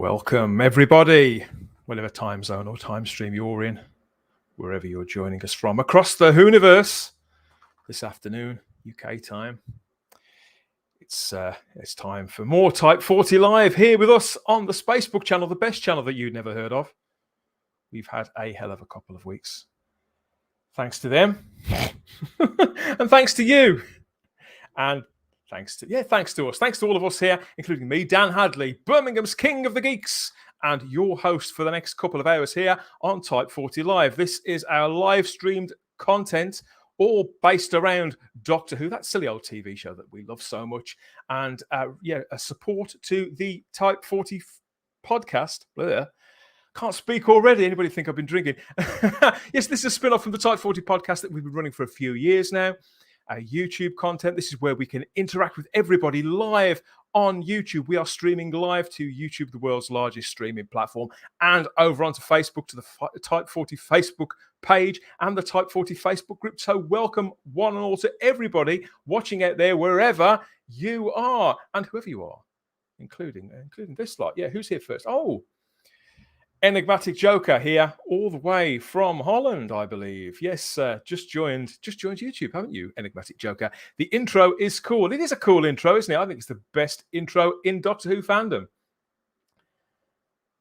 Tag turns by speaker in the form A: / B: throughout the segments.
A: Welcome, everybody, whatever time zone or time stream you're in, wherever you're joining us from, across the Whooniverse this afternoon, UK time. It's time for more Type 40 Live here with us on the Spacebook channel, the best channel that you'd never heard of. We've had a hell of a couple of weeks. Thanks to them. And thanks to you. And thanks to us. Thanks to all of us here, including me, Dan Hadley, Birmingham's King of the Geeks, and your host for the next couple of hours here on Type 40 Live. This is our live streamed content, all based around Doctor Who, that silly old TV show that we love so much, and a support to the Type 40 podcast. Bleh. Can't speak already. Anybody think I've been drinking? Yes, this is a spin-off from the Type 40 podcast that we've been running for a few years now. Our YouTube content. This is where we can interact with everybody live on YouTube. We are streaming live to YouTube, the world's largest streaming platform, and over onto Facebook to the Type 40 Facebook page and the Type 40 Facebook group. So welcome one and all to everybody watching out there, wherever you are and whoever you are, including this lot. Yeah, who's here first? Oh, Enigmatic Joker here, all the way from Holland, I believe. Yes, just joined YouTube, haven't you, Enigmatic Joker? The intro is cool. It is a cool intro, isn't it? I think it's the best intro in Doctor Who fandom.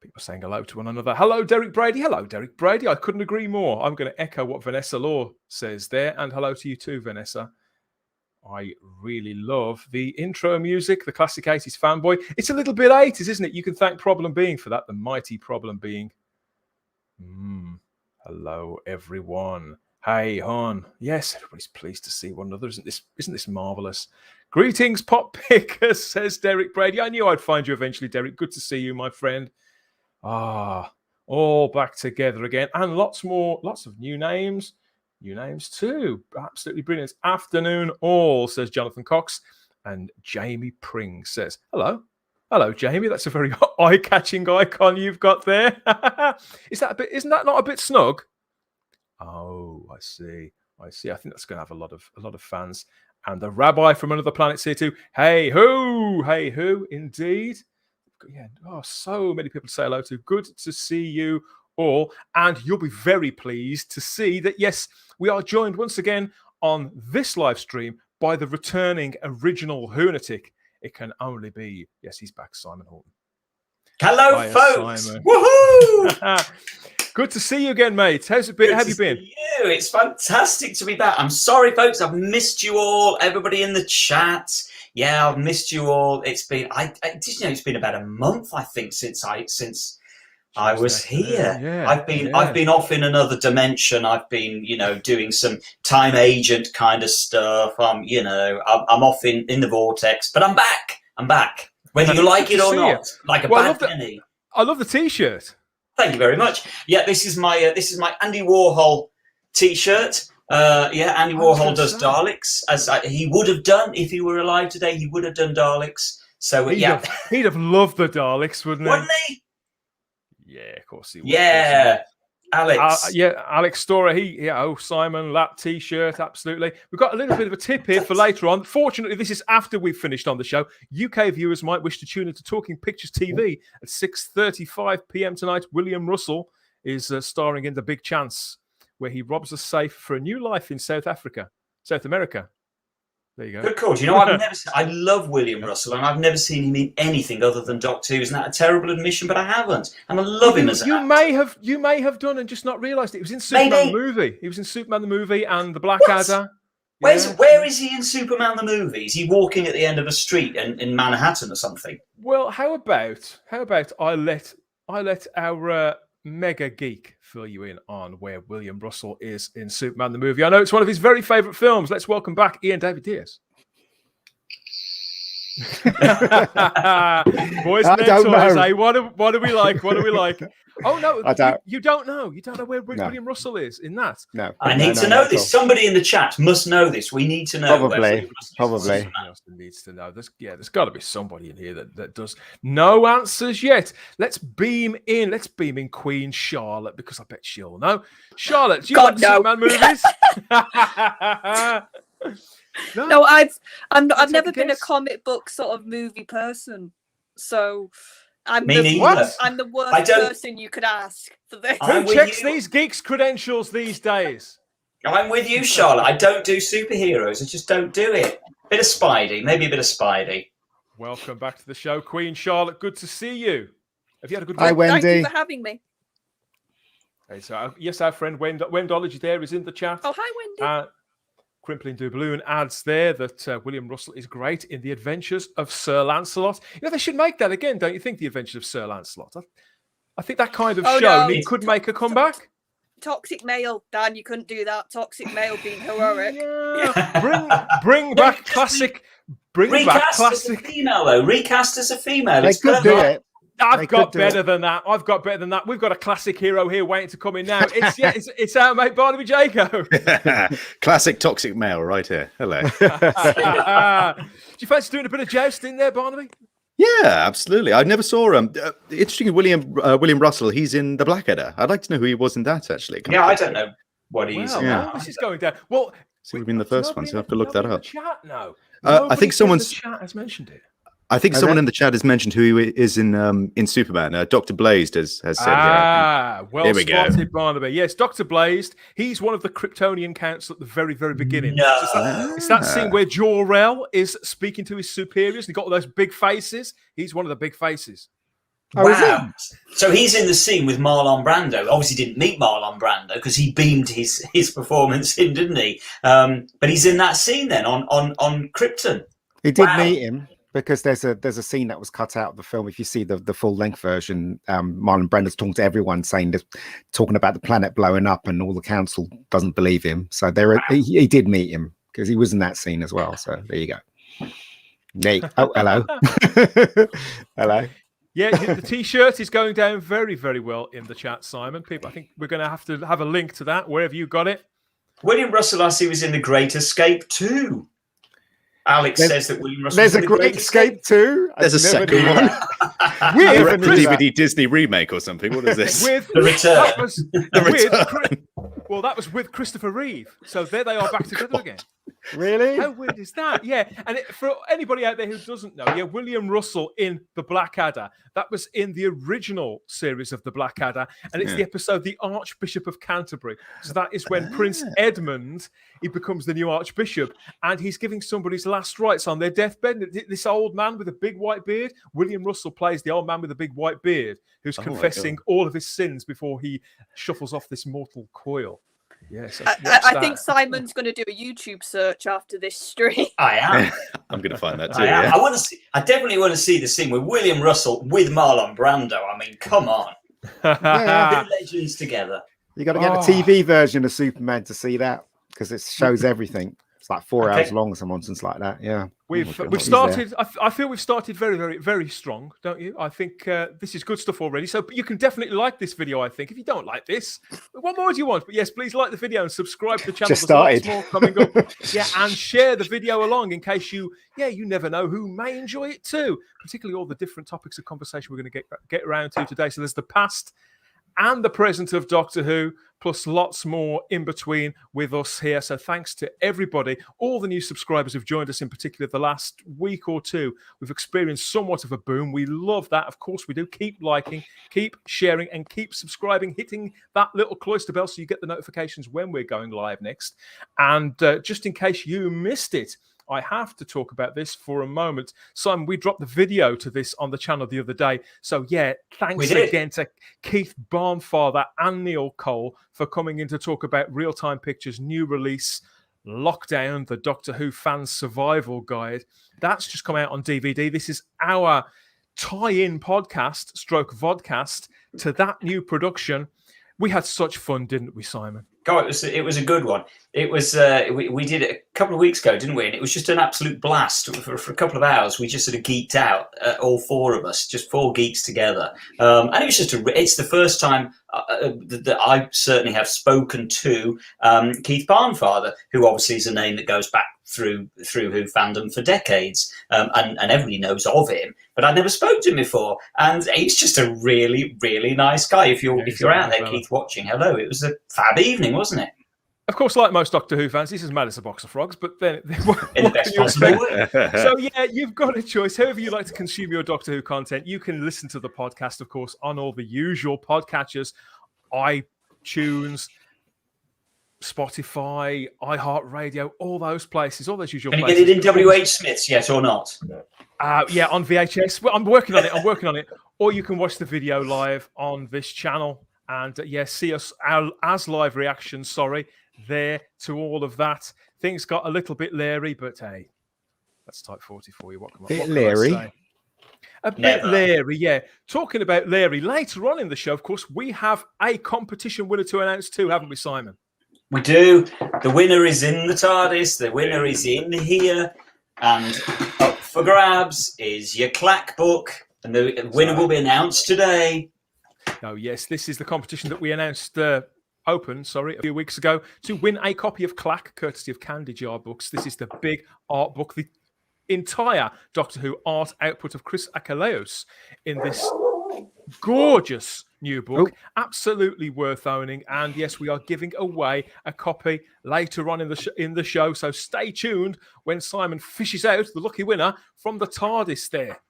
A: People saying hello to one another. Hello, Derek Brady. Hello, Derek Brady. I couldn't agree more. I'm going to echo what Vanessa Law says there, and hello to you too, Vanessa. I really love the intro music, the classic 80s fanboy. It's a little bit 80s, isn't it? You can thank Problem Being for that, the mighty Problem Being. Hello, everyone. Hey, hon. Yes, everybody's pleased to see one another. Isn't this marvellous? Greetings, Pop Picker, says Derek Brady. I knew I'd find you eventually, Derek. Good to see you, my friend. All back together again. And lots of new names. New names too. Absolutely brilliant. Afternoon all, says Jonathan Cox. And Jamie Pring says, hello. Hello, Jamie. That's a very eye-catching icon you've got there. Isn't that not a bit snug? Oh, I see. I think that's going to have a lot of fans. And the Rabbi from Another Planet's here too. Hey who, indeed. Yeah, so many people to say hello to. Good to see you all, and you'll be very pleased to see that, yes, we are joined once again on this live stream by the returning original Whoonatic. It can only be, yes, he's back, Simon Horton.
B: Hello, hiya, folks. Simon. Woohoo!
A: Good to see you again, mate. How's it been? How have you been?
B: It's fantastic to be back. I'm sorry, folks. I've missed you all. Everybody in the chat. Yeah, I've missed you all. It's been, it's been about a month, I think, since I was here.
A: Yeah,
B: I've been off in another dimension. I've been, doing some time agent kind of stuff. I'm off in the vortex, but I'm back. Whether you like it or not, like a bad penny.
A: I love the T-shirt.
B: Thank you very much. Yeah, this is my Andy Warhol T-shirt. Andy Warhol does Daleks, as he would have done if he were alive today. He would have done Daleks. So
A: he'd have loved the Daleks, wouldn't he? Yeah, of course he would.
B: Yeah, Alex.
A: Alex Storer. Simon, that T-shirt, absolutely. We've got a little bit of a tip here for later on. Fortunately, this is after we've finished on the show. UK viewers might wish to tune into Talking Pictures TV at 6:35 p.m. tonight. William Russell is starring in The Big Chance, where he robs a safe for a new life in South America. There you go.
B: Good call. I love William Russell, and I've never seen him in anything other than Doctor Who. Isn't that a terrible admission? But I haven't, and I love him as an actor.
A: You may have done and just not realised it. He was in Superman the movie. He was in Superman the movie and the Blackadder.
B: Where is he in Superman the movie? Is he walking at the end of a street in Manhattan or something?
A: Well, how about I let our mega geek fill you in on where William Russell is in Superman the movie. I know it's one of his very favourite films. Let's welcome back Ian David Diaz. Boys and toys, eh? What do we like? Oh no, you don't know. You don't know where William Russell is in that.
B: No, I need to know this. Somebody in the chat must know this. We need to know.
A: Probably. Somebody else needs to know. There's got to be somebody in here that does. No answers yet. Let's beam in. Queen Charlotte, because I bet she'll know. Charlotte, do you like Superman movies?
C: No, I've never been a comic book sort of movie person. So I'm
B: Me neither.
A: What?
C: I'm the
B: I
C: worst
B: don't-
C: person you could ask for this.
B: I'm
A: Who
B: with
A: checks
B: you.
A: these geeks' credentials these days?
B: I'm with you, Charlotte. I don't do superheroes. I just don't do it. Bit of Spidey, maybe a bit of Spidey.
A: Welcome back to the show, Queen Charlotte. Good to see you. Have you had a good
D: Hi,
A: week?
D: Wendy.
C: Thank you for having me.
A: Okay, so, yes, our friend Wendology there is in the chat.
C: Oh, hi, Wendy.
A: Crimpling Doubloon adds there that William Russell is great in The Adventures of Sir Lancelot. You know, they should make that again, don't you think, The Adventures of Sir Lancelot? I think that kind of
C: Oh,
A: show
C: no.
A: could make a comeback.
C: Toxic male, Dan. You couldn't do that. Toxic male being heroic.
A: Yeah. Bring back classic. Bring back
B: Recast
A: classic.
B: as a female, though. Recast as a female.
D: They
B: It's
D: could do
B: perfect.
D: it.
A: I've got
D: do
A: better
D: it.
A: than that. I've got better than that. We've got a classic hero here waiting to come in now. It's our mate Barnaby Jacob.
E: Classic toxic male right here. Hello.
A: Do you fancy doing a bit of jousting there, Barnaby?
E: Yeah, absolutely. I never saw him. Interesting, William Russell. He's in the Blackadder. I'd like to know who he was in that. Actually,
B: Yeah, I don't know what he's.
A: Well,
E: Yeah.
A: this is going down. Well,
E: So we've been the first one, so I have to look that up.
A: Chat now.
E: I think someone's.
A: The chat has mentioned it.
E: I think someone in the chat has mentioned who he is in Superman. Dr. Blazed has said here.
A: Well
E: Here we go.
A: spotted, Barnaby. Yes, Dr. Blazed. He's one of the Kryptonian council at the very, very beginning.
B: No.
A: It's that scene where Jor-El is speaking to his superiors. And he got all those big faces. He's one of the big faces.
D: Oh, is
B: Wow. So he's in the scene with Marlon Brando. Obviously didn't meet Marlon Brando because he beamed his performance in, didn't he? But he's in that scene then on Krypton.
D: He did
B: Wow.
D: meet him because there's a scene that was cut out of the film. If you see the full length version, Marlon Brando's talking to everyone, talking about the planet blowing up, and all the council doesn't believe him. So he did meet him because he was in that scene as well. So there you go. Oh, hello, hello.
A: Yeah, the T-shirt is going down very, very well in the chat, Simon. People, I think we're going to have a link to that wherever you got it.
B: William Russell, I see, was in The Great Escape too. Alex says that William Russell.
D: There's
B: was
D: a
B: in The
D: Great Escape too.
E: There's a
D: I've never
E: second
D: knew
E: one.
D: that.
A: With
D: Never knew that.
E: DVD Disney remake or something. What is this?
A: with
B: The Return.
A: that was
E: Return.
A: that was with Christopher Reeve. So there they are back together again.
D: Really?
A: How weird is that? Yeah, and for anybody out there who doesn't know, yeah, William Russell in The Blackadder. That was in the original series of The Blackadder, and it's the episode The Archbishop of Canterbury. So that is when Prince Edmund, he becomes the new Archbishop, and he's giving somebody's last rites on their deathbed. This old man with a big white beard, William Russell plays the old man with a big white beard who's confessing all of his sins before he shuffles off this mortal coil. Yes,
C: I think Simon's going to do a YouTube search after this stream.
B: I am.
E: I'm going to find that too.
B: I am.
E: Yeah.
B: I want to see. I definitely want to see the scene with William Russell with Marlon Brando. I mean, come on,
D: Yeah.
B: two legends together.
D: You got to get the TV version of Superman to see that because it shows everything. It's like 4 hours long or some nonsense like that. Yeah.
A: We've
D: He's
A: started. I feel we've started very, very, very strong, don't you? I think this is good stuff already. So you can definitely like this video. I think if you don't like this, what more do you want? But yes, please like the video and subscribe to the channel.
D: Just
A: There's lots
D: started.
A: more coming up. Yeah, and share the video along in case you never know who may enjoy it too. Particularly all the different topics of conversation we're going to get around to today. So there's the past and the present of Doctor Who, plus lots more in between with us here. So thanks to everybody, all the new subscribers who've joined us, in particular the last week or two. We've experienced somewhat of a boom. We love that. Of course we do. Keep liking, keep sharing, and keep subscribing, hitting that little cloister bell so you get the notifications when we're going live next. And just in case you missed it, I have to talk about this for a moment. Simon, we dropped the video to this on the channel the other day. So, yeah, thanks again to Keith Barnfather and Neil Cole for coming in to talk about Real Time Pictures' new release, Lockdown, the Doctor Who Fans Survival Guide. That's just come out on DVD. This is our tie-in podcast, stroke vodcast, to that new production. We had such fun, didn't we, Simon?
B: God, it was a good one. It was we did it a couple of weeks ago, didn't we? And it was just an absolute blast for a couple of hours. We just sort of geeked out, all four of us, just four geeks together. And it was just it's the first time that I certainly have spoken to Keith Barnfather, who obviously is a name that goes back through Who fandom for decades, and everybody knows of him. But I'd never spoken to him before, and he's just a really, really nice guy. If you're out there, Keith, watching, hello. It was a fab evening, wasn't it?
A: Of course, like most Doctor Who fans, he's as mad as a box of frogs, but then
B: In the best possible way.
A: So yeah, you've got a choice. However you like to consume your Doctor Who content, you can listen to the podcast, of course, on all the usual podcatchers, iTunes, Spotify, iHeartRadio, all those places, all those usual
B: Can you
A: places.
B: get it in WH Smith's yet or not?
A: Yeah, on VHS. Well, I'm working on it. Or you can watch the video live on this channel and see us as live reactions. There to all of that. Things got a little bit leery, but hey, that's Type 40 for you. What can I say? A bit leery, yeah. Talking about leery, later on in the show, of course, we have a competition winner to announce too, haven't we, Simon?
B: We do. The winner is in the TARDIS. The winner is in here. And up for grabs is your clack book. And the winner will be announced today.
A: Oh, yes. This is the competition that we announced a few weeks ago to win a copy of Clack, courtesy of Candy Jar Books. This is the big art book, the entire Doctor Who art output of Chris Achilleos in this gorgeous new book. Absolutely worth owning. And yes, we are giving away a copy later on in the show. So stay tuned when Simon fishes out the lucky winner from the TARDIS there.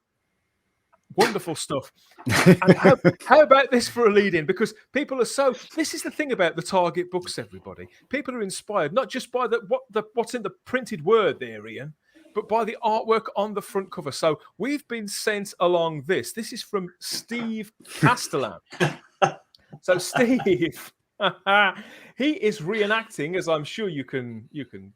A: Wonderful stuff. And how about this for a lead-in? Because people are this is the thing about the Target books, everybody. People are inspired not just by what's in the printed word there, Ian, but by the artwork on the front cover. So we've been sent along this. This is from Steve Castellan. So Steve, he is reenacting, as I'm sure you can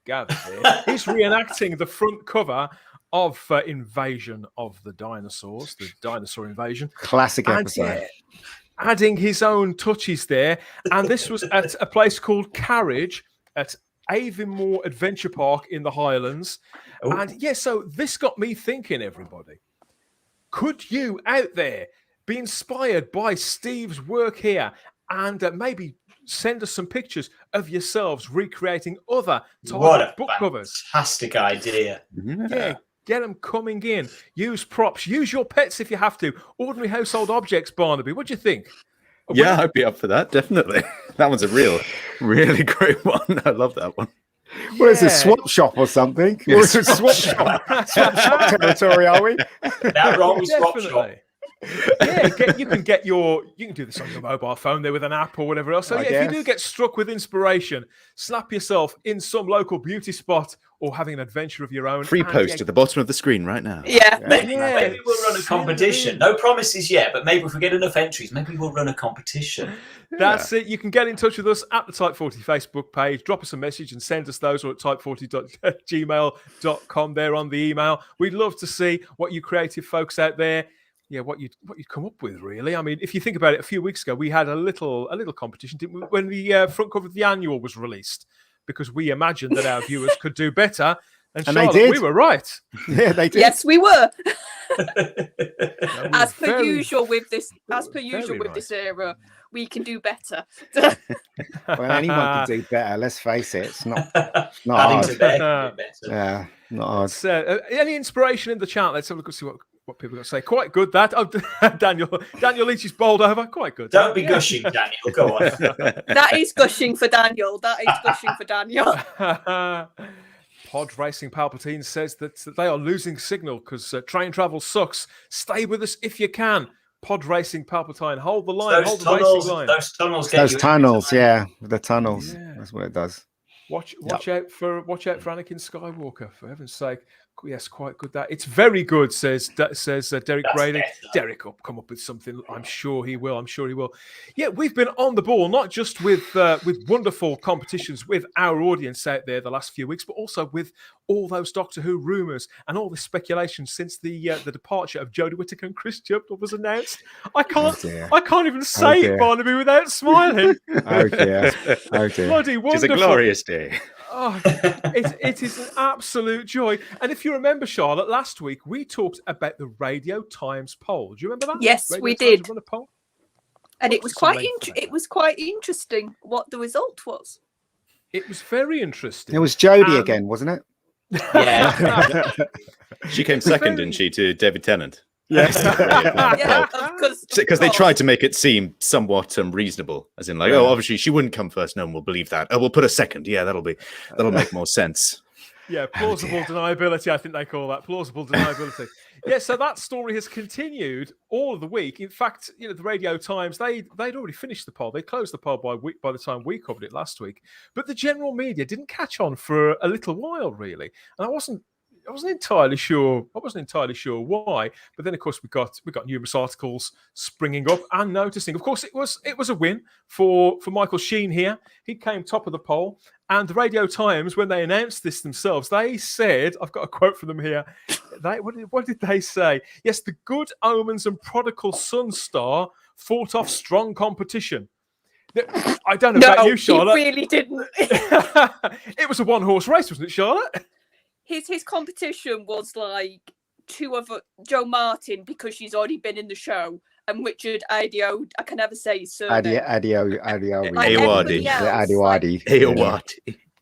A: gather here, he's reenacting the front cover of Invasion of the Dinosaurs, the dinosaur invasion.
D: Classic episode.
A: Adding his own touches there. And this was at a place called Carriage at Avonmore Adventure Park in the Highlands. Oh. And so this got me thinking, everybody. Could you out there be inspired by Steve's work here and maybe send us some pictures of yourselves recreating other book covers?
B: Fantastic idea.
A: Yeah. Get them coming in. Use props. Use your pets if you have to. Ordinary household objects, Barnaby. What do you think?
E: Yeah, I'd be up for that, definitely. That one's a really great one. I love that one.
D: What is it, swap shop or something? Or is it swap shop? Swap shop territory, are we?
B: That wrong swap shop.
A: You can do this on your mobile phone there with an app or whatever else. So if you do get struck with inspiration, slap yourself in some local beauty spot or having an adventure of your own.
E: Free post at the bottom of the screen right now.
B: Maybe we'll run a competition. No promises yet, but maybe if we get enough entries, maybe we'll run a competition.
A: That's it. You can get in touch with us at the Type 40 Facebook page. Drop us a message and send us those, or at type40.gmail.com there on the email. We'd love to see what you creative folks out there, what you'd come up with, really. I mean, if you think about it, a few weeks ago, we had a little competition, didn't we, when the front cover of the annual was released, because we imagined that our viewers could do better. And Charlotte,
D: they did.
A: We were right.
D: Yeah, they did.
C: Yes, we were. As per
A: very,
C: usual with this era, we can do better.
D: Well, anyone can do better. Let's face it. It's not
B: Adding
D: hard.
B: to their can do better.
D: Yeah, not hard.
A: So, any inspiration in the chat? Let's have a look and see what people got to say. Quite good, that. Oh, Daniel Leach is bowled over. Quite good.
B: Don't be gushing, Daniel. Go on.
C: That is gushing for Daniel.
A: Pod Racing Palpatine says that they are losing signal because train travel sucks. Stay with us if you can. Pod Racing Palpatine, hold the line, hold the racing line.
B: Those tunnels,
D: yeah, the tunnels. Yeah. That's what it does.
A: Watch out for Anakin Skywalker, for heaven's sake. Yes, quite good. That it's very good, says Derek Brady. Derek will come up with something. I'm sure he will. Yeah, we've been on the ball, not just with wonderful competitions with our audience out there the last few weeks, but also with all those Doctor Who rumours and all the speculation since the departure of Jodie Whittaker and Chris Chibnall was announced. I can't even say it, Barnaby, without smiling.
D: Oh dear.
A: Bloody wonderful.
E: It's a glorious day.
A: Oh, it is an absolute joy. And if you remember, Charlotte, last week we talked about the Radio Times poll. Do you remember that?
C: Yes,
A: Radio
C: we
A: Times
C: did.
A: Run a poll?
C: And it was quite interesting what the result was.
A: It was very interesting.
D: It was Jodie again, wasn't it?
B: Yeah.
E: She came second, didn't she, to David Tennant?
D: Yes.
C: Yeah,
E: Because they tried to make it seem somewhat reasonable, as in like, oh, obviously she wouldn't come first. No one will believe that. Oh, we'll put a second. Yeah, that'll make more sense.
A: Yeah, plausible deniability. I think they call that plausible deniability. Yeah, so that story has continued all of the week. In fact, the Radio Times they'd already finished the poll. They closed the poll by the time we covered it last week. But the general media didn't catch on for a little while, really, and I wasn't entirely sure. I wasn't entirely sure why. But then, of course, we got numerous articles springing up and noticing. Of course, it was a win for Michael Sheen here. He came top of the poll. And the Radio Times, when they announced this themselves, they said, I've got a quote from them here. What did they say? Yes, the Good Omens and Prodigal Son star fought off strong competition. I don't know about you, Charlotte.
C: He really didn't.
A: It was a one-horse race, wasn't it, Charlotte?
C: His competition was like two of Jo Martin, because she's already been in the show, and Richard Adio. I can never say his surname.
E: Ayoade.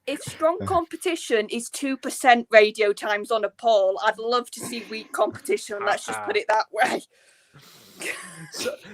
C: If strong competition is 2% Radio Times on a poll, I'd love to see weak competition. Let's just put it that way.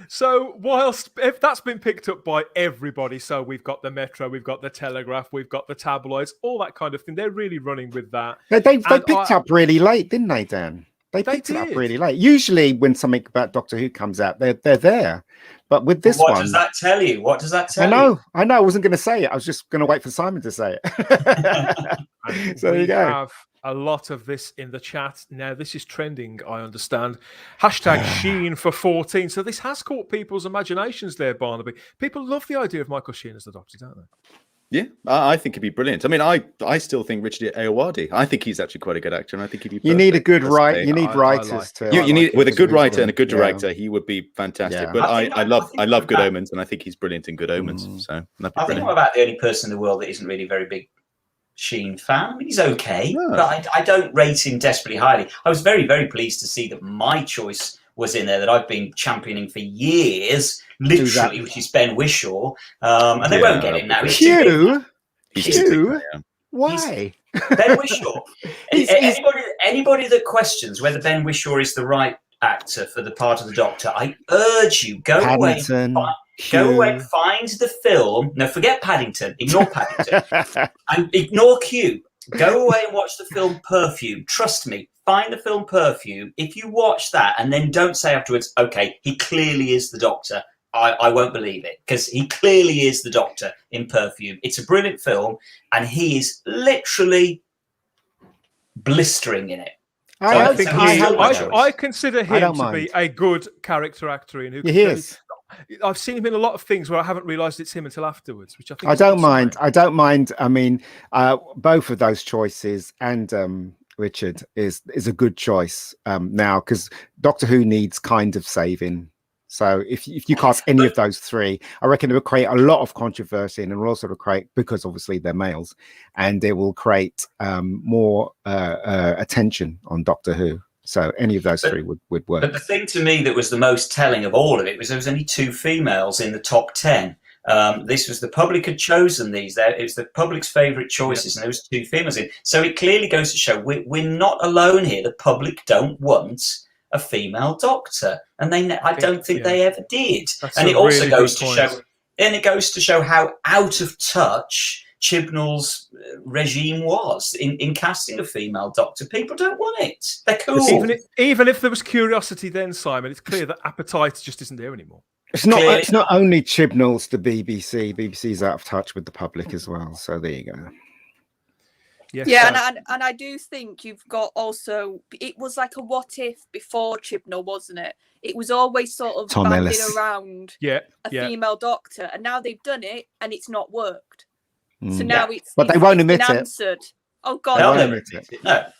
A: So whilst if that's been picked up by everybody, so we've got the Metro, we've got the Telegraph, we've got the tabloids, all that kind of thing. They're really running with that.
D: They picked up really late, didn't they, Dan? They picked it up really late. Usually, when something about Doctor Who comes out, they're there. But with this one,
B: what does that tell you? What does that tell
D: you? I know. I wasn't going to say it. I was just going to wait for Simon to say it. So there you go.
A: We have a lot of this in the chat now. This is trending, I understand. Hashtag Sheen for 14. So this has caught people's imaginations there, Barnaby. People love the idea of Michael Sheen as the Doctor, don't they?
E: Yeah, I think he'd be brilliant. I mean, I still think Richard Ayoade. I think he's actually quite a good actor, and I think he'd be.
D: You need a good writer. You need writers too.
E: You need with a good writer and a good director. He would be fantastic. Yeah. But I love Good Omens, and I think he's brilliant in Good Omens. So
B: I think I'm about the only person in the world that isn't really a very big Sheen fan. I mean, he's okay, but I don't rate him desperately highly. I was very, very pleased to see that my choice was in there that I've been championing for years, literally, which is Ben Whishaw. And they won't get him now.
D: Hugh? Why?
B: Ben Whishaw. Anybody that questions whether Ben Whishaw is the right actor for the part of the Doctor, I urge you, go away and find the film. No, forget Paddington. Ignore Paddington. And ignore Q. Go away and watch the film Perfume. Trust me. Find the film Perfume. If you watch that and then don't say afterwards, okay, he clearly is the Doctor, I won't believe it, because he clearly is the Doctor in Perfume. It's a brilliant film, and he is literally blistering in it.
A: I consider him to be a good character actor in who
D: he is.
A: I've seen him in a lot of things where I haven't realised it's him until afterwards, which I think
D: I don't mind. I mean, both of those choices and Richard is a good choice now, because Doctor Who needs kind of saving. So if you cast any of those three, I reckon it will create a lot of controversy, and it will also create, because obviously they're males, and it will create more attention on Doctor Who. So any of those three would work.
B: But the thing to me that was the most telling of all of it was there was only 2 females in the top 10. This was the public had chosen these. It was the public's favourite choices, and there was 2 females in. So it clearly goes to show we're not alone here. The public don't want a female Doctor, and I don't think they ever did. And it also goes to show, and it goes to show how out of touch Chibnall's regime was in casting a female Doctor. People don't want it. They're cool.
A: Even if there was curiosity then, Simon, it's clear that appetite just isn't there anymore.
D: It's not only Chibnall's the BBC. BBC's out of touch with the public as well. So there you go.
C: Yes, yeah, and I do think you've got also. It was like a what if before Chibnall, wasn't it? It was always sort of banding around a female Doctor, and now they've done it and it's not worked. So now
D: but they won't admit it.
C: Answered. Oh God,
B: they won't admit it.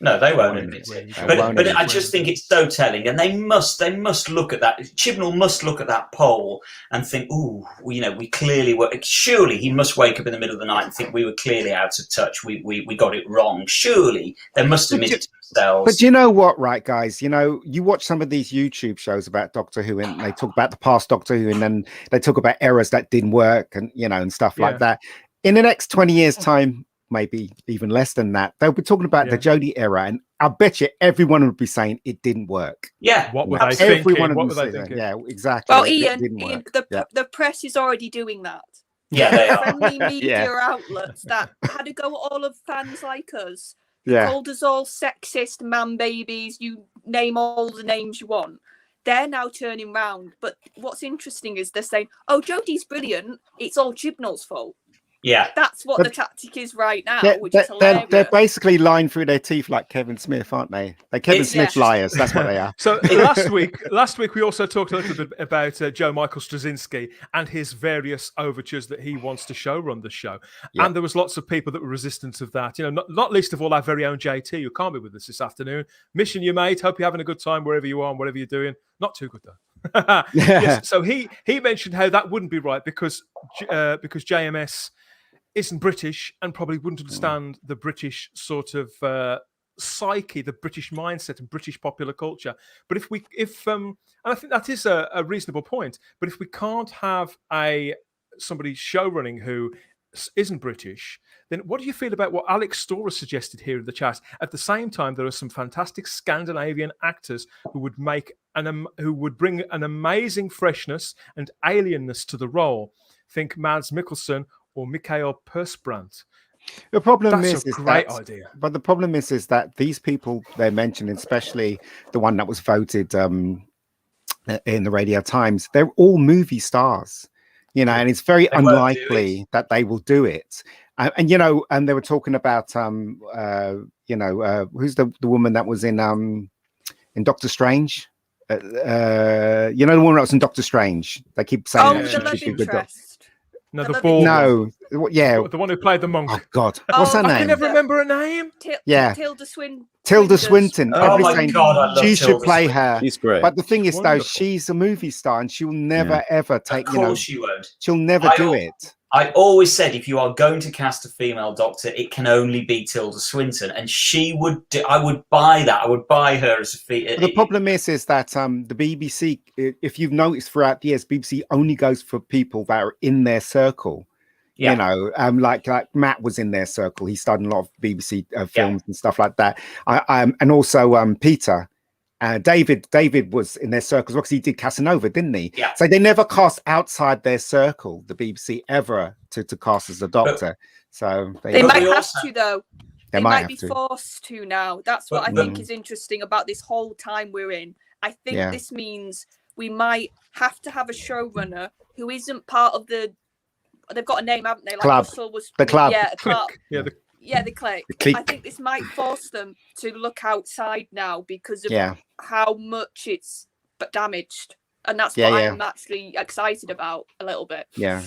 B: No, they won't admit it. But I just think it's so telling, and they must look at that. Chibnall must look at that poll and think, "Ooh, we clearly were." Surely he must wake up in the middle of the night and think we were clearly out of touch. We got it wrong. Surely they must admit it to themselves.
D: But you know what, right, guys? You watch some of these YouTube shows about Doctor Who, and they talk about the past Doctor Who, and then they talk about errors that didn't work, and and stuff like that. In the next 20 years' time, maybe even less than that, they'll be talking about the Jodie era, and I bet you everyone would be saying it didn't work.
B: Yeah.
A: What were they thinking? What were they thinking?
D: Yeah, exactly.
C: Well, Ian, the press is already doing that.
B: Yeah, they are.
C: Friendly media outlets that had a go at all of fans like us. Called us all sexist man babies. You name all the names you want. They're now turning round. But what's interesting is they're saying, "Oh, Jodie's brilliant. It's all Chibnall's fault."
B: Yeah,
C: that's what the tactic is right now, which is hilarious.
D: They're basically lying through their teeth like Kevin Smith, aren't they? They're Kevin Smith liars. That's what they are.
A: So last week we also talked a little bit about Joe Michael Straczynski and his various overtures that he wants to run the show. Yep. And there was lots of people that were resistant of that. You know, not least of all our very own JT, who can't be with us this afternoon. Mission you mate. Hope you're having a good time wherever you are and whatever you're doing. Not too good though. Yes, so he mentioned how that wouldn't be right because JMS isn't British and probably wouldn't understand the British sort of psyche, the British mindset and British popular culture. But and I think that is a reasonable point. But if we can't have somebody show running who isn't British, then what do you feel about what Alex Storer suggested here in the chat? At the same time, there are some fantastic Scandinavian actors who would bring an amazing freshness and alienness to the role. Think Mads Mikkelsen or Mikael Persbrandt.
D: The problem
A: is a great idea.
D: But the problem is that these people they're mentioning, especially the one that was voted in the Radio Times, they're all movie stars, you know, and it's very unlikely that they will do it. And you know, and they were talking about who's the woman that was in Doctor Strange? You know, the woman that was in Doctor Strange. They keep saying
C: the love interest.
A: No, the ball.
D: No, yeah,
A: the one who played the monk.
D: Oh God, what's her name?
A: I can never remember her name.
C: Tilda Swinton.
D: Tilda Swinton.
B: Oh my God, I love
D: she
B: Tilda
D: should play her.
E: She's great.
D: But the thing is, though, she's a movie star, and she will never ever take.
B: Of course, she won't.
D: She'll never do it.
B: I always said if you are going to cast a female Doctor, it can only be Tilda Swinton, and she would. I would buy that. I would buy her as a female.
D: The problem is that the BBC, if you've noticed throughout the years, BBC only goes for people that are in their circle. You know, like Matt was in their circle. He starred in a lot of BBC films and stuff like that. And also Peter. David was in their circles because he did Casanova, didn't he?
B: Yeah.
D: So they never cast outside their circle, the BBC, ever to cast as a Doctor. So
C: they might have to, though. They might be
D: to.
C: Forced to now. That's what I think is interesting about this whole time we're in. I think this means we might have to have a showrunner who isn't part of the. They've got a name, haven't they? Like
D: club. The club.
C: Yeah, club.
A: The
C: clique. I think this might force them to look outside now because of how much it's damaged. And that's what I'm actually excited about a little bit.
D: Yeah.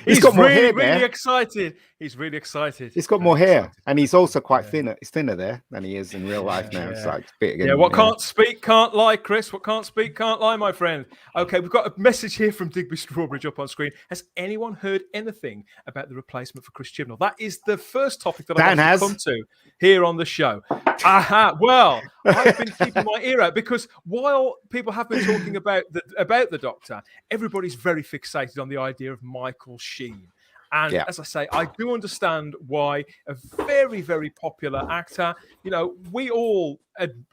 A: He's got more hair, really excited. He's really excited.
D: He's got more hair, and he's also quite thinner. He's thinner there than he is in real life now. It's like big.
A: What can't speak can't lie, Chris. What can't speak can't lie, my friend. Okay, we've got a message here from Digby Strawbridge up on screen. Has anyone heard anything about the replacement for Chris Chibnall? That is the first topic that I want to come to here on the show. Well, I've been keeping my ear out because while people have been talking about the Doctor, everybody's very fixated on the idea of Michael Sheen. And as I say, I do understand why a very, very popular actor, you know, we all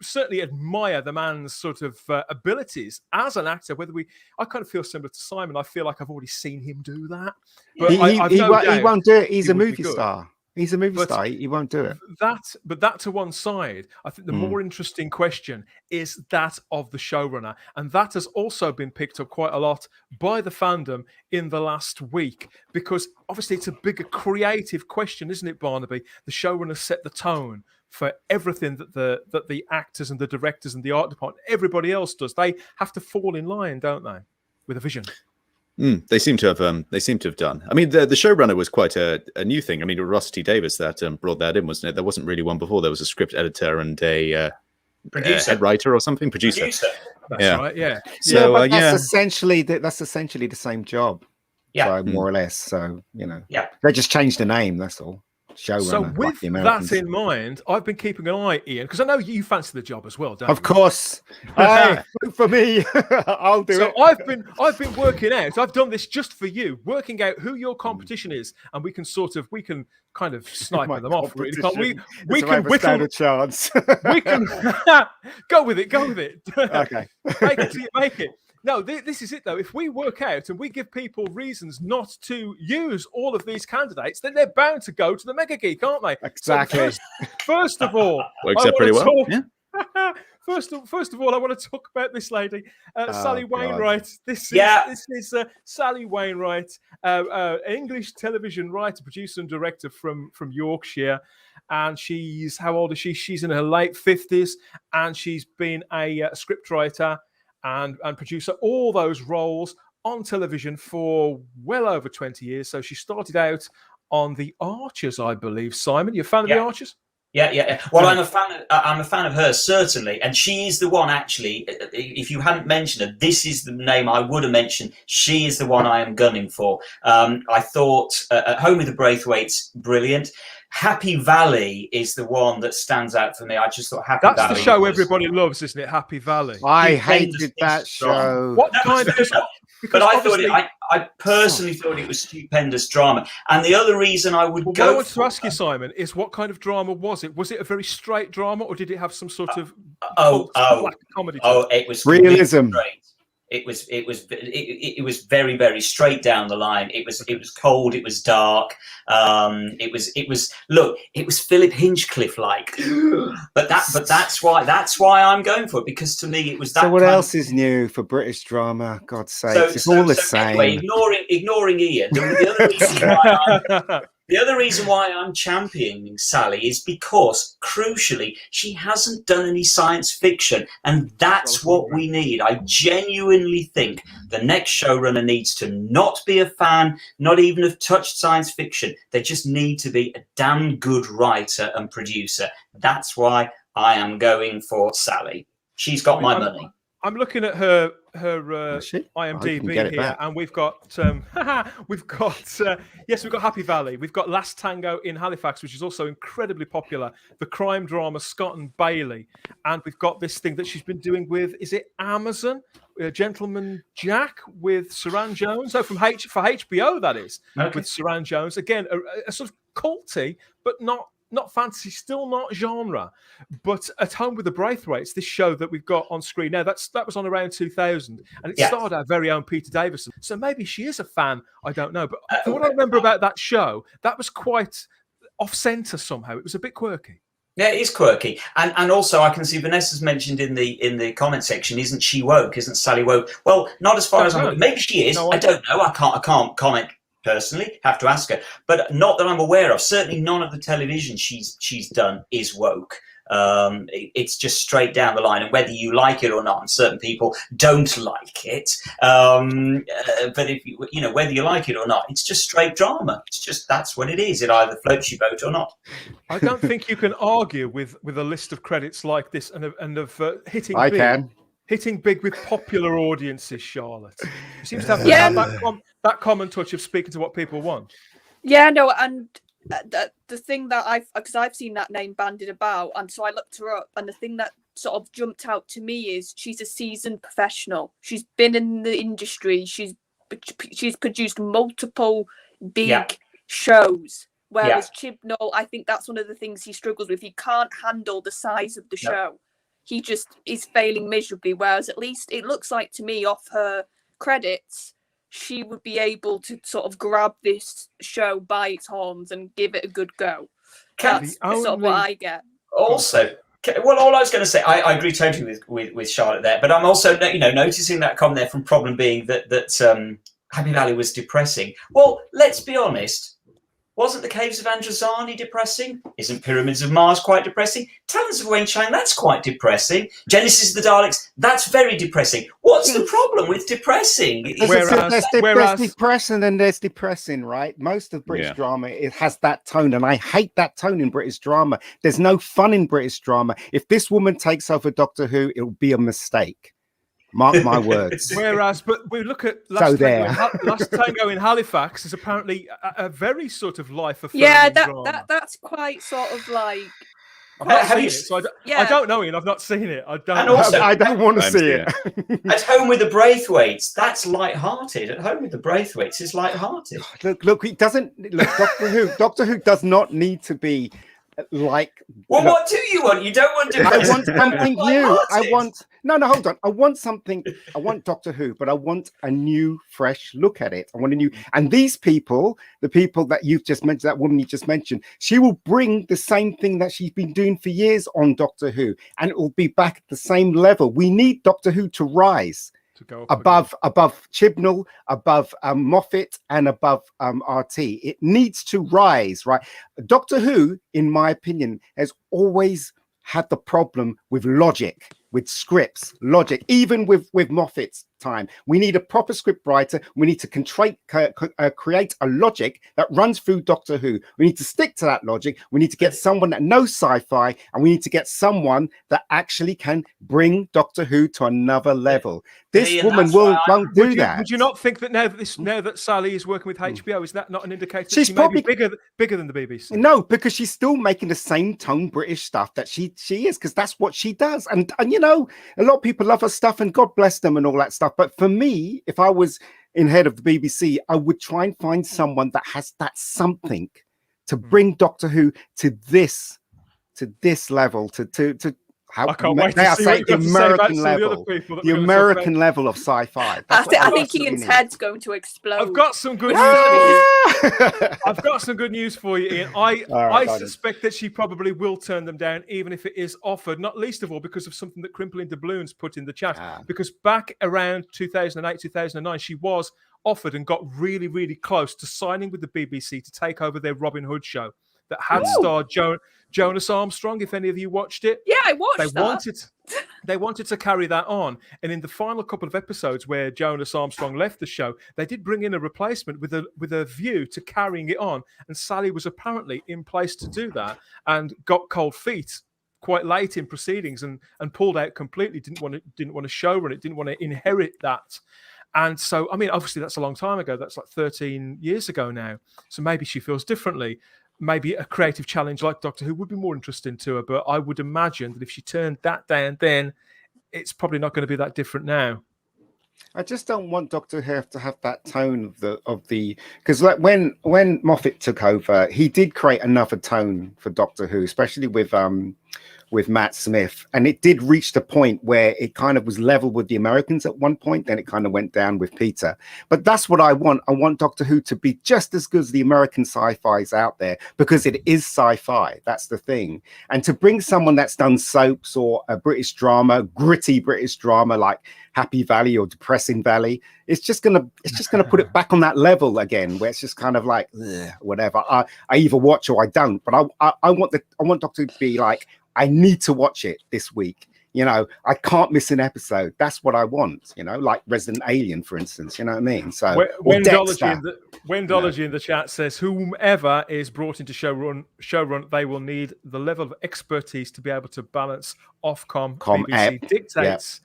A: certainly admire the man's sort of abilities as an actor. I kind of feel similar to Simon. I feel like I've already seen him do that. But
D: he won't do it. He's a movie star. He's a movie star. He won't do it.
A: But that to one side, I think the more interesting question is that of the showrunner. And that has also been picked up quite a lot by the fandom in the last week, because obviously it's a bigger creative question, isn't it, Barnaby? The showrunner set the tone for everything that the actors and the directors and the art department, everybody else does. They have to fall in line, don't they, with a vision?
E: They seem to have done. I mean, the showrunner was quite a new thing. I mean, it was Ross T. Davis that brought that in, wasn't it? There wasn't really one before. There was a script editor and a head writer or something. Producer.
A: That's right. Yeah.
D: So that's essentially the same job.
B: Yeah.
D: So more or less. So you know. Yeah. They just changed the name. That's all. Showrunner.
A: So with that in mind, I've been keeping an eye, Ian, because I know you fancy the job as well, don't you?
D: Of course. Vote for me. I'll do it.
A: So I've been working out. I've done this just for you, working out who your competition is, and we can kind of snipe them off. Really, can't we? We can
D: stand a chance.
A: We can go with it.
D: Okay.
A: Make it till you make it. No, this is it though. If we work out and we give people reasons not to use all of these candidates, then they're bound to go to the Mega Geek, aren't they?
D: Exactly.
A: So first of all,
E: works out pretty well. Yeah.
A: First of all, I want to talk about this lady, Sally Wainwright. This is Sally Wainwright, English television writer, producer, and director from Yorkshire. And how old is she? She's in her late 50s, and she's been a scriptwriter and producer, all those roles on television for well over 20 years. So she started out on The Archers, I believe. Simon, you a fan of The Archers?
B: Yeah. Well, I'm a fan of hers, certainly. And she is the one, actually, if you hadn't mentioned her, this is the name I would have mentioned. She is the one I am gunning for. I thought At Home with the Braithwaites, brilliant. Happy Valley is the one that stands out for me. I just thought Happy Valley.
A: That's the show everybody loves, isn't it? Happy Valley.
D: I hated that show.
A: What kind of...
B: But I personally thought it was stupendous drama. And the other reason I would go...
A: What I want to ask you, Simon, is what kind of drama was it? Was it a very straight drama, or did it have some sort of black comedy?
B: It was
D: realism.
B: It was very, very straight down the line. It was cold. It was dark. It was Philip Hinchcliffe like. But that's why I'm going for it, because to me it was that.
D: So what else is new for British drama? God's sake, it's all the same.
B: Anyway, ignoring Ian, the other reason why I'm championing Sally is because, crucially, she hasn't done any science fiction, and that's what we need. I genuinely think the next showrunner needs to not be a fan, not even have touched science fiction. They just need to be a damn good writer and producer. That's why I am going for Sally. She's got my money.
A: I'm looking at her IMDb here, and we've got Happy Valley. We've got Last Tango in Halifax, which is also incredibly popular. The crime drama Scott and Bailey, and we've got this thing that she's been doing with, is it Amazon? Gentleman Jack with Saran Jones. So for HBO, that is, with Saran Jones. Again, a sort of culty, but not fantasy, still not genre. But At Home with the Braithwaites, this show that we've got on screen now, that was on around 2000, and it starred our very own Peter Davison. So maybe she is a fan, I don't know. But what I remember about that show, that was quite off-centre somehow. It was a bit quirky.
B: Yeah, it is quirky. And also I can see Vanessa's mentioned in the comment section, isn't she woke? Isn't Sally woke? Well, not as far as I'm... Maybe she is. I don't know. I can't comment personally, have to ask her, but not that I'm aware of. Certainly none of the television she's done is woke. It's just straight down the line, and whether you like it or not, and certain people don't like it, but if whether you like it or not, it's just straight drama. It's just, that's what it is. It either floats your boat or not.
A: I don't think you can argue with a list of credits like this and of hitting
D: I
A: big.
D: can
A: Hitting big with popular audiences, Charlotte. You seem to have that common touch of speaking to what people want.
C: Yeah, no, and the thing that I've seen that name bandied about, and so I looked her up, and the thing that sort of jumped out to me is she's a seasoned professional. She's been in the industry. She's produced multiple big shows. Whereas Chibnall, I think that's one of the things he struggles with. He can't handle the size of the show. He just is failing miserably, whereas at least it looks like to me, off her credits, she would be able to sort of grab this show by its horns and give it a good go. That's sort of what I get.
B: Also, well, all I was going to say, I agree totally with Charlotte there, but I'm also noticing that comment there from Problem being that Happy Valley was depressing. Well, let's be honest. Wasn't the Caves of Androzani depressing? Isn't Pyramids of Mars quite depressing? Talons of Wayne-Shine, that's quite depressing. Genesis of the Daleks, that's very depressing. What's the problem with depressing?
D: There's depressing and there's depressing, right? Most of British drama, it has that tone, and I hate that tone in British drama. There's no fun in British drama. If this woman takes over Doctor Who, it'll be a mistake. Mark my words.
A: Whereas, but we look at Last Tango in Halifax is apparently a very sort of life-affirming drama.
C: That's quite sort of like.
A: I've not seen it, so I don't know, Ian. I've not seen it. I
D: don't want to see it.
B: At Home with the Braithwaites, that's light-hearted. At Home with the Braithwaites is light-hearted.
D: Look, it doesn't. Look, Doctor Who does not need to be like.
B: Well, what do you want? You don't want to.
D: I want something new. Hold on. I want something. I want Doctor Who, but I want a new, fresh look at it. I want a new. And these people, the people that you've just mentioned, that woman you just mentioned, she will bring the same thing that she's been doing for years on Doctor Who, and it will be back at the same level. We need Doctor Who to rise. To go above Chibnall, above Moffat, and above RT. It needs to rise, right? Doctor Who, in my opinion, has always had the problem with logic, with scripts, logic, even with Moffat's time. We need a proper script writer. We need to create a logic that runs through Doctor Who. We need to stick to that logic. We need to get someone that knows sci-fi, and we need to get someone that actually can bring Doctor Who to another level. This woman won't do that.
A: Would you not think that now that Sally is working with HBO, is that not an indicator that she's probably bigger than the BBC?
D: No, because she's still making the same tone British stuff that she is, because that's what she does. And you know, a lot of people love her stuff, and God bless them and all that stuff. But for me, if I was in head of the BBC, I would try and find someone that has that something to bring Doctor Who to this level, how I can't wait to see the American level, the American level of sci-fi.
C: I think Ian's head's going to explode.
A: I've got some good news. I've got some good news for you, Ian. I suspect that she probably will turn them down, even if it is offered. Not least of all because of something that Crimpling Doubloons put in the chat. Because back around 2008, 2009, she was offered and got really, really close to signing with the BBC to take over their Robin Hood show that had starred Jonas Armstrong, if any of you watched it.
C: Yeah, I watched
A: They wanted to carry that on. And in the final couple of episodes where Jonas Armstrong left the show, they did bring in a replacement with a view to carrying it on. And Sally was apparently in place to do that and got cold feet quite late in proceedings and pulled out completely, didn't want to showrun it, didn't want to inherit that. And so, I mean, obviously that's a long time ago. That's like 13 years ago now. So maybe she feels differently. Maybe a creative challenge like Doctor Who would be more interesting to her, but I would imagine that if she turned that down then, it's probably not going to be that different now.
D: I just don't want Doctor Who to have that tone of the because like when Moffat took over, he did create another tone for Doctor Who, especially with Matt Smith, and it did reach the point where it kind of was level with the Americans at one point, then it kind of went down with Peter. But that's what I want. I want Doctor Who to be just as good as the American sci-fis out there, because it is sci-fi. That's the thing. And to bring someone that's done soaps or a British drama, gritty British drama like Happy Valley or Depressing Valley, it's just gonna put it back on that level again, where it's just kind of like whatever. I either watch or I don't. But I want Doctor Who to be like, I need to watch it this week. You know, I can't miss an episode. That's what I want, you know, like Resident Alien, for instance. You know what I mean? So
A: Wendology in the chat says, whomever is brought into showrun, they will need the level of expertise to be able to balance Ofcom BBC dictates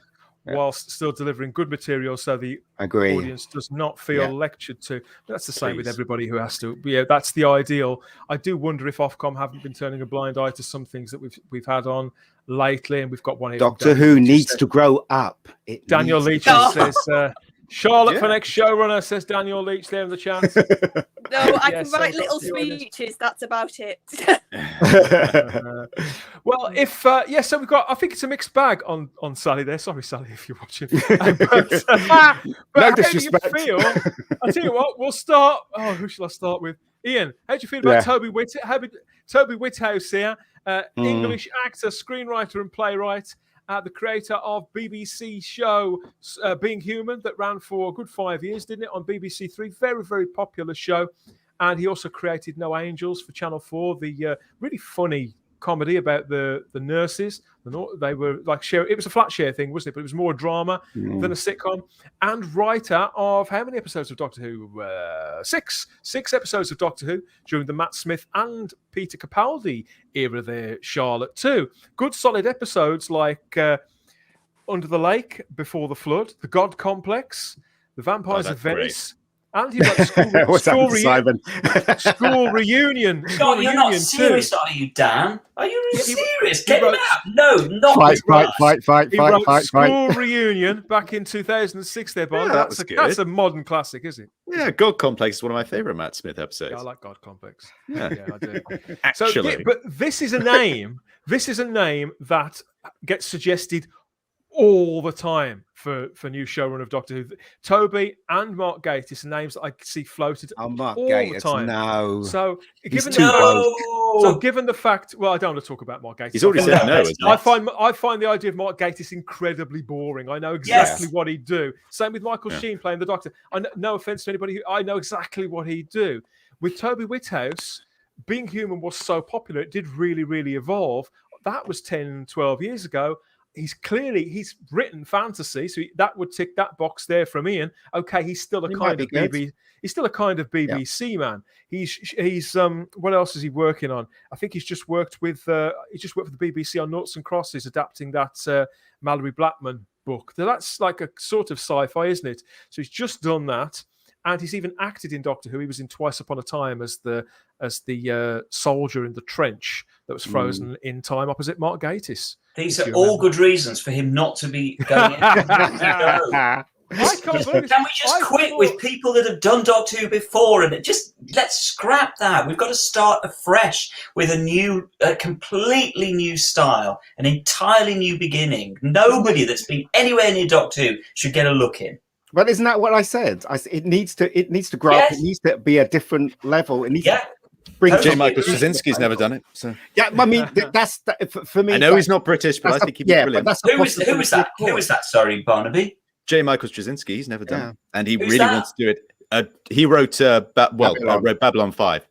A: whilst still delivering good material, so the audience does not feel lectured to. That's the same with everybody who has to. Yeah, that's the ideal. I do wonder if Ofcom haven't been turning a blind eye to some things that we've had on lately, and we've got one here.
D: Doctor Who needs to grow up.
A: Daniel Leach says, Charlotte for next showrunner, says Daniel Leach there in the chat.
C: No, I can write little speeches. That's about it.
A: Well, if so we've got. I think it's a mixed bag on Sally there. Sorry, Sally, if you're watching. But no disrespect. How do you feel? I'll tell you what. We'll start. Oh, who shall I start with? Ian, how do you feel about Toby Whithouse here? English actor, screenwriter, and playwright. The creator of BBC show Being Human, that ran for a good 5 years, didn't it, on BBC Three? Very, very popular show. And he also created No Angels for Channel 4, the really funny comedy about the nurses. They were like it was a flat share thing, wasn't it? But it was more drama than a sitcom. And writer of how many episodes of Doctor Who? 6 episodes of Doctor Who during the Matt Smith and Peter Capaldi era there, Charlotte, too. Good solid episodes like Under the Lake Before the Flood, The God Complex, The Vampires of Venice, and he wrote School Reunion.
B: God, you're not serious, are you, Dan? Are you serious? Get him out. No, not
A: Fight. He wrote School Reunion back in 2006 there, Bond.
E: Yeah,
A: that's a modern classic, isn't it?
E: Yeah, God Complex is one of my favourite Matt Smith episodes.
A: Yeah, I like God Complex.
E: Yeah,
A: I do.
E: Actually.
A: But this is a name. This is a name that gets suggested all the time for new showrun of Doctor Who. Toby and Mark Gatiss are names that I see floated all the time.
D: No.
A: So given the fact, well, I don't want to talk about Mark Gatiss.
E: He's already said no.
A: I find the idea of Mark Gatiss incredibly boring. I know exactly what he'd do. Same with Michael Sheen playing the Doctor. No offense to anybody, I know exactly what he'd do. With Toby Whithouse, Being Human was so popular, it did really, really evolve. That was 10, 12 years ago. He's written fantasy, so that would tick that box there from Ian. Okay, he's still a kind of BBC man. He's what else is he working on? I think he's just worked with the BBC on Noughts and Crosses, adapting that Mallory Blackman book. Now, that's like a sort of sci-fi, isn't it? So he's just done that, and he's even acted in Doctor Who. He was in Twice Upon a Time as the soldier in the trench that was frozen in time opposite Mark Gatiss.
B: These are all good reasons for him not to be going in. Can we just quit with people that have done Doctor Who before and just let's scrap that? We've got to start afresh with a completely new style, an entirely new beginning. Nobody that's been anywhere near Doctor Who should get a look in.
D: But isn't that what I said? It needs to grow up. It needs to be a different level. It needs to bring.
E: J. Michael Straczynski's never done it. So
D: yeah, I mean that's for me.
E: I know he's not British, but I think he'd be brilliant.
B: Who was that? Who was that? Sorry, Barnaby.
E: J. Michael Straczynski. He's never done it, and he really wants to do it. He wrote I read Babylon 5,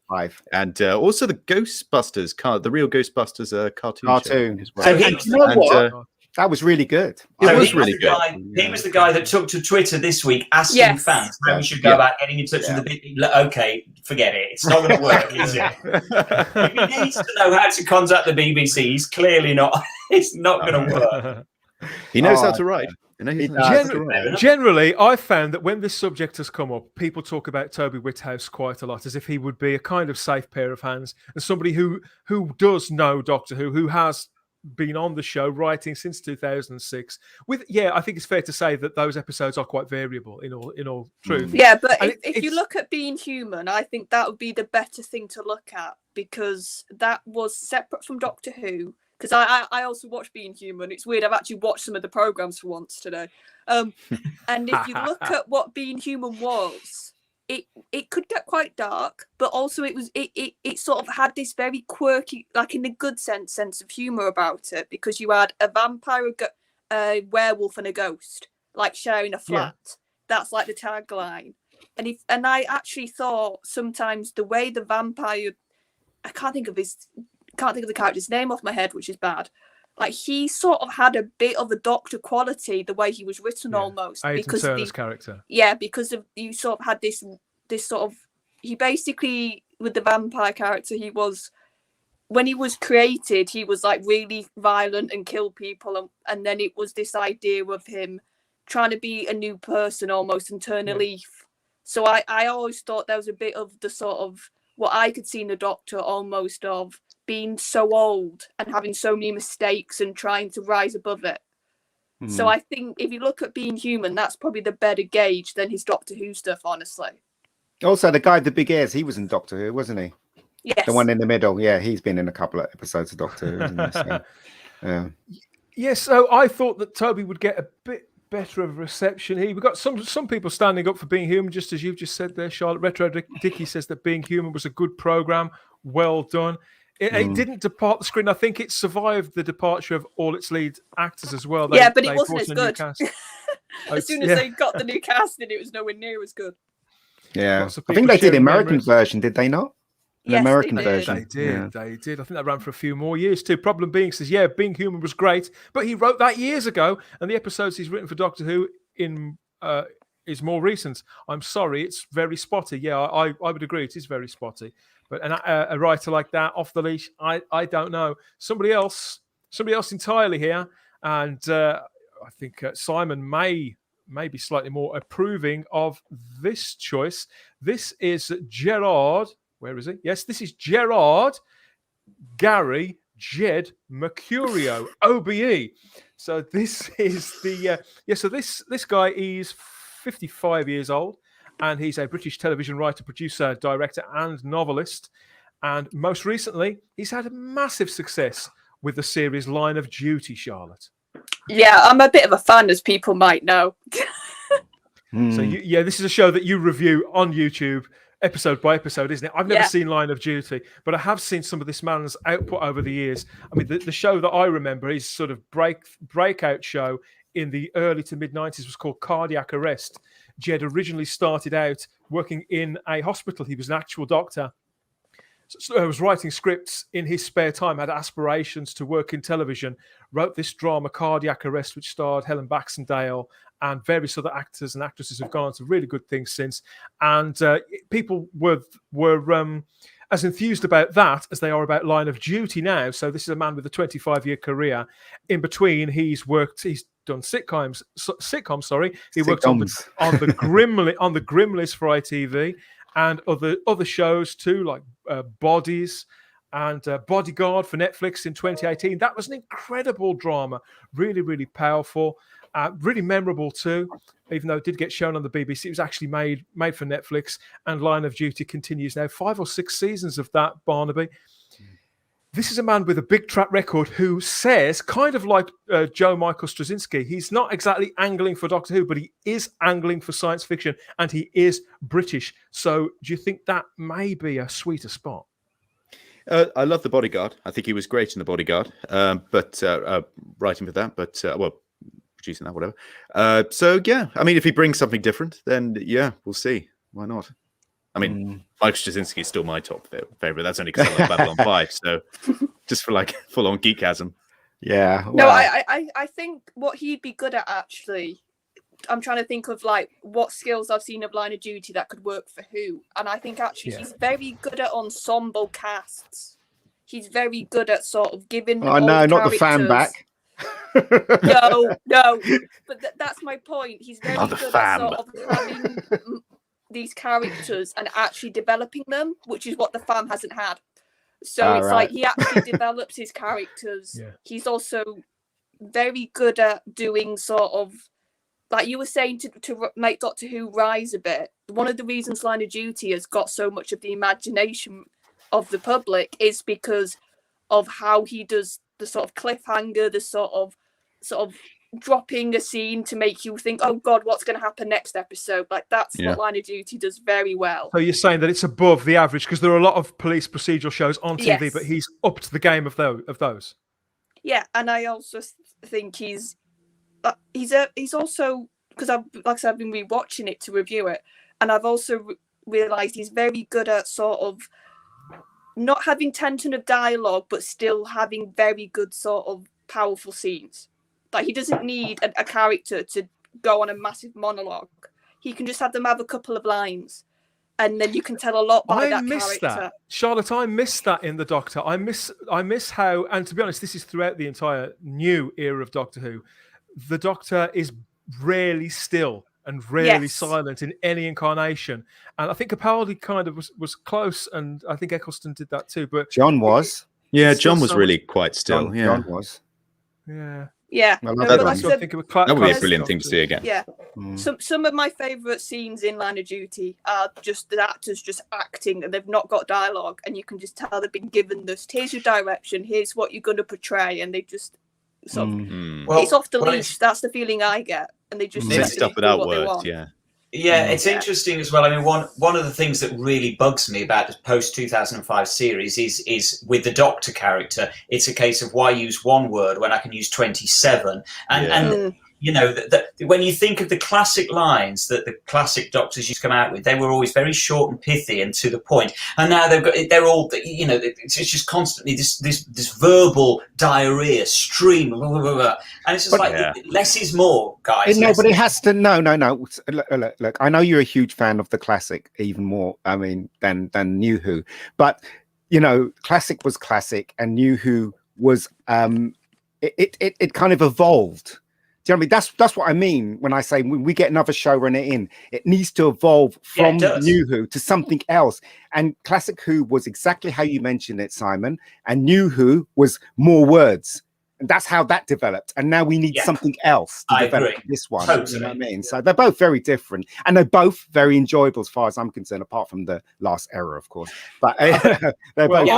E: and also the Ghostbusters the real Ghostbusters cartoon.
D: So you know what? That was really good.
E: It was really good.
B: He was the guy that took to Twitter this week asking fans how we should go about getting in touch with the Okay, forget it. It's not going to work, is it? If he needs to know how to contact the BBC, he's clearly not. It's not going to work.
E: He knows how to write.
A: Generally, I've found that when this subject has come up, people talk about Toby Whithouse quite a lot, as if he would be a kind of safe pair of hands and somebody who does know Doctor Who has been on the show writing since 2006. I think it's fair to say that those episodes are quite variable in all truth.
C: Yeah, but if you look at Being Human, I think that would be the better thing to look at, because that was separate from Doctor Who. Because I also watch Being Human. It's weird. I've actually watched some of the programs for once today. And if you look at what Being Human was, it could get quite dark, but also it sort of had this very quirky, like in a good sense of humor about it, because you had a vampire, a werewolf, and a ghost like sharing a flat. Yeah. That's like the tagline. And I actually thought sometimes the way the vampire, I can't think of the character's name off my head, which is bad. Like he sort of had a bit of a Doctor quality, the way he was written almost.
A: Aidan Turner's character.
C: Yeah, because of you sort of had this sort of, he basically, with the vampire character, he was, when he was created, he was like really violent and kill people, and then it was this idea of him trying to be a new person almost and turn a leaf. So I always thought there was a bit of the sort of what I could see in the Doctor almost of being so old and having so many mistakes and trying to rise above it. So I think if you look at Being Human, that's probably the better gauge than his Doctor Who stuff, honestly.
D: Also, the guy with the big ears, he was in Doctor Who, wasn't he?
C: Yes.
D: The one in the middle. Yeah, he's been in a couple of episodes of Doctor Who, isn't he? So, yeah.
A: Yes, so I thought that Toby would get a bit better of a reception. We've got some people standing up for Being Human, just as you've just said there, Charlotte. Retro Dicky says that Being Human was a good programme. Well done. It didn't depart the screen. I think it survived the departure of all its lead actors as well.
C: But it wasn't as good. As soon as they got the new cast in, it was nowhere near as good.
D: Yeah, I think they did the American version, did they not?
C: Yes,
D: American version.
A: They did. They did. I think that ran for a few more years too. Problem being, says, Being Human was great, but he wrote that years ago, and the episodes he's written for Doctor Who is more recent. I'm sorry, it's very spotty. Yeah, I would agree. It is very spotty. But a writer like that off the leash, I don't know. Somebody else entirely here, and I think Simon may be slightly more approving of this choice. This is Gerard. Where is he? Yes, this is Gerard Gary Jed Mercurio, OBE. So this is the so this guy is 55 years old, and he's a British television writer, producer, director, and novelist. And most recently, he's had a massive success with the series Line of Duty, Charlotte.
C: Yeah, I'm a bit of a fan, as people might know.
A: So this is a show that you review on YouTube, episode by episode, isn't it? I've never seen Line of Duty, but I have seen some of this man's output over the years. I mean, the show that I remember, his sort of breakout show in the early to mid 90s was called Cardiac Arrest. Jed originally started out working in a hospital. He was an actual doctor. So I was writing scripts in his spare time, had aspirations to work in television, wrote this drama, Cardiac Arrest, which starred Helen Baxendale and various other actors and actresses who've gone on to really good things since. And people were as enthused about that as they are about Line of Duty now. So this is a man with a 25-year career. In between, he's done sitcoms. He worked on the Grim List for ITV and other shows too, like Bodies and Bodyguard for Netflix in 2018. That was an incredible drama, really, really powerful, really memorable too. Even though it did get shown on the BBC, it was actually made for Netflix. And Line of Duty continues now, 5 or 6 seasons of that, Barnaby. This is a man with a big track record who says, kind of like Joe Michael Straczynski, he's not exactly angling for Doctor Who, but he is angling for science fiction, and he is British. So do you think that may be a sweeter spot?
E: I love The Bodyguard. I think he was great in The Bodyguard, but writing for that, but producing that, whatever. So, yeah, I mean, if he brings something different, then, yeah, we'll see. Why not? I mean, Mike Straczynski is still my top favorite. That's only because I love Babylon 5. So just for like full-on geekasm.
D: Yeah. Well.
C: No, I think what he'd be good at, actually, I'm trying to think of like what skills I've seen of Line of Duty that could work for Who. And I think actually he's very good at ensemble casts. He's very good at sort of giving.
D: Oh, no, not the fan back.
C: No. But that's my point. He's very good at sort of having these characters and actually developing them, which is what the fan hasn't had. So it's like he actually develops his characters. Yeah. He's also very good at doing sort of, like you were saying, to make Doctor Who rise a bit. One of the reasons Line of Duty has got so much of the imagination of the public is because of how he does the sort of cliffhanger, the sort of dropping a scene to make you think, oh God, what's going to happen next episode? Like that's what Line of Duty does very well.
A: So you're saying that it's above the average, because there are a lot of police procedural shows on TV, but he's up to the game of those. Yeah,
C: and I also think he's also, because I've been rewatching it to review it, and I've also realised he's very good at sort of not having tension of dialogue, but still having very good sort of powerful scenes. Like he doesn't need a character to go on a massive monologue. He can just have them have a couple of lines, and then you can tell a lot by that character.
A: That, Charlotte. I miss that in the Doctor. I miss how, and to be honest, this is throughout the entire new era of Doctor Who. The Doctor is rarely still and rarely silent in any incarnation. And I think Capaldi kind of was close, and I think Eccleston did that too. But
D: John was.
E: Yeah, John was really quite still.
D: John was.
A: Yeah.
C: Yeah,
E: that would be a brilliant thing to see again.
C: Yeah, some of my favourite scenes in Line of Duty are just the actors just acting, and they've not got dialogue, and you can just tell they've been given this. Here's your direction. Here's what you're going to portray, and they just sort of it's off the leash. That's the feeling I get, and they just
E: stuff without words. Yeah.
B: Yeah, it's interesting as well. I mean, one of the things that really bugs me about the post-2005 series is with the Doctor character, it's a case of why use one word when I can use 27. And you know, when you think of the classic lines that the classic Doctors used to come out with, they were always very short and pithy and to the point. And now they're all, you know, it's just constantly this verbal diarrhea stream, blah, blah, blah, blah. And it's just less is more, guys.
D: No, but it has to. No. Look, I know you're a huge fan of the classic, even more. I mean, than New Who. But you know, classic was classic, and New Who was. It kind of evolved. you know what I mean? That's what I mean when I say when we get another showrunner in, it needs to evolve from New Who to something else. And Classic Who was exactly how you mentioned it, Simon. And New Who was more words. And that's how that developed. And now we need something else to develop this one.
B: Totally.
D: You know what I mean? So they're both very different. And they're both very enjoyable as far as I'm concerned, apart from the last era, of course. But they're both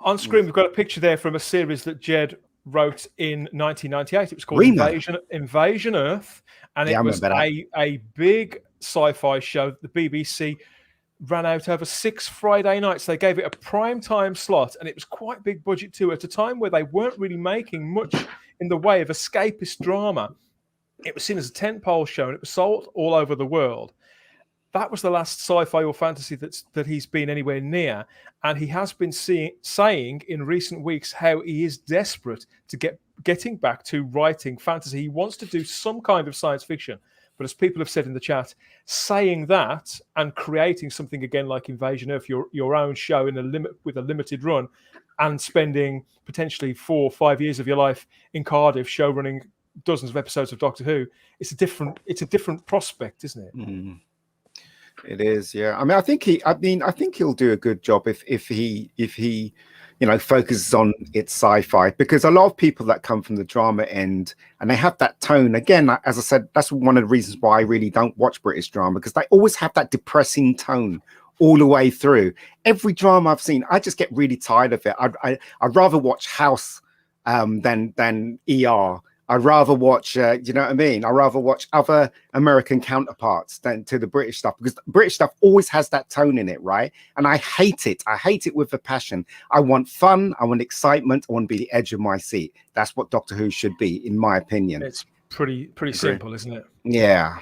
A: on screen, we've got a picture there from a series that Jed wrote in 1998. It was called Invasion Earth, and it was a big sci-fi show that the BBC ran out over 6 Friday nights. They gave it a prime time slot, and it was quite big budget too, at a time where they weren't really making much in the way of escapist drama. It was seen as a tentpole show, and it was sold all over the world. That was the last sci-fi or fantasy that he's been anywhere near. And he has been saying in recent weeks how he is desperate to getting back to writing fantasy. He wants to do some kind of science fiction. But as people have said in the chat, saying that and creating something again like Invasion Earth, your own show with a limited run, and spending potentially 4 or 5 years of your life in Cardiff show running dozens of episodes of Doctor Who, it's a different prospect, isn't it?
D: Mm. It is, yeah. I mean, I think he'll do a good job if he focuses on its sci-fi, because a lot of people that come from the drama end and they have that tone. Again, as I said, that's one of the reasons why I really don't watch British drama, because they always have that depressing tone all the way through. Every drama I've seen, I just get really tired of it. I'd rather watch House than ER. I'd rather watch, you know what I mean? I'd rather watch other American counterparts than to the British stuff, because British stuff always has that tone in it, right? And I hate it. I hate it with a passion. I want fun. I want excitement. I want to be the edge of my seat. That's what Doctor Who should be, in my opinion.
A: It's pretty simple, isn't it?
D: Yeah,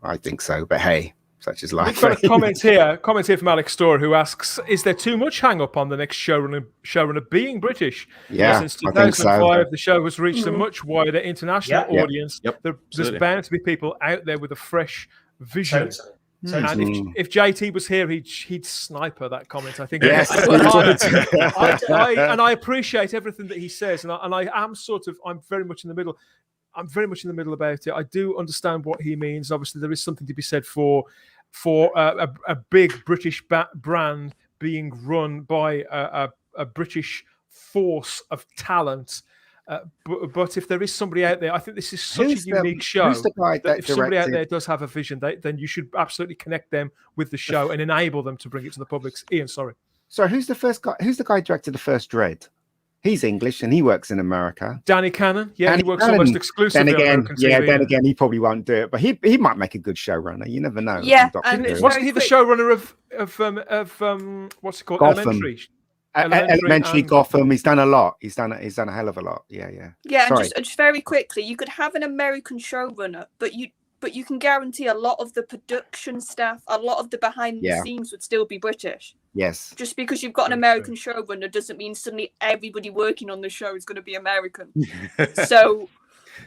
D: I think so. But hey, such is life.
A: We've got a comment here from Alex Storr, who asks, is there too much hang up on the next showrunner being British?
D: Yeah,
A: since 2005, the show has reached a much wider international audience. There's bound to be people out there with a fresh vision. And if JT was here, he'd sniper that comment, I think.
D: Yes.
A: And I appreciate everything that he says, and I'm very much in the middle. I'm very much in the middle about it. I do understand what he means. Obviously, there is something to be said for a big British brand being run by a British force of talent. But if there is somebody out there, I think this is such a unique show. If somebody out there does have a vision, then you should absolutely connect them with the show and enable them to bring it to the public. Ian, sorry.
D: So who's the first guy? Who's the guy who directed the first Dread? He's English and he works in America.
A: Danny Cannon, he works almost exclusively on American TV.
D: Then again, he probably won't do it, but he might make a good showrunner. You never know.
C: Yeah,
A: wasn't he the showrunner of what's it called?
D: Gotham. Elementary Gotham. He's done a lot. He's done a hell of a lot. Yeah.
C: Yeah, and just very quickly, you could have an American showrunner, but you can guarantee a lot of the production staff, a lot of the behind the scenes would still be British.
D: Yes.
C: Just because you've got an American showrunner doesn't mean suddenly everybody working on the show is going to be American. So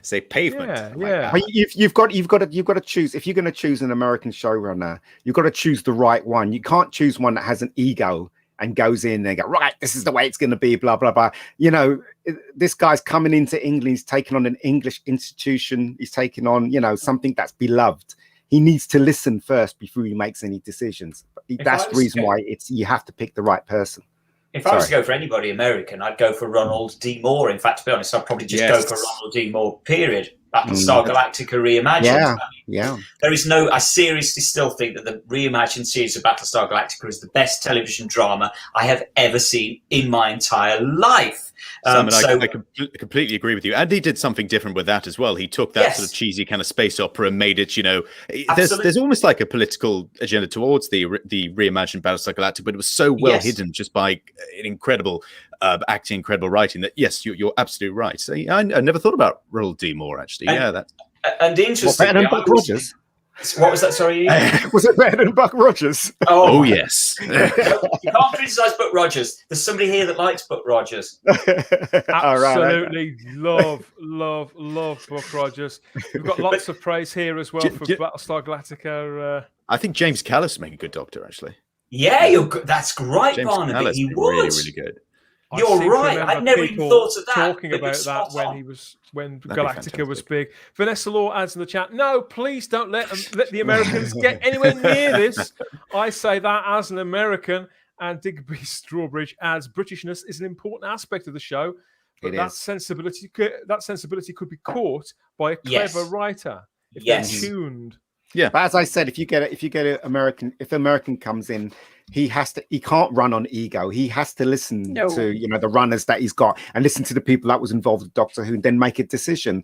E: say pavement.
D: Yeah. You've got to choose. If you're going to choose an American showrunner, you've got to choose the right one. You can't choose one that has an ego and goes in and go, right, this is the way it's going to be, blah, blah, blah. You know, this guy's coming into England. He's taking on an English institution. He's taking on, something that's beloved. He needs to listen first before he makes any decisions. That's the reason why you have to pick the right person.
B: If I was to go for anybody American, I'd go for Ronald D. Moore. In fact, to be honest, I'd probably just go for Ronald D. Moore, period. Battlestar Galactica reimagined.
D: Yeah.
B: There is I seriously still think that the reimagined series of Battlestar Galactica is the best television drama I have ever seen in my entire life.
E: I completely agree with you. And he did something different with that as well. He took that sort of cheesy kind of space opera and made it, there's almost like a political agenda towards the reimagined Battlestar Galactica, but it was so well hidden just by an incredible acting, incredible writing that, yes, you're absolutely right. So I never thought about Ronald D. Moore, actually.
B: And interesting. What was that? Sorry,
D: was it better than Buck Rogers?
E: Oh yes.
B: You can't criticize Buck Rogers. There's somebody here that likes Buck Rogers.
A: Absolutely love Buck Rogers. We've got lots of praise here as well for Battlestar Galactica.
E: I think James Callis make a good Doctor, actually.
B: Yeah, that's great,
E: James
B: Barnaby.
E: Callis
B: He
E: was
B: would.
E: really, really good.
B: You're right. I never even thought of that.
A: Talking about that when Galactica was big. Vanessa Law adds in the chat, no, please don't let the Americans get anywhere near this. I say that as an American. And Digby Strawbridge adds, Britishness is an important aspect of the show, but that sensibility could be caught by a clever writer if they're tuned.
D: Yeah, but as I said, if you get an American, if American comes in, he can't run on ego. He has to listen to the runners that he's got and listen to the people that was involved with Doctor Who, and then make a decision.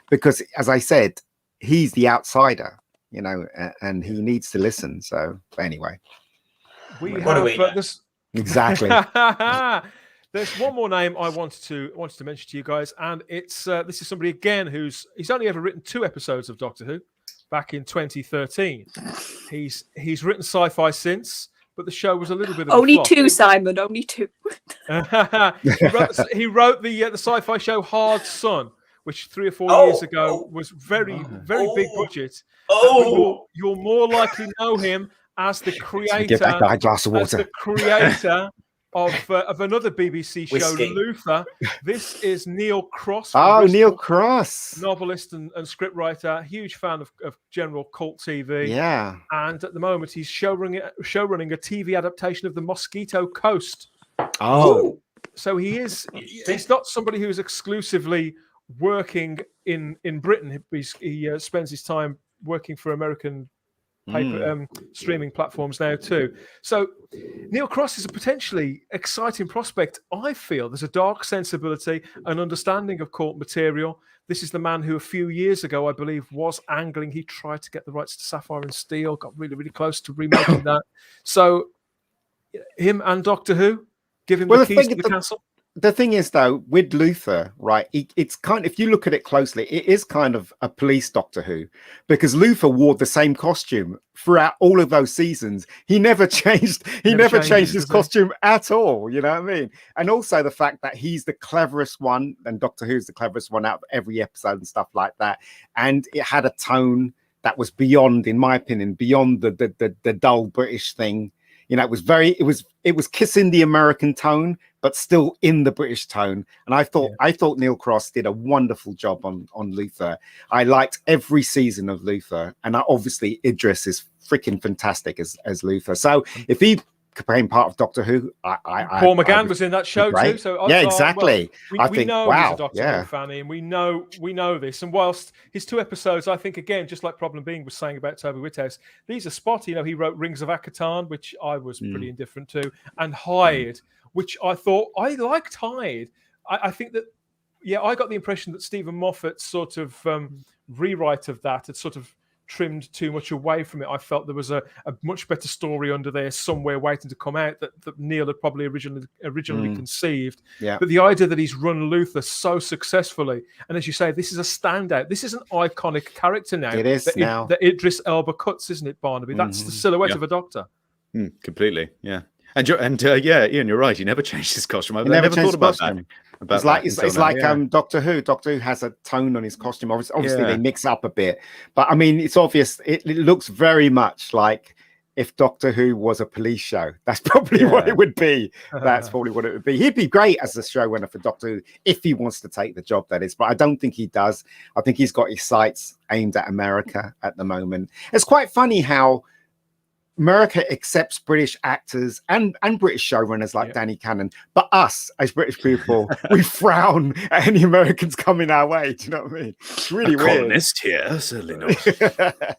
D: Because as I said, he's the outsider. And he needs to listen. So, but anyway, exactly.
A: There's one more name I wanted to mention to you guys, and it's this is somebody again he's only ever written 2 episodes of Doctor Who. Back in 2013, he's written sci-fi since, but the show was a little bit of
C: only
A: a flop.
C: 2, Simon. Only 2.
A: he wrote the sci-fi show Hard Sun, which 3 or 4 years ago was very big budget. You'll more likely know him as the creator.
D: Get back that glass of water.
A: As the creator of another BBC show, Luther. This is Neil Cross.
D: Neil Cross,
A: novelist and scriptwriter, huge fan of general cult TV.
D: Yeah,
A: and at the moment he's showrunning a TV adaptation of The Mosquito Coast. So he's not somebody who's exclusively working in Britain. He spends his time working for American streaming platforms now too. So Neil Cross is a potentially exciting prospect. I feel there's a dark sensibility, an understanding of cult material. This is the man who a few years ago, I believe, was angling. He tried to get the rights to Sapphire and Steel, got really, really close to remaking that. So him and Doctor Who, give him the keys to the castle.
D: The thing is, though, with Luther, right, it's kind of, if you look at it closely, it is kind of a police Doctor Who, because Luther wore the same costume throughout all of those seasons. He never changed. He never changed his costume at all. You know what I mean? And also the fact that he's the cleverest one, and Doctor Who's the cleverest one out of every episode and stuff like that. And it had a tone that was beyond, in my opinion, beyond the dull British thing. It was kissing the American tone, but still in the British tone. And I thought Neil Cross did a wonderful job on Luther. I liked every season of Luther, and obviously Idris is freaking fantastic as Luther. So if he became part of Doctor Who,
A: Paul McGann was in that show too. So
D: exactly.
A: We know he's a Doctor Who fan, and we know this. And whilst his 2 episodes, I think again, just like Problem Being was saying about Toby Whithouse, these are spotty. He wrote Rings of Akatan, which I was pretty indifferent to, and Hyde, which I thought I liked Hyde. I think that I got the impression that Stephen Moffat's sort of rewrite of that had sort of trimmed too much away from it. I felt there was a much better story under there somewhere waiting to come out that Neil had probably originally conceived.
D: Yeah.
A: But the idea that he's run Luther so successfully, and as you say, this is a standout. This is an iconic character now.
D: It is now.
A: That Idris Elba cuts, isn't it, Barnaby? That's the silhouette of a Doctor.
E: Completely, yeah. And Ian, you're right. He never changed his costume. I never thought about that.
D: It's like Doctor Who. Doctor Who has a tone on his costume. Obviously, they mix up a bit, but I mean, it's obvious. It looks very much like if Doctor Who was a police show. That's probably what it would be. That's probably what it would be. He'd be great as a showrunner for Doctor Who if he wants to take the job. That is, but I don't think he does. I think he's got his sights aimed at America at the moment. It's quite funny how America accepts British actors and British showrunners like Danny Cannon, but us as British people, we frown at any Americans coming our way. Do you know what I mean? It's really weird.
E: Colonist here, certainly not.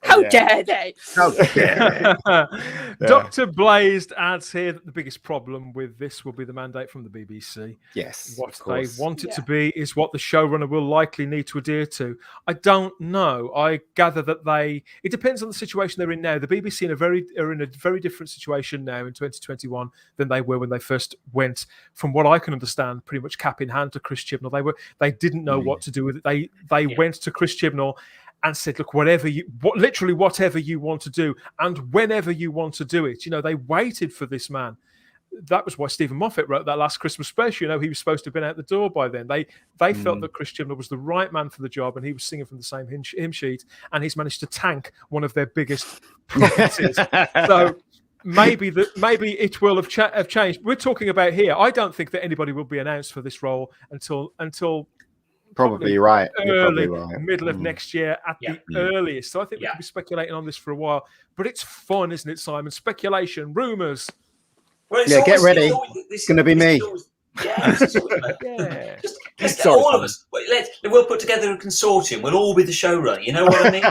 C: How dare they?
E: How dare they?
A: Dr. Blazed adds here that the biggest problem with this will be the mandate from the BBC.
D: Yes,
A: what they want it to be is what the showrunner will likely need to adhere to. I don't know. I gather that it depends on the situation they're in now. The BBC are in a very different situation now in 2021 than they were when they first went, from what I can understand, pretty much cap in hand to Chris Chibnall. They didn't know what to do with it. They went to Chris Chibnall and said, look, literally whatever you want to do and whenever you want to do it. They waited for this man. That was why Stephen Moffat wrote that last Christmas special. He was supposed to have been out the door by then. They felt that Chris Chibnall was the right man for the job, and he was singing from the same hymn sheet, and he's managed to tank one of their biggest properties. So maybe it will have changed. We're talking about here. I don't think that anybody will be announced for this role until
D: probably right.
A: Early,
D: probably right.
A: Middle of next year at the earliest. So I think we could be speculating on this for a while. But it's fun, isn't it, Simon? Speculation, rumours.
D: Well, get ready. It's going to be me.
B: Just get all of us. We'll put together a consortium. We'll all be the showrunner. You know what I mean?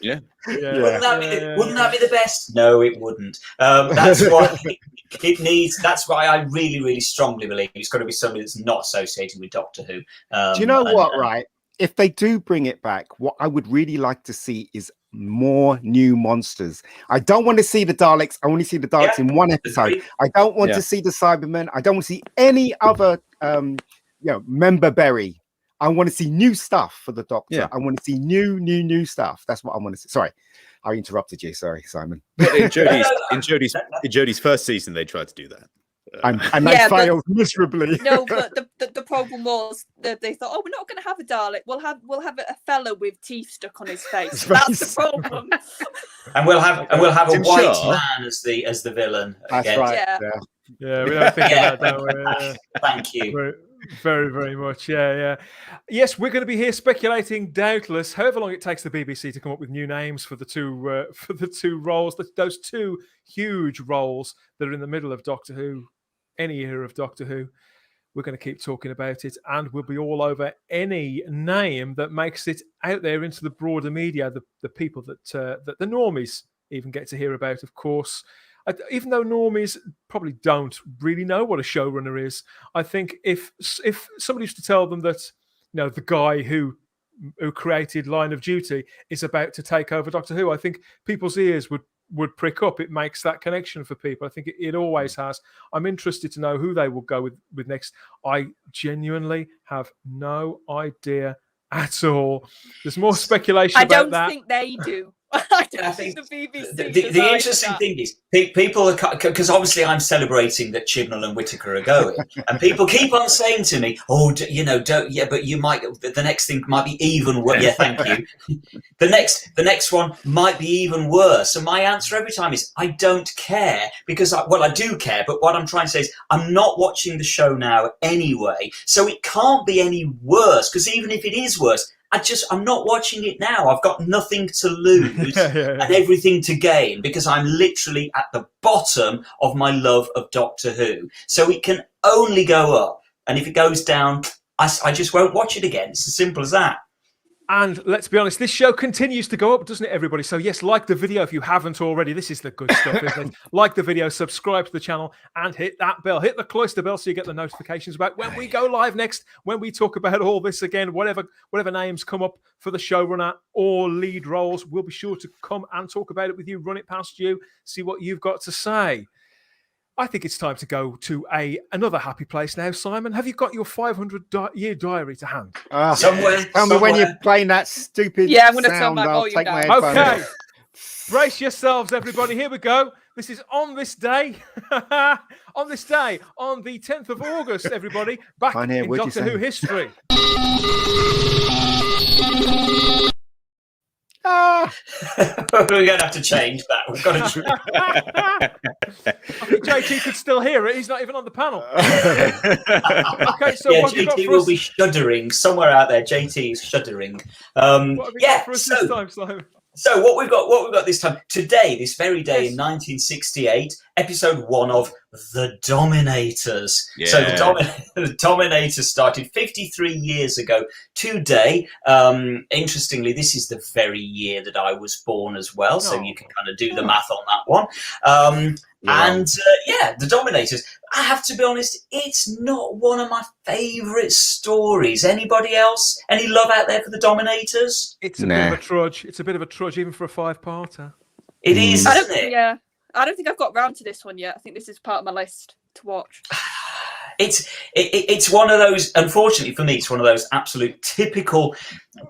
B: Wouldn't that be the best? No, it wouldn't. That's why it needs. That's why I really, really strongly believe it's got to be somebody that's not associated with Doctor Who.
D: Do you know what? Right? If they do bring it back, what I would really like to see is more new monsters. I don't want to see the Daleks. I want to see the Daleks in one episode. I don't want to see the Cybermen. I don't want to see any other member berry. I want to see new stuff for the Doctor. I want to see new stuff. That's what I want to see. Sorry, I interrupted you. Sorry, Simon.
E: In Jodie's first season, they tried to do that.
D: And they failed miserably.
C: No, but the problem was that they thought, we're not going to have a Dalek. We'll have a fella with teeth stuck on his face. That's the problem.
B: And we'll have a white man as the villain.
D: That's right.
A: Yeah, we don't think about that.
B: Thank you.
A: Very, very much. Yeah. Yes, we're going to be here speculating, doubtless, however long it takes the BBC to come up with new names for the two roles, those two huge roles that are in the middle of Doctor Who, any era of Doctor Who. We're going to keep talking about it, and we'll be all over any name that makes it out there into the broader media, the people that the normies even get to hear about, of course. Even though normies probably don't really know what a showrunner is, I think if somebody used to tell them that, the guy who created Line of Duty is about to take over Doctor Who, I think people's ears would prick up. It makes that connection for people. I think it always has. I'm interested to know who they will go with next. I genuinely have no idea at all. There's more speculation about that.
C: I don't think they do. I think the BBC.
B: The interesting thing is, people are, because obviously I'm celebrating that Chibnall and Whittaker are going, and people keep on saying to me, but you might. The next thing might be even worse. Yeah, thank you. The next one might be even worse. And my answer every time is, I don't care, because I do care, but what I'm trying to say is, I'm not watching the show now anyway, so it can't be any worse. Because even if it is worse, I'm not watching it now. I've got nothing to lose and everything to gain, because I'm literally at the bottom of my love of Doctor Who. So it can only go up. And if it goes down, I just won't watch it again. It's as simple as that.
A: And let's be honest, this show continues to go up, doesn't it, everybody? So yes, like the video if you haven't already. This is the good stuff, isn't it? Like the video, subscribe to the channel, and hit that bell. Hit the cloister bell so you get the notifications about when we go live next, when we talk about all this again, whatever names come up for the showrunner or lead roles. We'll be sure to come and talk about it with you, run it past you, see what you've got to say. I think it's time to go to another happy place now. Simon, have you got your 500-year diary to hand?
B: Somewhere.
D: Tell me when you're playing that stupid
C: I'm going to turn
D: sound.
C: my volume down.
A: Okay. Brace yourselves, everybody. Here we go. This is on this day. On the 10th of August, everybody. Back in Doctor Who history.
B: We're going to have to change that. We've got to.
A: I think JT could still hear it. He's not even on the panel. Okay, so
B: JT will be shuddering somewhere out there. JT is shuddering.
A: What have you got for us this time, Simon?
B: So what we've got this time today, this very day in 1968, episode 1 of The Dominators. Yeah. So the Dominators started 53 years ago today. Interestingly, this is the very year that I was born as well, so you can kind of do the math on that one. The Dominators. I have to be honest, it's not one of my favourite stories. Anybody else? Any love out there for the Dominators?
A: It's a bit of a trudge. It's a bit of a trudge, even for a 5-parter.
B: It is, isn't it?
C: Yeah. I don't think I've got round to this one yet. I think this is part of my list to watch.
B: It's one of those, unfortunately for me, it's one of those absolute typical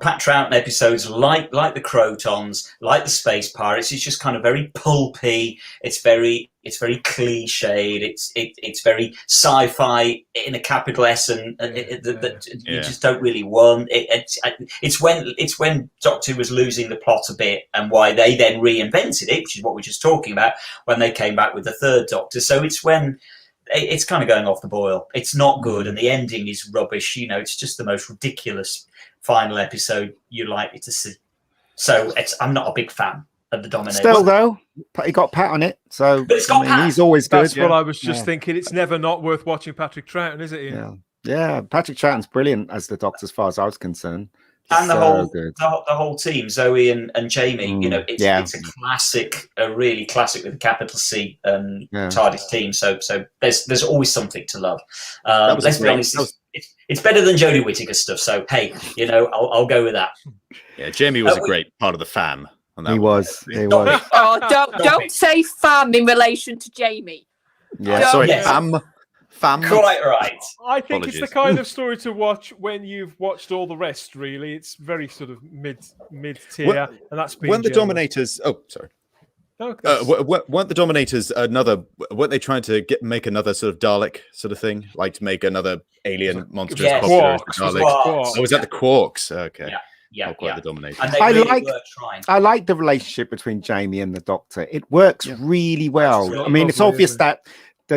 B: Pat Troughton episodes, like the Crotons, like the Space Pirates. It's just kind of very pulpy. It's very very cliched. It's very sci-fi in a capital S, and you just don't really want. It's when Doctor Who was losing the plot a bit, and why they then reinvented it, which is what we're just talking about, when they came back with the third Doctor. So it's when it's kind of going off the boil. It's not good, and the ending is rubbish. It's just the most ridiculous final episode you're likely to see. So I'm not a big fan of the Dominator.
D: Still, though, he got Pat on it, so
B: but it's got Pat.
D: He's always good.
A: That's what I was just thinking. It's never not worth watching Patrick Troughton, is it, Ian?
D: Yeah. Patrick Troughton's brilliant as the Doctor, as far as I was concerned.
B: And the whole team, Zoe and Jamie. It's a classic, a really classic with a capital C TARDIS team. So there's always something to love. Let's be honest. It's better than Jodie Whittaker stuff. So hey, I'll go with that.
E: Yeah, Jamie was a great part of the fam.
D: He was.
C: Oh, don't say fam in relation to Jamie.
D: Yeah,
E: sorry, fam.
B: Quite right.
A: I think it's the kind of story to watch when you've watched all the rest. Really, it's very sort of mid tier, and that's been
E: when the Dominators. Oh, sorry. Weren't the Dominators weren't they trying to make another sort of Dalek sort of thing, like to make another alien monster as popular as the Daleks? Oh, was that the Quarks? Okay.
B: Yeah.
E: The Dominators.
B: And they were trying.
D: I like the relationship between Jamie and the Doctor. It works really well. Really lovely, it's obvious that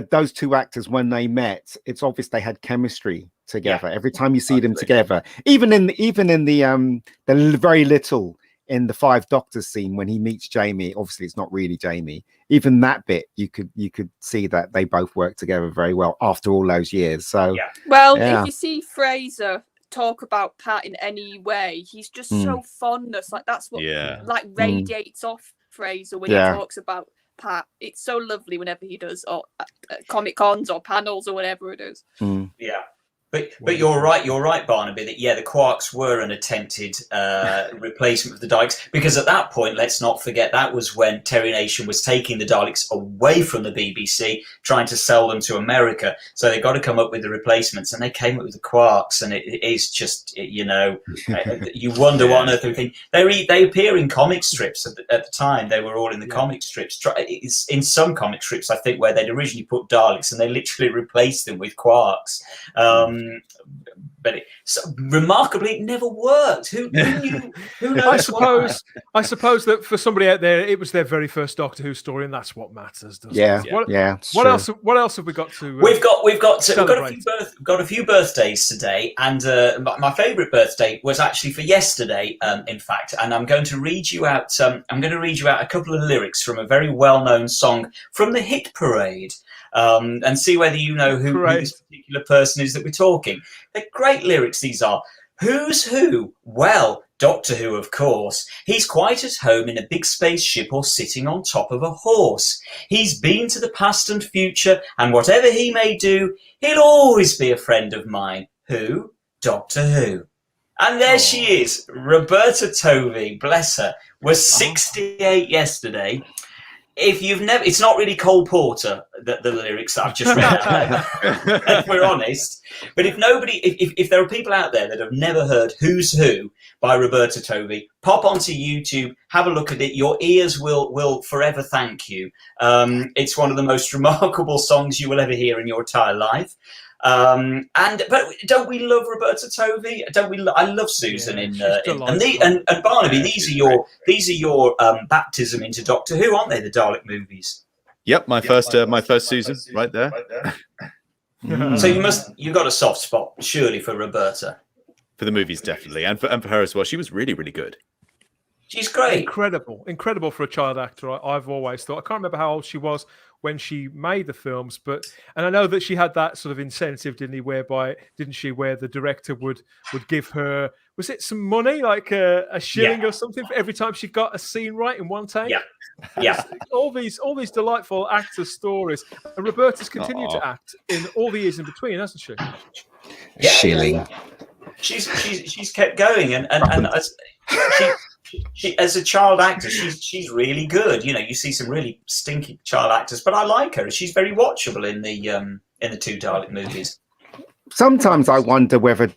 D: those two actors, when they met, it's obvious they had chemistry together. Every time you see them together, even in the very little in the Five Doctors scene when he meets Jamie, obviously it's not really Jamie. Even that bit, you could see that they both work together very well after all those years. So
C: if you see Fraser talk about Pat in any way, he's just so fondness. Like that's what radiates off Fraser when he talks about Pat. It's so lovely whenever he does, or Comic Cons or panels or whatever it is.
B: Yeah. But you're right, Barnaby, that the Quarks were an attempted replacement of the Daleks, because at that point, let's not forget, that was when Terry Nation was taking the Daleks away from the BBC, trying to sell them to America. So they got to come up with the replacements, and they came up with the Quarks, and it is just, you wonder what on earth they're thinking. They appear in comic strips at the time. They were all in the comic strips. It's in some comic strips, I think, where they'd originally put Daleks, and they literally replaced them with Quarks. But remarkably, it never worked. Who knew? Who knows?
A: I suppose that for somebody out there, it was their very first Doctor Who story, and that's what matters, doesn't it? What else? What else have we got to?
B: We've got a few birthdays today, and my favourite birthday was actually for yesterday, in fact. And I'm going to read you out. I'm going to read you out a couple of lyrics from a very well-known song from the Hit Parade. And see whether you know who this particular person is that we're talking. They're great lyrics, these are. Who's who? Well, Doctor Who, of course. He's quite at home in a big spaceship or sitting on top of a horse. He's been to the past and future, and whatever he may do, he'll always be a friend of mine. Who? Doctor Who. And there she is, Roberta Tovey, bless her, was 68 yesterday. If you've never, it's not really Cole Porter, the lyrics that I've just read out, if we're honest. But if there are people out there that have never heard Who's Who by Roberta Tovey, pop onto YouTube, have a look at it. Your ears will forever thank you. It's one of the most remarkable songs you will ever hear in your entire life. But don't we love Roberta Tovey? I love Susan and Barnaby. These are your baptism into Doctor Who, aren't they? The Dalek movies.
E: Yep, my first Susan, right there.
B: So you got a soft spot, surely, for Roberta.
E: For the movies, definitely, and for her as well. She was really, really good.
B: She's great.
A: Incredible for a child actor. I've always thought. I can't remember how old she was when she made the films, and I know that she had that sort of incentive, didn't she, where the director would give her, was it some money, like a shilling or something, for every time she got a scene right in one take?
B: Yeah.
A: all these delightful actor stories. And Roberta's continued to act in all the years in between, hasn't she?
B: Yeah.
D: Shilling.
B: She's kept going, and she, as a child actor, she's really good. You see some really stinky child actors, but I like her. She's very watchable in the two Dalek movies.
D: Sometimes I wonder whether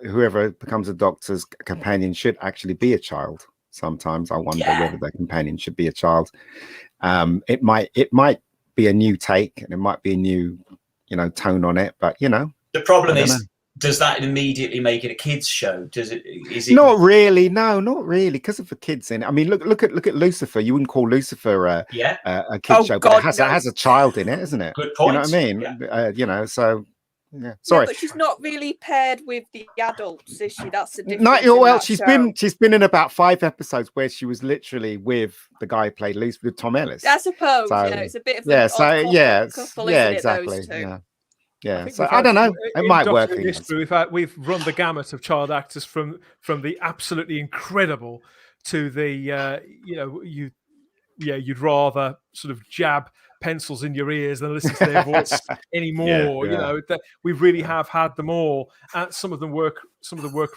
D: whoever becomes a Doctor's companion should actually be a child. Sometimes I wonder whether their companion should be a child. It might be a new take and it might be a new, tone on it. But
B: the problem is, does that immediately make it a kids show? Is it?
D: Not really. No, not really. Because of the kids in it. I mean, look at Lucifer. You wouldn't call Lucifer a kids show, but it has a child in it, isn't it?
B: Good point.
D: You know what I mean?
B: Yeah.
D: So. Yeah, sorry,
C: but she's not really paired with the adults, is she? That's the difference.
D: No, well, she's been in about 5 episodes where she was literally with the guy who played Lucifer, with Tom Ellis.
C: I suppose. So, it's a bit of couple,
D: exactly.
C: Those two?
D: Yeah. So I don't know. It might work.
A: We've run the gamut of child actors from the absolutely incredible to the you'd rather sort of jab pencils in your ears than listen to their voice anymore. That we really have had them all, and some of them work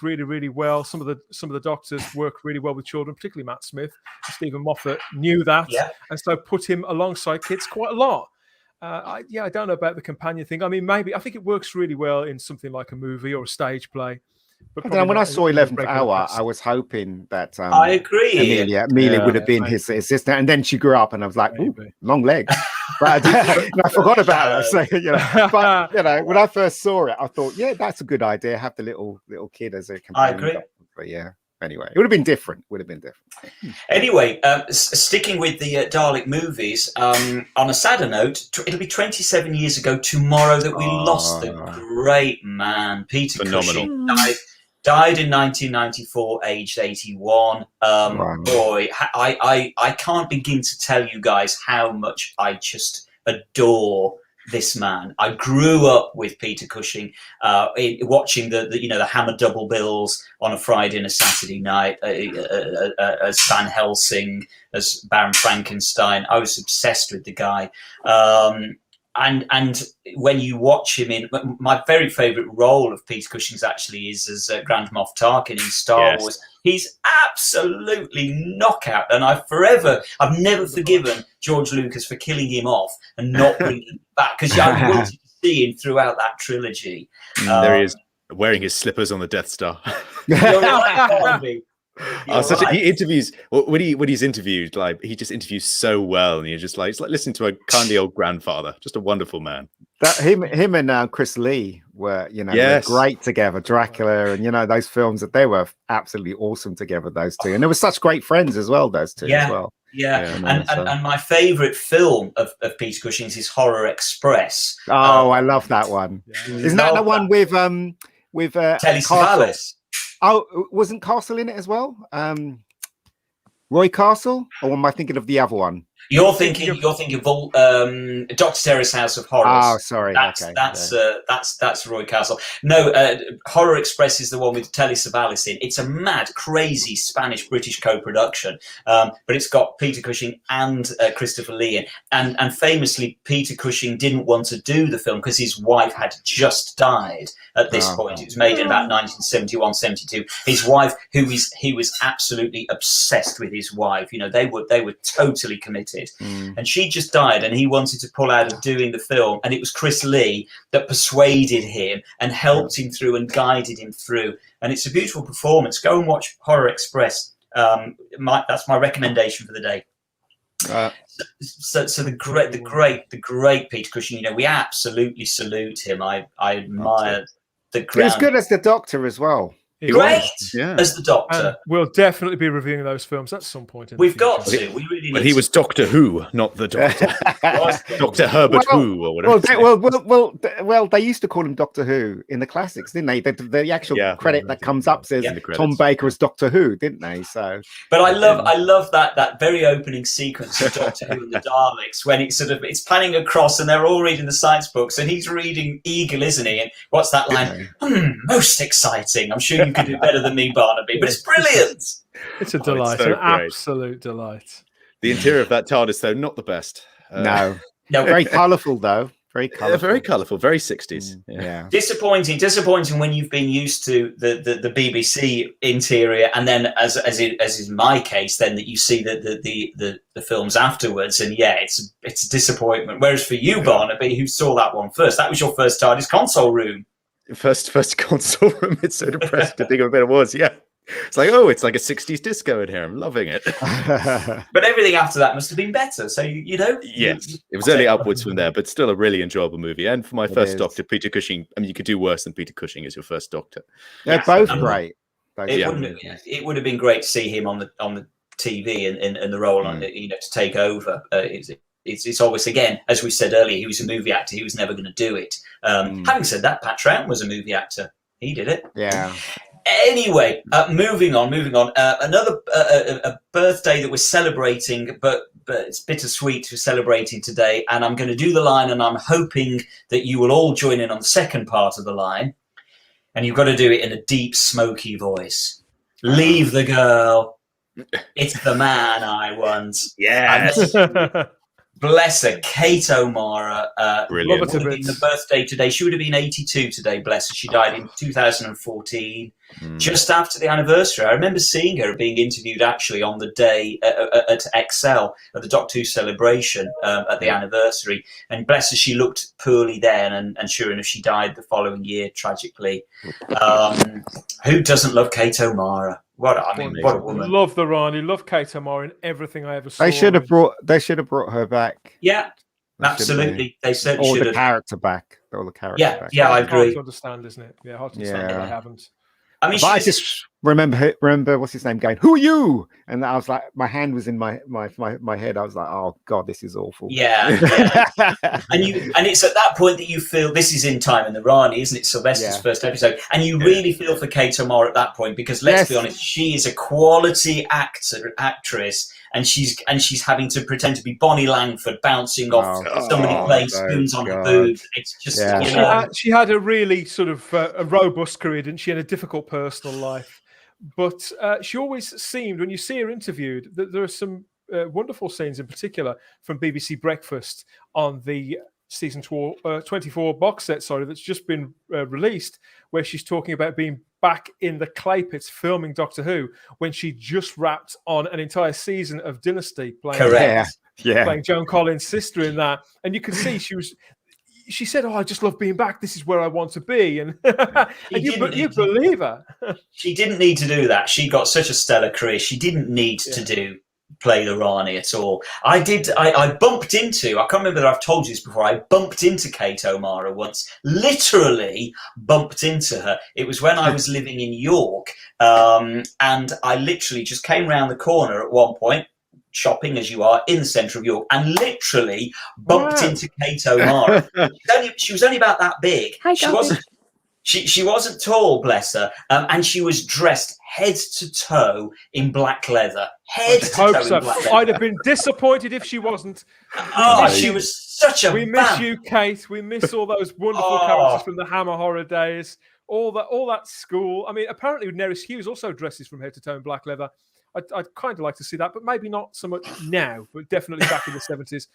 A: really, really well. Some of the doctors work really well with children, particularly Matt Smith. Stephen Moffat knew that, and so put him alongside kids quite a lot. I don't know about the companion thing. I mean, maybe I think it works really well in something like a movie or a stage play. But
D: when I saw 11th Hour, I was hoping that
B: I agree.
D: Amelia would have been his assistant, and then she grew up, and I was like, ooh, long legs. But I forgot about her. So but when I first saw it, I thought, that's a good idea. Have the little kid as a companion.
B: I agree.
D: But anyway, it would have been different.
B: Anyway, sticking with the Dalek movies, on a sadder note, it'll be 27 years ago tomorrow that we lost the great man, Peter Cushing. Died in 1994, aged 81. Boy, I can't begin to tell you guys how much I just adore this man. I grew up with Peter Cushing, watching the Hammer double bills on a Friday and a Saturday night, as Van Helsing, as Baron Frankenstein. I was obsessed with the guy. And when you watch him in, my very favourite role of Peter Cushing's actually is as Grand Moff Tarkin in Star Wars. He's absolutely knockout, and I've never forgiven George Lucas for killing him off and not bringing him back, because I wanted to see him throughout that trilogy.
E: There he is, wearing his slippers on the Death Star.
B: You're right,
E: he interviews when he's interviewed, like he just interviews so well, and you're just like, it's like listening to a kindly old grandfather. Just a wonderful man.
D: Him and Chris Lee were were great together. Dracula and those films, that they were absolutely awesome together, those two, and they were such great friends as well, those two as well.
B: And my favourite film of Peter Cushing's is Horror Express.
D: I love that one. Isn't that the one with
B: Telly Savalas?
D: Oh, wasn't Castle in it as well? Roy Castle, or am I thinking of the other one?
B: You're thinking Dr. Terror's House of Horrors.
D: Oh, sorry.
B: That's Roy Castle. No, Horror Express is the one with Telly Savalas in. It's a mad, crazy Spanish-British co-production, but it's got Peter Cushing and Christopher Lee in. And famously, Peter Cushing didn't want to do the film because his wife had just died at this point. It was made in about 1971, 72. His wife, he was absolutely obsessed with his wife. They were totally committed. And she just died, and he wanted to pull out of doing the film, and it was Chris Lee that persuaded him and helped him through and guided him through, and it's a beautiful performance. Go and watch Horror Express. That's my recommendation for the day. So the great Peter Cushing, we absolutely salute him. I admire the ground.
D: He was good as the Doctor as well.
B: Great as the Doctor.
A: And we'll definitely be reviewing those films at some point.
B: We've got to. We really need.
E: But he was Doctor Who, not the Doctor. Dr. Herbert Who, or whatever.
D: Well, they used to call him Doctor Who in the classics, didn't they? The actual credit that comes up says Tom Baker as Doctor Who, didn't they? So,
B: but I love that very opening sequence of Doctor Who and the Daleks, when it's panning across and they're all reading the science books, and he's reading Eagle, isn't he? And what's that line? Most exciting. I'm sure you could do better than me, Barnaby, but it's brilliant.
A: It's a delight, an absolute delight.
E: The interior of that TARDIS, though, not the best.
D: No, very colourful though. Very colourful.
E: Very colourful. Very 60s.
D: Yeah.
B: Disappointing when you've been used to the BBC interior, and then as is my case, then that you see the films afterwards, and it's a disappointment. Whereas for you, Barnaby, who saw that one first, that was your first TARDIS console room.
E: First console room. It's so depressing to think of it was. It's like, oh, it's like a 60s disco in here. I'm loving it.
B: But everything after that must have been better. So, you know.
E: Yes, it was only upwards from there, but still a really enjoyable movie. And for my first Doctor, Peter Cushing, I mean, you could do worse than Peter Cushing as your first Doctor.
D: They're both great.
B: It would have been great to see him on the TV and the role on it, you know, to take over. It's obvious, again, as we said earlier, he was a movie actor. He was never going to do it. Having said that, Pat Trout was a movie actor. He did it.
D: Yeah.
B: Anyway, moving on. Another a birthday that we're celebrating, but it's bittersweet we're celebrating today. And I'm going to do the line, and I'm hoping that you will all join in on the second part of the line. And you've got to do it in a deep, smoky voice. Leave the girl. It's the man I want.
E: Yes.
B: Bless her, Kate O'Mara.
E: Brilliant.
B: Would have been the birthday today. She would have been 82 today, bless her. She died in 2014, just after the anniversary. I remember seeing her being interviewed actually on the day at Excel, at the Doctor Who celebration at the anniversary. And bless her, she looked poorly then, and sure enough, she died the following year, tragically. Who doesn't love Kate O'Mara? What a woman!
A: Love the Rani, love Kate O'Mara in everything I ever saw.
D: They should have brought her back.
B: Yeah, absolutely. They certainly should have.
D: Or the character back. Back.
B: Yeah, I agree.
A: Hard to understand, isn't it? Yeah, hard to understand that I haven't.
B: I mean,
D: I just remember what's his name going, "Who are you?" And I was like, my hand was in my head. I was like, "Oh God, this is awful."
B: Yeah. and it's at that point that you feel this is in Time in the Rani, isn't it? Sylvester's first episode, and you really feel for Kate O'Mara at that point because let's be honest, she is a quality actress. And she's having to pretend to be Bonnie Langford bouncing off somebody playing spoons on her boobs. It's just you know.
A: She had a really sort of a robust career, didn't she? And a difficult personal life, but she always seemed, when you see her interviewed, that there are some wonderful scenes in particular from BBC Breakfast on the season 24 box set, that's just been released, where she's talking about being back in the clay pits filming Doctor Who when she just wrapped on an entire season of Dynasty playing Joan Collins' sister in that, and you can see she said, "Oh, I just love being back. This is where I want to be," and you believe her.
B: She didn't need to do that. She got such a stellar career. She didn't need to play the Rani at all. I bumped into, I can't remember that I've told you this before, I bumped into Kate O'Mara once, literally bumped into her. It was when I was living in York, and I literally just came round the corner at one point, shopping as you are, in the centre of York, and literally bumped into Kate O'Mara. She was only about that big.
C: Hi,
B: She wasn't tall, bless her, and she was dressed head to toe in black leather. Head to toe in black leather.
A: I'd have been disappointed if she wasn't.
B: She was such a
A: We miss you, Kate. We miss all those wonderful characters from the Hammer horror days. All that school. I mean, apparently Nerys Hughes also dresses from head to toe in black leather. I'd kind of like to see that, but maybe not so much now, but definitely back in the 70s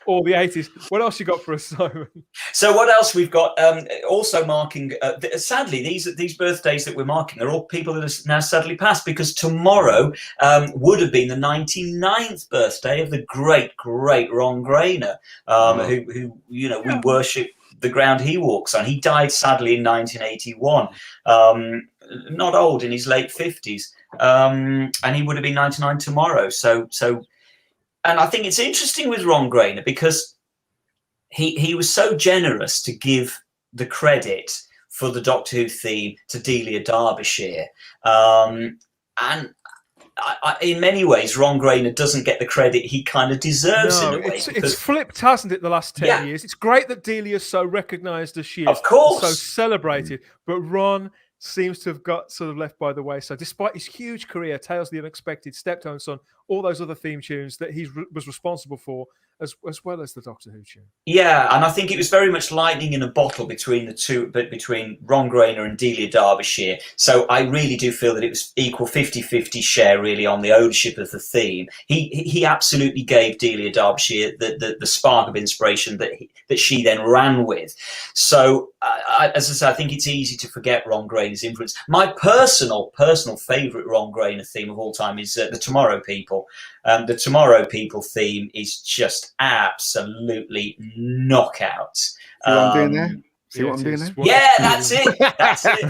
A: or the 80s. What else you got for us, Simon?
B: So what else we've got? Also marking, sadly, these birthdays that we're marking are all people that have now sadly passed, because tomorrow would have been the 99th birthday of the great Ron Grainer, who we worship the ground he walks on. He died sadly in 1981, not old, in his late 50s. And he would have been 99 tomorrow. So, and I think it's interesting with Ron Grainer because he was so generous to give the credit for the Doctor Who theme to Delia Derbyshire, and in many ways, Ron Grainer doesn't get the credit he kind of deserves.
A: No,
B: in a way,
A: it's flipped, hasn't it? The last 10 years, it's great that Delia's so recognised as she is,
B: of course,
A: so celebrated, but Ron seems to have got sort of left by the wayside, despite his huge career, Tales of the Unexpected, Steptoe and Son, all those other theme tunes that he was responsible for, as well as the Doctor Who tune.
B: Yeah, and I think it was very much lightning in a bottle between the two, but between Ron Grainer and Delia Derbyshire. So I really do feel that it was equal 50-50 share really on the ownership of the theme. He absolutely gave Delia Derbyshire the spark of inspiration that she then ran with. So as I say, I think it's easy to forget Ron Grainer's influence. My personal favourite Ron Grainer theme of all time is the Tomorrow People. The Tomorrow People theme is just absolutely knockout.
D: I'm doing there. See what I'm doing there?
B: Yeah, that's it. That's it.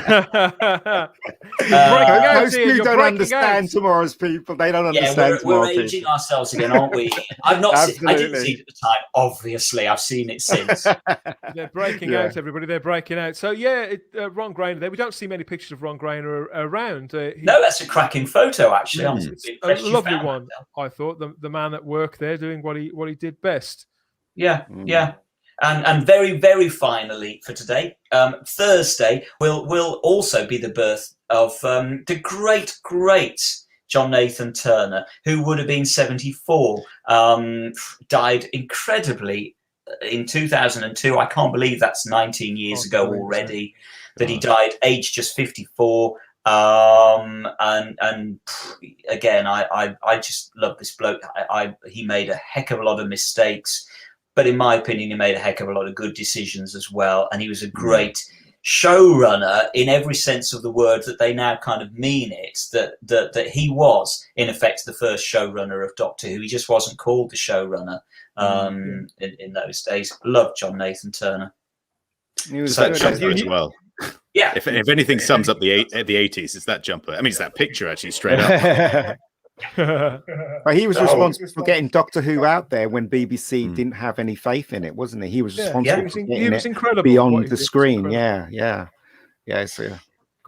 D: Most people don't understand tomorrow's people. They don't understand.
B: We're aging ourselves again, aren't we? I've not. I didn't see it at the time. Obviously, I've seen it since.
A: They're breaking out, everybody. They're breaking out. So Ron Grainer there. We don't see many pictures of Ron Grainer around.
B: No, that's a cracking photo, actually.
A: It's a lovely one. I thought the man at work there doing what he did best.
B: Yeah. And very, very finally for today, Thursday will also be the birth of the great John Nathan Turner, who would have been 74, died incredibly in 2002. I can't believe that's 19 years ago already that he died, aged just 54. And again, I just love this bloke. He made a heck of a lot of mistakes. But in my opinion, he made a heck of a lot of good decisions as well. And he was a great showrunner in every sense of the word that they now kind of mean it, that he was, in effect, the first showrunner of Doctor Who. He just wasn't called the showrunner in those days. Love John Nathan Turner.
E: He was that jumper as well.
B: Yeah.
E: If anything sums up the 80s, it's that jumper. I mean, it's that picture, actually, straight up.
D: But he was responsible for getting Doctor Who out there when BBC didn't have any faith in it, wasn't he? He was responsible for getting it
A: incredible
D: beyond the screen. Yeah. So,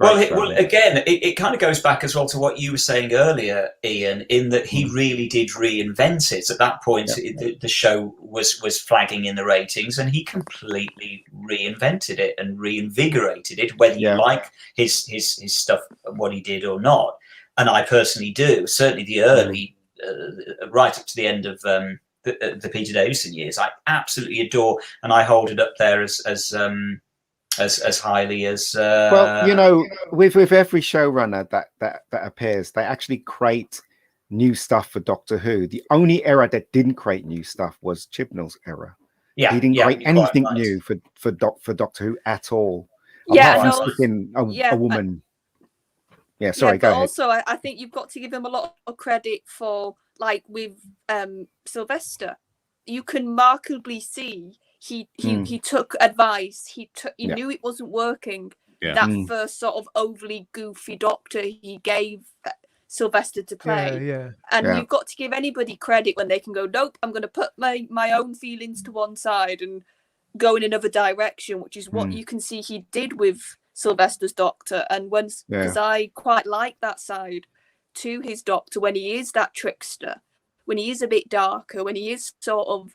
B: again, it kind of goes back as well to what you were saying earlier, Ian, in that he really did reinvent it. At that point, the show was flagging in the ratings, and he completely reinvented it and reinvigorated it, whether you like his stuff, what he did or not. And I personally do. Certainly the early, right up to the end of the Peter Davison years, I absolutely adore, and I hold it up there as highly as.
D: Well, you know, with every showrunner that appears, they actually create new stuff for Doctor Who. The only era that didn't create new stuff was Chibnall's era.
B: Yeah,
D: he didn't create anything new for Doctor Who at all. A woman. Yeah, sorry, go ahead.
C: Also, I think you've got to give him a lot of credit for, like with Sylvester, you can markedly see he took advice. He knew it wasn't working. Yeah. That first sort of overly goofy Doctor he gave Sylvester to play. And you've got to give anybody credit when they can go, nope, I'm going to put my own feelings to one side and go in another direction, which is what you can see he did with Sylvester's Doctor. And because I quite like that side to his Doctor, when he is that trickster, when he is a bit darker, when he is sort of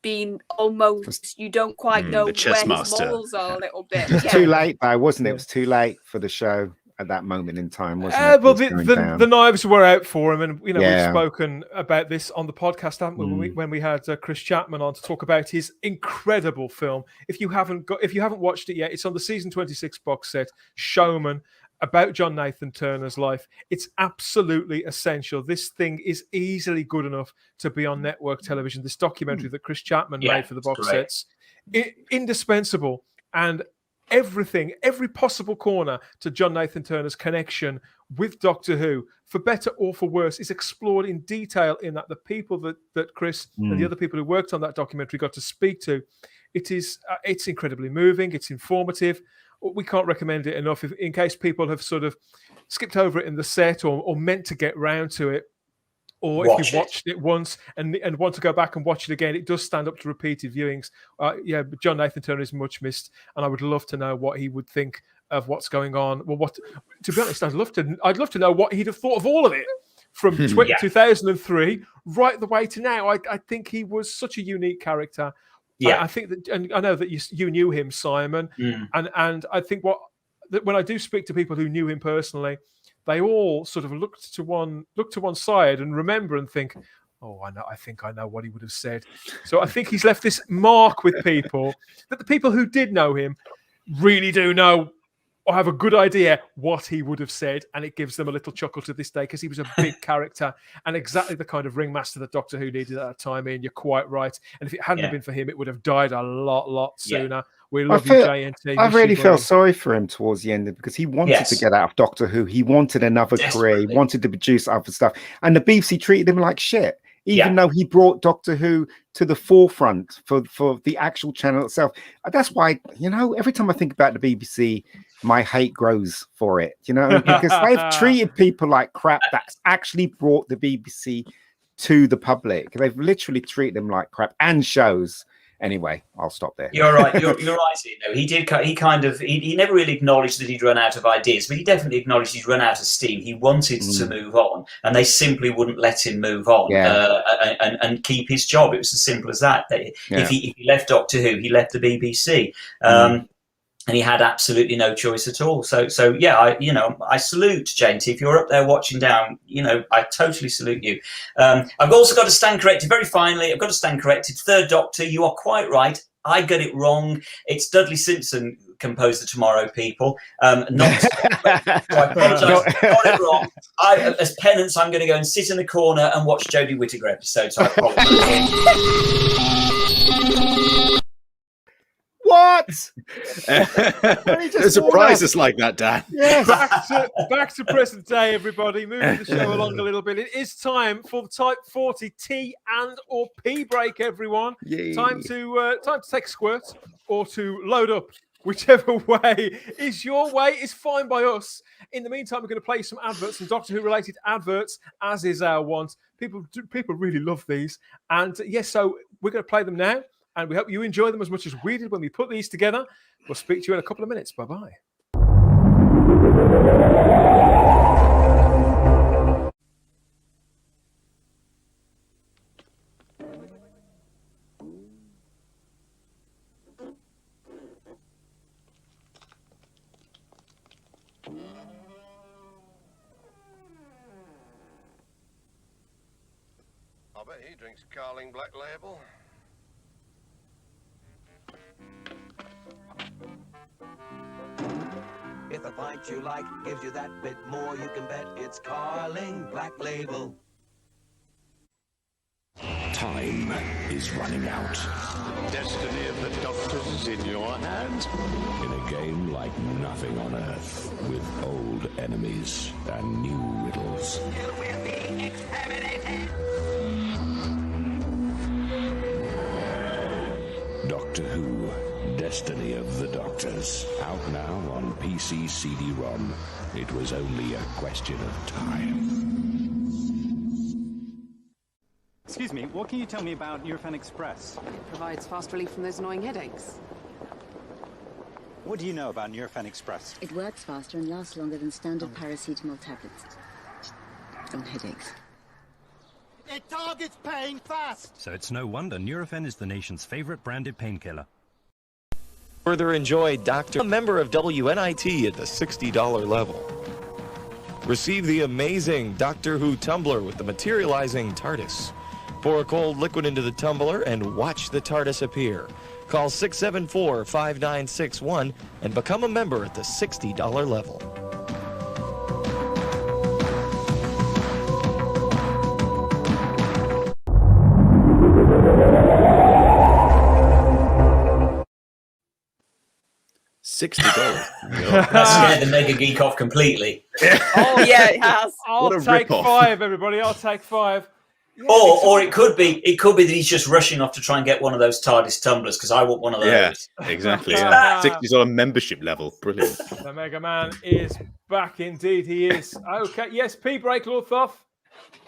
C: being almost, you don't quite know where his morals are a little bit.
D: It was too late though, wasn't it? It was too late for the show at that moment in time, wasn't it?
A: Well, the knives were out for him, and we've spoken about this on the podcast, haven't we? When we had Chris Chapman on to talk about his incredible film. If you haven't watched it yet, it's on the season 26 box set, Showman, about John Nathan Turner's life. It's absolutely essential. This thing is easily good enough to be on network television. This documentary that Chris Chapman made for the box sets, indispensable. And every possible corner to John Nathan Turner's connection with Doctor Who, for better or for worse, is explored in detail in that the people that Chris and the other people who worked on that documentary got to speak to. It's incredibly moving. It's informative. We can't recommend it enough in case people have sort of skipped over it in the set or meant to get round to it. Or if you've watched it once and want to go back and watch it again, it does stand up to repeated viewings. But John Nathan Turner is much missed, and I would love to know what he would think of what's going on. Well, to be honest, I'd love to know what he'd have thought of all of it from 2003 right the way to now. I think he was such a unique character. Yeah, I think that, and I know that you knew him, Simon, and I think when I do speak to people who knew him personally, they all sort of look to one side and remember and think, oh, I think I know what he would have said. So I think he's left this mark with people that the people who did know him really do know or have a good idea what he would have said, and it gives them a little chuckle to this day because he was a big character and exactly the kind of ringmaster that Doctor Who needed at that time. Ian, you're quite right. And if it hadn't been for him, it would have died a lot sooner. We love you, JNT.
D: I really felt sorry for him towards the end because he wanted to get out of Doctor Who. He wanted another career. He wanted to produce other stuff. And the BBC treated him like shit. even though he brought Doctor Who to the forefront for the actual channel itself. That's why, every time I think about the BBC, my hate grows for it, because they've treated people like crap that's actually brought the BBC to the public. They've literally treated them like crap and shows. Anyway, I'll stop there.
B: You're right. You're right. He never really acknowledged that he'd run out of ideas, but he definitely acknowledged he'd run out of steam. He wanted to move on, and they simply wouldn't let him move on and keep his job. It was as simple as that. If he left Doctor Who, he left the BBC. And he had absolutely no choice at all. So I salute JT. If you're up there watching down, I totally salute you. I've also got to stand corrected. Very finally, I've got to stand corrected. Third Doctor, you are quite right. I got it wrong. It's Dudley Simpson composed the Tomorrow People. Not. So I apologise. Got it wrong. As penance, I'm going to go and sit in the corner and watch Jodie Whittaker episodes. So I apologise.
D: What?
E: There's surprises like that, Dan.
A: Yes. Back to present day, everybody. Moving the show along a little bit. It is time for the Type 40 T and or P break, everyone. Yay. Time to take a squirt or to load up. Whichever way is your way is fine by us. In the meantime, we're going to play some adverts, some Doctor Who related adverts, as is our want. People really love these, and so we're going to play them now. And we hope you enjoy them as much as we did when we put these together. We'll speak to you in a couple of minutes. Bye-bye.
F: I bet he drinks Carling Black Label.
G: If the pint you like gives you that bit more, you can bet it's Carling Black Label.
H: Time is running out.
F: Destiny of the Doctor's in your hands.
H: In a game like nothing on Earth, with old enemies and new riddles.
G: You will be exterminated.
H: Doctor Who, Destiny of the Doctors. Out now on PC CD-ROM. It was only a question of time.
I: Excuse me, what can you tell me about Nurofen Express?
J: It provides fast relief from those annoying headaches.
I: What do you know about Nurofen Express?
K: It works faster and lasts longer than standard paracetamol tablets. On headaches.
L: It targets pain fast!
M: So it's no wonder Nurofen is the nation's favorite branded painkiller.
N: Further enjoy Doctor, a member of WNIT at the $60 level. Receive the amazing Doctor Who tumbler with the materializing TARDIS. Pour a cold liquid into the tumbler and watch the TARDIS appear. Call 674-5961 and become a member at the $60 level.
E: $60.
B: That's scared the Mega Geek off completely.
C: Oh yeah, it has.
A: I'll take five, everybody. I'll take five.
B: Yeah, or it could be that he's just rushing off to try and get one of those TARDIS tumblers because I want one of those.
E: Yeah, exactly. Yeah. $60 membership level. Brilliant.
A: The Mega Man is back indeed. He is. Okay, yes, P break, Lord Thoth.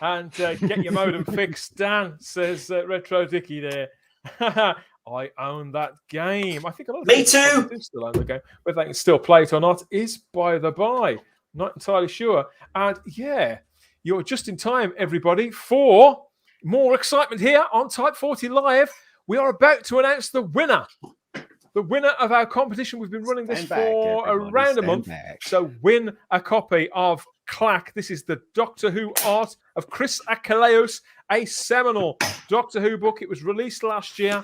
A: And get your modem fixed, Dan, says Retro Dicky there. I own that game. I think a lot of
B: Me too.
A: Do still own the game. Whether they can still play it or not is by the by. Not entirely sure. And yeah, you're just in time, everybody, for more excitement here on Type 40 Live. We are about to announce the winner. The winner of our competition. We've been running this for around a month. So win a copy of Clack. This is the Doctor Who art of Chris Achilleos, a seminal Doctor Who book. It was released last year.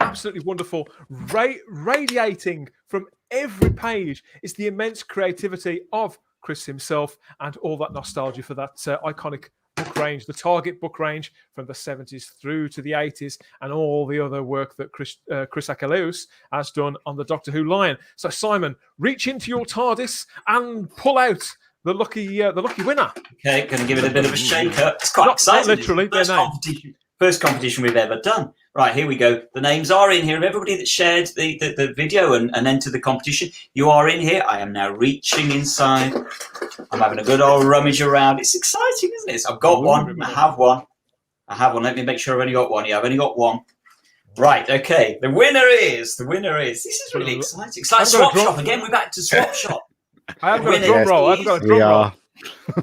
A: Absolutely wonderful. Radiating from every page is the immense creativity of Chris himself and all that nostalgia for that iconic book range, the Target book range from the 70s through to the 80s, and all the other work that Chris Achilleos has done on the Doctor Who line. So, Simon, reach into your TARDIS and pull out the lucky winner.
B: Okay, going to give it a bit of a shake-up. It's quite exciting.
A: Not literally,
B: first competition we've ever done. Right, here we go. The names are in here. Everybody that shared the video and entered the competition, you are in here. I am now reaching inside. I'm having a good old rummage around. It's exciting, isn't it? So I've got one. I have one. Let me make sure I've only got one. Yeah, I've only got one. Right, okay. The winner is. This is really exciting. It's like Swap Shop. Again, we're back to Swap Shop.
A: I haven't got a drum roll. I haven't got a drum roll.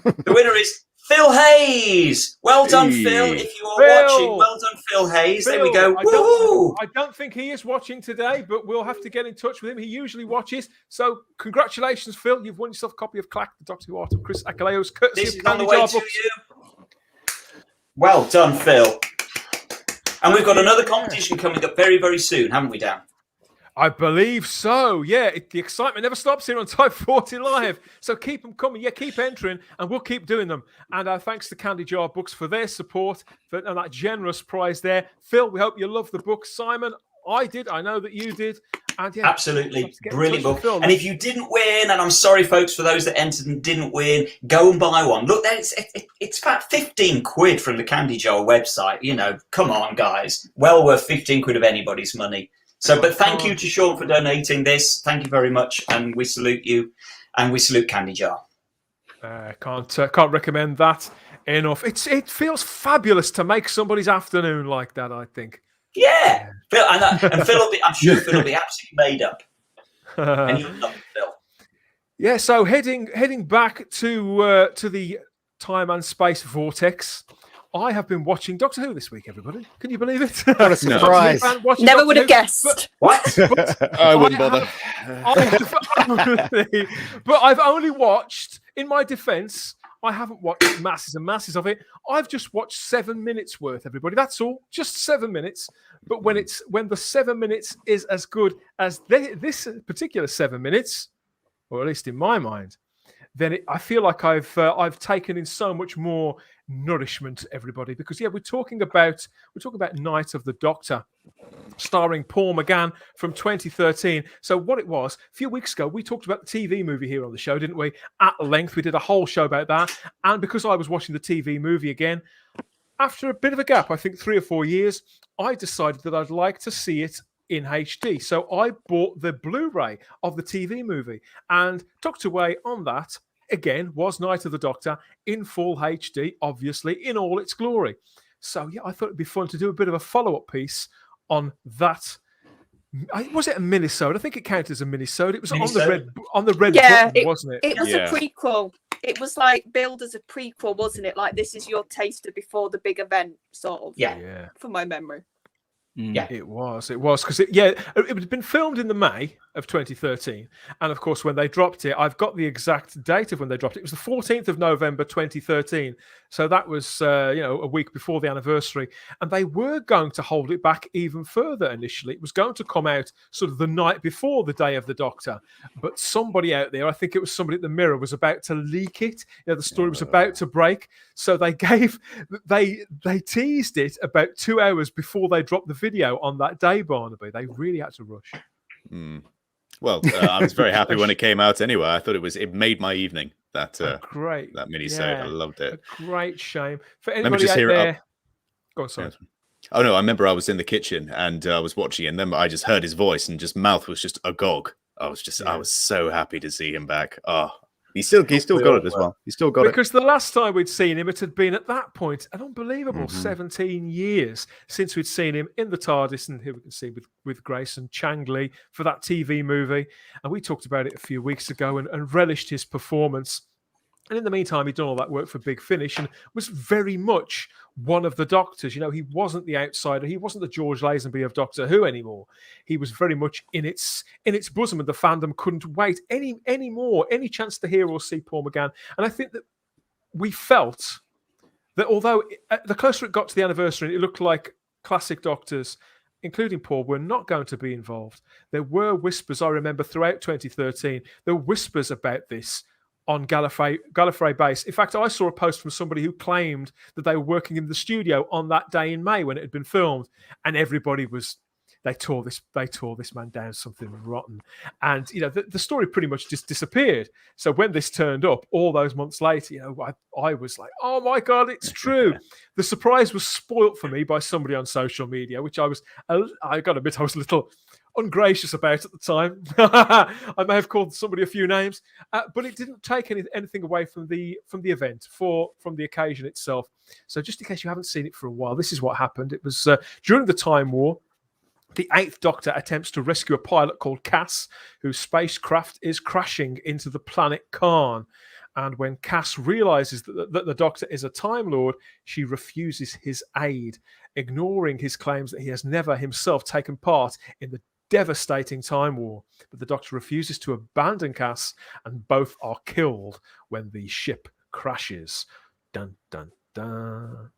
B: The winner is Phil Hayes. Well done, Phil. If you are watching, well done, Phil Hayes. There we go.
A: I don't think he is watching today, but we'll have to get in touch with him. He usually watches. So congratulations, Phil. You've won yourself a copy of Clack, the Doctor Who art of Chris Akaleos, courtesy
B: This
A: of
B: is on the
A: Candy
B: way
A: Jar
B: to
A: Books.
B: you. Well done, Phil. And we've got another competition coming up very, very soon, haven't we, Dan?
A: I believe so. Yeah, the excitement never stops here on Type 40 Live. So keep them coming. Yeah, keep entering, and we'll keep doing them. And thanks to Candy Jar Books for their support and that generous prize there. Phil, we hope you love the book. Simon, I did. I know that you did. And yeah,
B: absolutely brilliant book. And if you didn't win, and I'm sorry, folks, for those that entered and didn't win, go and buy one. Look, it's about 15 quid from the Candy Jar website. You know, come on, guys. Well worth 15 quid of anybody's money. So, but thank you to Sean for donating this. Thank you very much, and we salute you, and we salute Candy Jar.
A: Can't recommend that enough. It feels fabulous to make somebody's afternoon like that, I think.
B: Yeah, Phil, and Phil will be. I'm sure Phil will be absolutely made up, and you'll love it, Phil.
A: Yeah. So heading back to the time and space vortex. I have been watching Doctor Who this week, everybody. Can you believe it?
D: What a surprise.
C: Never would have guessed.
B: What?
E: I wouldn't bother.
A: But I've only watched, in my defense, I haven't watched masses and masses of it. I've just watched 7 minutes worth, everybody. That's all. Just 7 minutes. But when the 7 minutes is as good as this particular 7 minutes, or at least in my mind, then I feel like I've taken in so much more nourishment, everybody, because we're talking about Night of the Doctor, starring Paul McGann from 2013. So what it was, a few weeks ago, we talked about the TV movie here on the show, didn't we? At length, we did a whole show about that. And because I was watching the TV movie again, after a bit of a gap, I think 3 or 4 years, I decided that I'd like to see it in HD. So I bought the Blu-ray of the TV movie and tucked away on that, again, was Night of the Doctor in full HD, obviously, in all its glory. So, yeah, I thought it'd be fun to do a bit of a follow-up piece on that. Was it a minisode? I think it counted as a minisode. It was on the red button, wasn't it?
C: It was a prequel. It was like billed as a prequel, wasn't it? Like, this is your taster before the big event, sort of.
B: Yeah.
C: From my memory.
B: Yeah,
A: it was because it had been filmed in the May of 2013, and of course when they dropped it, I've got the exact date of when they dropped it. It was the 14th of November 2013, so that was a week before the anniversary, and they were going to hold it back even further. Initially, it was going to come out sort of the night before the Day of the Doctor, but somebody out there, I think it was somebody at the Mirror, was about to leak it. The story was about to break, so they teased it about 2 hours before they dropped the video on that day, Barnaby. They really had to rush.
E: Well, I was very happy when it came out anyway. I thought it made my evening. That
A: great.
E: That mini-sode. I loved it.
A: A great shame. For anybody out there... Go on, sorry.
E: Oh, no, I remember I was in the kitchen and I was watching it, and then I just heard his voice and just mouth was just agog. I was so happy to see him back. Oh, he's still got it as well. He's still got it.
A: Because the last time we'd seen him, it had been at that point an unbelievable 17 years since we'd seen him in the TARDIS, and here we can see with Grace and Changley for that TV movie. And we talked about it a few weeks ago and relished his performance. And in the meantime, he'd done all that work for Big Finish and was very much one of the Doctors. He wasn't the outsider. He wasn't the George Lazenby of Doctor Who anymore. He was very much in its bosom, and the fandom couldn't wait any chance to hear or see Paul McGann. And I think that we felt that although the closer it got to the anniversary, it looked like classic Doctors, including Paul, were not going to be involved. There were whispers, I remember, throughout 2013, there were whispers about this on Gallifrey base. In fact, I saw a post from somebody who claimed that they were working in the studio on that day in May when it had been filmed, and everybody was they tore this man down something rotten, and the story pretty much just disappeared. So when this turned up all those months later, I was like, oh my god, it's true. The surprise was spoilt for me by somebody on social media, which I got to admit I was a little ungracious about at the time. I may have called somebody a few names, but it didn't take anything away from the event, from the occasion itself. So just in case you haven't seen it for a while, this is what happened. It was during the Time War. The 8th Doctor attempts to rescue a pilot called Cass, whose spacecraft is crashing into the planet Khan. And when Cass realizes that the Doctor is a Time Lord, she refuses his aid, ignoring his claims that he has never himself taken part in the devastating Time War. But the Doctor refuses to abandon Cass, and both are killed when the ship crashes. Dun, dun, dun.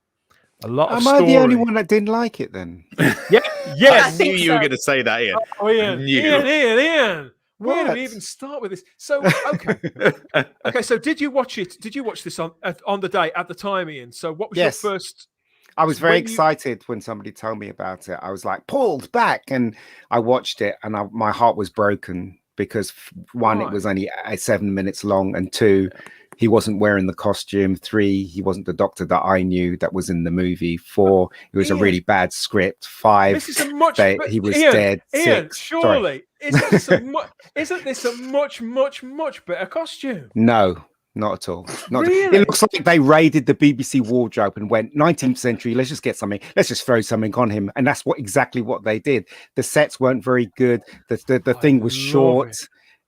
A: A lot of story.
D: Am I the only one that didn't like it then?
A: Yes.
E: I knew you were going to say that, Ian.
A: Oh, Ian. Where do we even start with this? So, okay. So, did you watch it? Did you watch this on the day at the time, Ian? So, what was your first?
D: I was very excited when somebody told me about it. I was like, pulled back, and I watched it, and my heart was broken because one, it was only 7 minutes long, and two, he wasn't wearing the costume. 3, he wasn't the Doctor that I knew that was in the movie. 4, it was a really bad script. 5, he was dead.
A: Ian,
D: 6,
A: surely isn't this a much better costume?
D: No, not at all.
A: Really?
D: It looks like they raided the BBC wardrobe and went 19th century. Let's just get something. Let's just throw something on him, and that's exactly what they did. The sets weren't very good. The thing was short.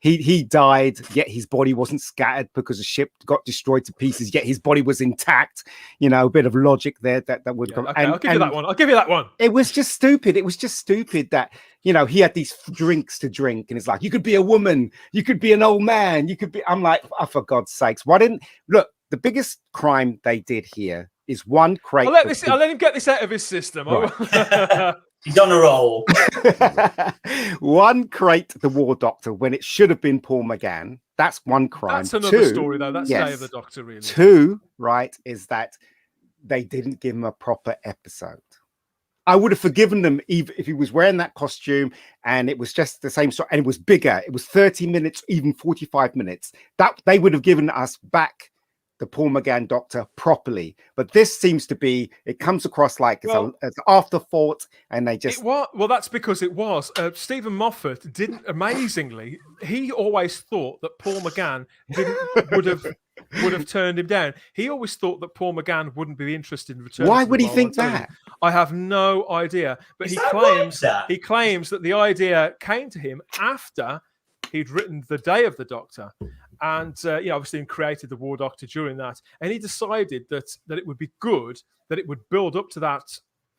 D: He died, yet his body wasn't scattered because the ship got destroyed to pieces, yet his body was intact. A bit of logic there that would come.
A: Okay, I'll give you that one.
D: It was just stupid. It was just stupid that, he had these drinks to drink, and it's like, you could be a woman, you could be an old man, you could be. I'm like, oh, for God's sakes, why didn't look? The biggest crime they did here is one crate.
A: I'll let him get this out of his system.
D: Right.
B: He's on a roll.
D: One crate, the War Doctor, when it should have been Paul McGann. That's one crime.
A: That's another story, though. That's Day of the Doctor, really.
D: 2, right, is that they didn't give him a proper episode. I would have forgiven them if he was wearing that costume and it was just the same story and it was bigger. It was 30 minutes, even 45 minutes. That they would have given us back the Paul McGann Doctor properly, but this seems to be, it comes across like it's an afterthought, and they just
A: that's because it was Stephen Moffat didn't, amazingly, he always thought that Paul McGann would have turned him down. He always thought that Paul McGann wouldn't be interested in returning.
D: Why would he think that?
A: I have no idea, but he claims that the idea came to him after he'd written The Day of the Doctor. And obviously created the War Doctor during that, and he decided that it would be good, that it would build up to that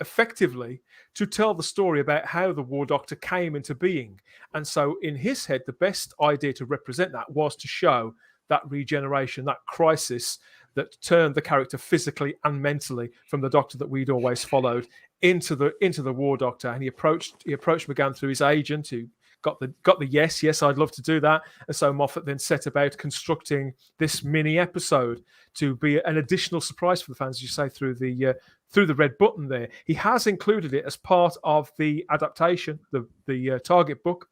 A: effectively to tell the story about how the War Doctor came into being. And so in his head, the best idea to represent that was to show that regeneration, that crisis that turned the character physically and mentally from the Doctor that we'd always followed into the War Doctor. And he approached McGann through his agent, who got the yes, I'd love to do that. And so Moffat then set about constructing this mini episode to be an additional surprise for the fans, as you say, through the red button there. He has included it as part of the adaptation, the Target book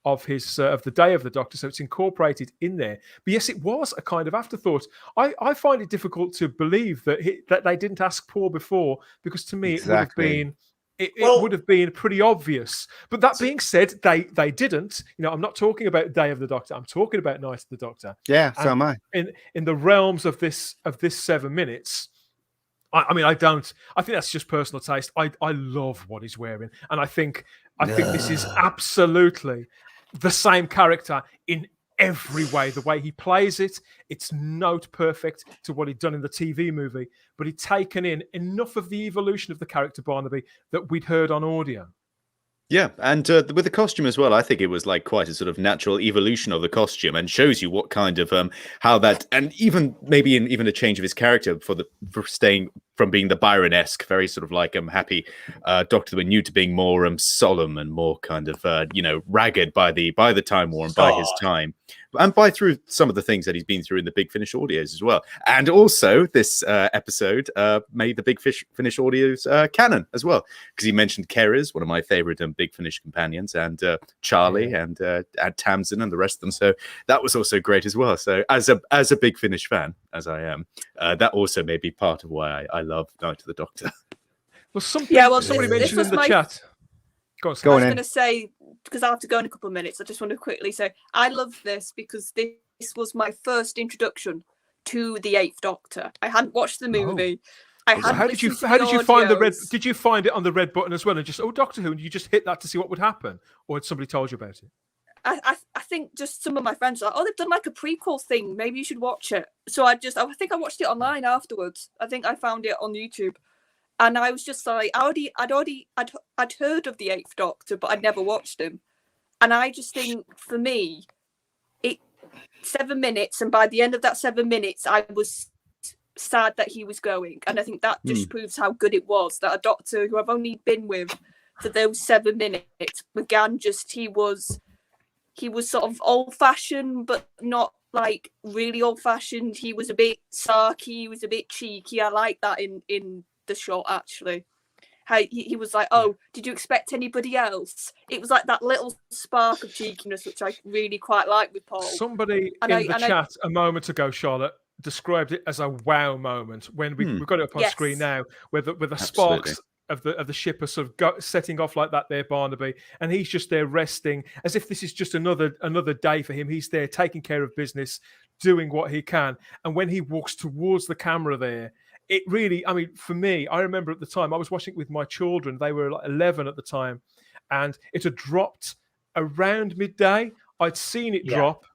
A: of his of the Day of the Doctor, so it's incorporated in there. But yes, it was a kind of afterthought. I find it difficult to believe that they didn't ask Paul before, because to me it would have been pretty obvious. But that being said, they didn't. I'm not talking about Day of the Doctor. I'm talking about Night of the Doctor.
D: Yeah, so am I.
A: In the realms of this 7 minutes, I think that's just personal taste. I love what he's wearing, and I think this is absolutely the same character in every way. The way he plays it, it's note perfect to what he'd done in the TV movie, but he'd taken in enough of the evolution of the character Barnaby that we'd heard on audio.
E: Yeah, and with the costume as well, I think it was like quite a sort of natural evolution of the costume, and shows you what kind of how that, and even maybe even a change of his character for staying from being the Byron-esque, very sort of like happy Doctor that we knew to being more solemn and more kind of ragged by the Time War and by his time, and by through some of the things that he's been through in the Big Finish audios as well. And also this episode made the Big Finish audios canon as well, because he mentioned Kerry's, one of my favorite Big Finish companions, and Charlie and Tamsin and the rest of them. So that was also great as well. So as a Big Finish fan, as I am, that also may be part of why I love Night of the Doctor.
A: Well, somebody mentioned in the chat. Go on,
C: I was going to say, because I have to go in a couple of minutes, I just want to quickly say I love this because this was my first introduction to the Eighth Doctor. I hadn't watched the movie.
A: How did you find the red? Did you find it on the red button as well, and just Doctor Who, and you just hit that to see what would happen, or had somebody told you about it?
C: I think just some of my friends are like, they've done like a prequel thing. Maybe you should watch it. So I think I watched it online afterwards. I think I found it on YouTube, and I was just like, I'd heard of the Eighth Doctor, but I'd never watched him. And I just think, for me, 7 minutes, and by the end of that 7 minutes, I was sad that he was going, and I think that just proves how good it was that a Doctor who I've only been with for those 7 minutes, McGann, he was sort of old-fashioned, but not like really old-fashioned. He was a bit sarky, he was a bit cheeky. I like that in the shot, actually. How he was like, did you expect anybody else? It was like that little spark of cheekiness, which I really quite like with Paul.
A: Somebody in the chat a moment ago, Charlotte, described it as a wow moment when we've got it up on screen now, where the sparks of the ship are sort of setting off like that there, Barnaby, and he's just there resting as if this is just another day for him. He's there taking care of business, doing what he can, and when he walks towards the camera there, it really, I mean, for me, I remember at the time I was watching it with my children. They were like 11 at the time, and it had dropped around midday. I'd seen it drop.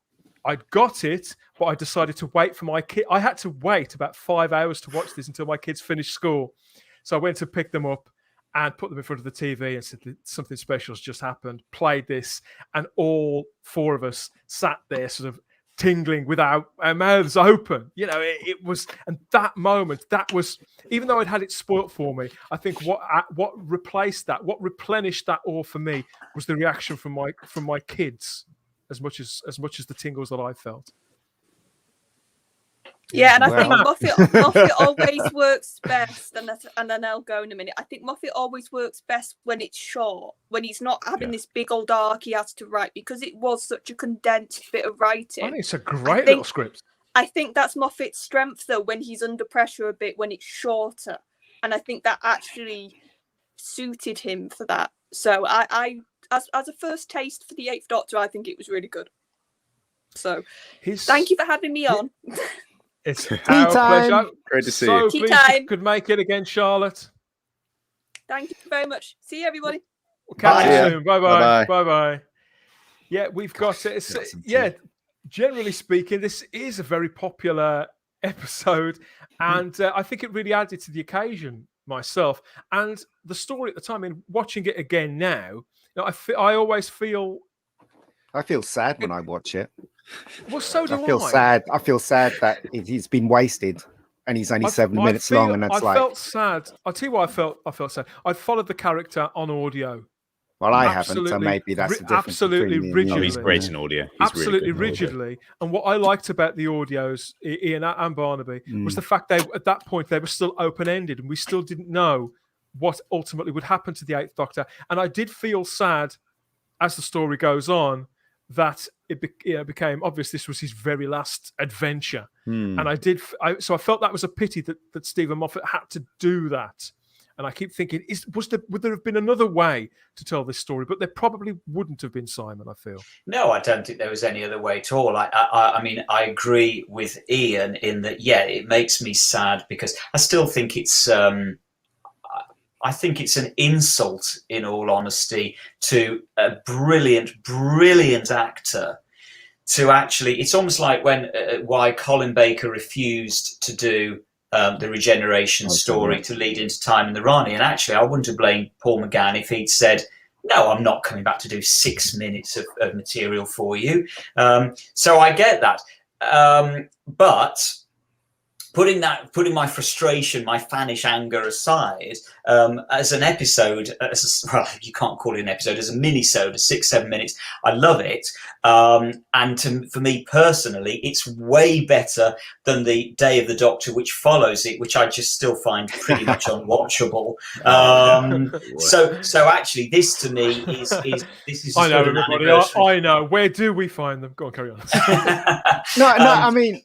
A: I'd got it, but I decided to wait for my kid. I had to wait about 5 hours to watch this until my kids finished school. So I went to pick them up and put them in front of the TV and said something special has just happened. Played this, and all four of us sat there sort of tingling with our mouths open. You know, it was, and that moment, that was, even though I'd had it spoilt for me, I think what replaced that, what replenished that all for me was the reaction from my kids, as much as the tingles that I felt.
C: Yeah, and I think Moffat always works best, and then I'll go in a minute. I think Moffat always works best when it's short, when he's not having this big old arc he has to write, because it was such a condensed bit of writing.
A: I think it's a great little script.
C: I think that's Moffat's strength, though, when he's under pressure a bit, when it's shorter, and I think that actually suited him for that. So I as a first taste for the Eighth Doctor, I think it was really good. So thank you for having me on.
A: It's our pleasure.
E: Great to see you.
A: So pleased you could make it again, Charlotte.
C: Thank you very much. See you, everybody.
A: We'll catch you soon. Bye-bye. Bye-bye. Yeah, we've got it. Generally speaking, this is a very popular episode, and I think it really added to the occasion myself. And the story at the time, and watching it again now, I always feel...
D: I feel sad when I watch it.
A: Well, so do I.
D: I feel sad that he's been wasted, and he's only 7 minutes long, and I
A: felt sad. I'll tell you why I felt sad. I followed the character on audio.
D: Well, I haven't, so maybe that's the difference.
A: Absolutely rigidly.
E: Oh, he's great in audio.
A: Absolutely rigidly. And what I liked about the audios, Ian and Barnaby, was the fact at that point they were still open-ended, and we still didn't know what ultimately would happen to the Eighth Doctor. And I did feel sad as the story goes on that it became obvious this was his very last adventure. And so I felt that was a pity that Stephen Moffat had to do that. And I keep thinking, would there have been another way to tell this story? But there probably wouldn't have been, Simon, I feel.
B: No, I don't think there was any other way at all. I mean, I agree with Ian in that, it makes me sad because I still think it's... I think it's an insult, in all honesty, to a brilliant, brilliant actor to actually... It's almost like why Colin Baker refused to do the regeneration story to lead into Time and the Rani. And actually, I wouldn't have blamed Paul McGann if he'd said, no, I'm not coming back to do 6 minutes of material for you. So I get that. But putting my frustration, my fanish anger aside, as an episode, well, you can't call it an episode, as a mini-sode, 6-7 minutes, I love it. And for me personally, it's way better than the Day of the Doctor, which follows it, which I just still find pretty much unwatchable. So actually, this to me is this is.
A: I know, everybody. I know. Where do we find them? Go on, carry on.
D: I mean,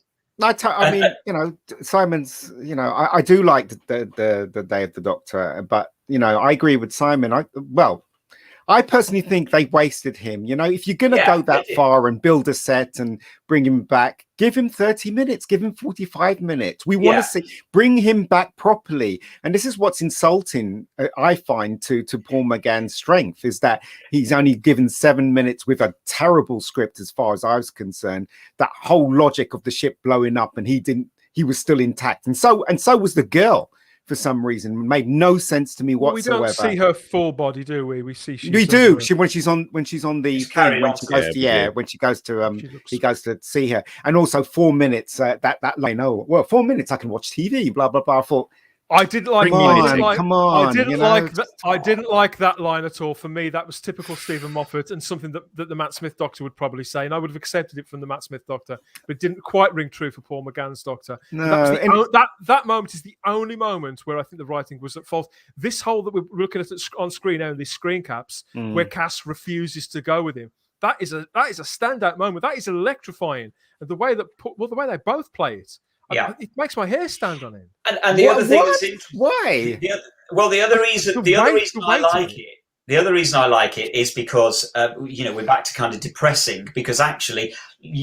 D: you know, Simon's. You know, I do like the Day of the Doctor, but you know, I agree with Simon. I personally think they wasted him. You know, if you're going to go that far and build a set and bring him back, give him 30 minutes, give him 45 minutes. We want to bring him back properly. And this is what's insulting, I find, to Paul McGann's strength, is that he's only given 7 minutes with a terrible script, as far as I was concerned. That whole logic of the ship blowing up, and he was still intact. And so was the girl. For some reason, made no sense to me whatsoever.
A: We don't see her full body, do we? We see
D: we do. When she's on the thing, when she goes to he goes to see her, and also 4 minutes. That line. Oh well, 4 minutes. I can watch TV. Blah blah blah. I thought.
A: I didn't like
D: that.
A: I didn't like that line at all. For me, that was typical Stephen Moffat and something that the Matt Smith Doctor would probably say, and I would have accepted it from the Matt Smith Doctor, but it didn't quite ring true for Paul McGann's Doctor.
D: No,
A: that moment is the only moment where I think the writing was at fault. This whole that we're looking at on screen now, these screen caps, where Cass refuses to go with him. That is a standout moment. That is electrifying, and the way they both play it.
B: Yeah,
A: it makes my hair stand on end.
B: And the other thing that's interesting.
D: Why?
B: The other reason I like it is because you know, we're back to kind of depressing, because actually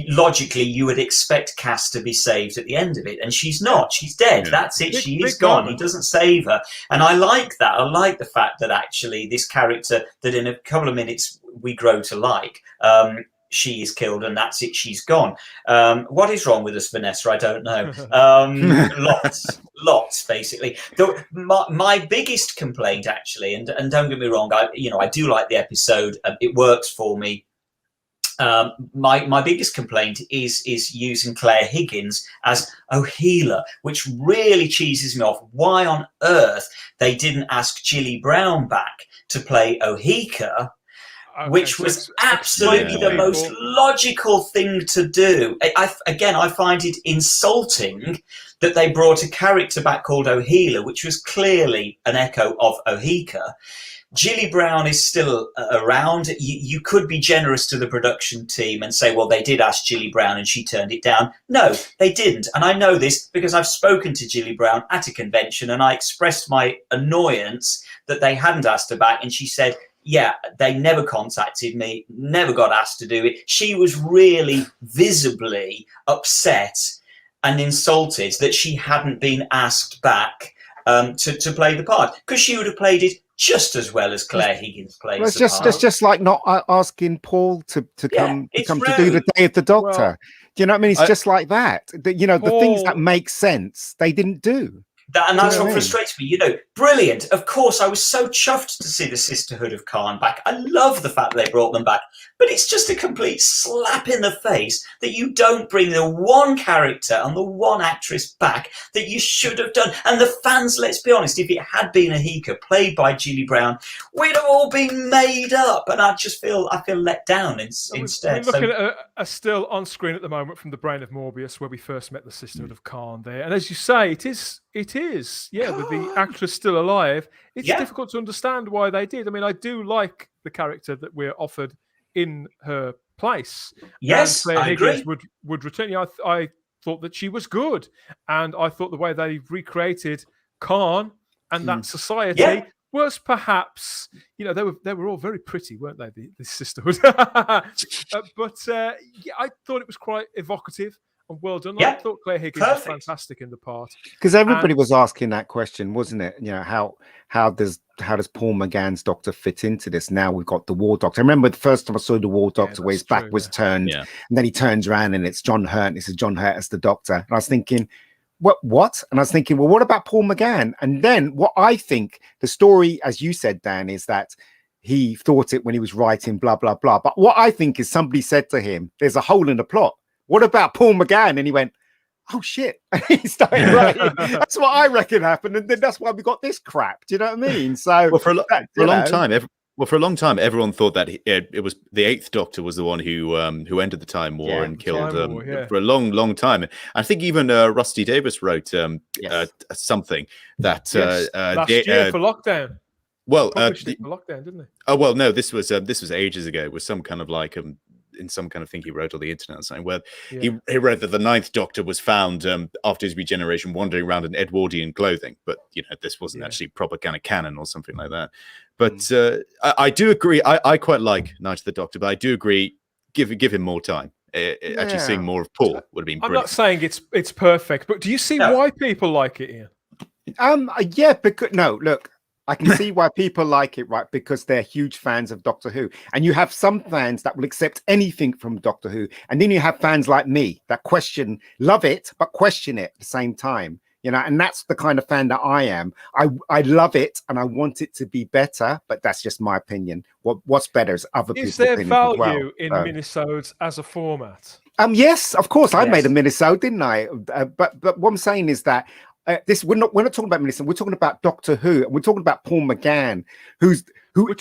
B: logically you would expect Cass to be saved at the end of it, and she's not. She's dead. That's it. She is gone. He doesn't save her, and I like that. I like the fact that actually this character that in a couple of minutes we grow to like. She is killed, and that's it. She's gone. What is wrong with us, Vanessa? I don't know. Lots, basically. My biggest complaint, actually, and don't get me wrong, I do like the episode. It works for me. My biggest complaint is using Claire Higgins as O'Healer, which really cheeses me off. Why on earth they didn't ask Gilly Brown back to play Whittaker? Okay, which was absolutely the most logical thing to do. I find it insulting that they brought a character back called O'Healer, which was clearly an echo of Whittaker. Gilly Brown is still around. You could be generous to the production team and say, well, they did ask Gilly Brown and she turned it down. No, they didn't. And I know this because I've spoken to Gilly Brown at a convention, and I expressed my annoyance that they hadn't asked her back. And she said, yeah, they never contacted me, never got asked to do it. She was really visibly upset and insulted that she hadn't been asked back to play the part, because she would have played it just as well as Claire Higgins plays the part.
D: It's just like not asking Paul to come to do the Day of the Doctor.
A: Well,
D: do you know what I mean? It's just like that. You know, the things that make sense, they didn't do.
B: And that's what frustrates me. You know, brilliant. Of course, I was so chuffed to see the Sisterhood of Khan back. I love the fact that they brought them back. But it's just a complete slap in the face that you don't bring the one character and the one actress back that you should have done. And the fans, let's be honest, if it had been Whittaker played by Gilly Brown, we'd have all been made up. And I feel let down instead.
A: We're looking at a still on screen at the moment from the Brain of Morbius, where we first met the Sisterhood of Khan there. And as you say, it is, with the actress still alive. It's difficult to understand why they did. I mean, I do like the character that we're offered in her place.
B: Yes,
A: and Claire
B: I
A: Higgins
B: agree.
A: would return. I thought that she was good, and I thought the way they recreated Khan and that society was perhaps, you know, they were all very pretty, weren't they? The sisterhood, but I thought it was quite evocative and well done. I thought Claire Higgins was fantastic in the part,
D: because everybody was asking that question, wasn't it? You know, how does Paul McGann's Doctor fit into this? Now we've got the War Doctor. I remember the first time I saw the War Doctor, where his back was turned, and then he turns around and it's John Hurt. And it's John Hurt as the Doctor, and I was thinking, what? And I was thinking, well, what about Paul McGann? And then what I think the story, as you said, Dan, is that he thought it when he was writing, blah blah blah. But what I think is somebody said to him, "There's a hole in the plot. What about Paul McGann?" And he went, oh shit, he started writing. That's what I reckon happened, and then that's why we got this crap. Do you know what I mean? So,
E: well, for a long time, everyone thought that it was the Eighth Doctor was the one who ended the Time War and killed for a long time. I think even Rusty Davis wrote something that
A: last year for lockdown.
E: Well,
A: for lockdown, didn't he?
E: Oh well, no, this was ages ago. It was some kind of like in some kind of thing he wrote on the internet or something, where he read that the Ninth Doctor was found after his regeneration wandering around in Edwardian clothing, but this wasn't actually proper kind of canon or something like that. But I do agree. I quite like Night of the Doctor, but I do agree. Give him more time. Actually, seeing more of Paul would have been.
A: I'm not saying it's perfect, but do you see why people like it, Ian?
D: Yeah, because look. I can see why people like it, right? Because they're huge fans of Doctor Who. And you have some fans that will accept anything from Doctor Who. And then you have fans like me that love it, but question it at the same time. And that's the kind of fan that I am. I love it and I want it to be better, but that's just my opinion. What's better is other people's opinion.
A: Is there value in minisodes as a format?
D: Yes, of course. I made a minisode, didn't I? But what I'm saying is that we're not talking about Millicent. We're talking about Doctor Who, and we're talking about Paul McGann, who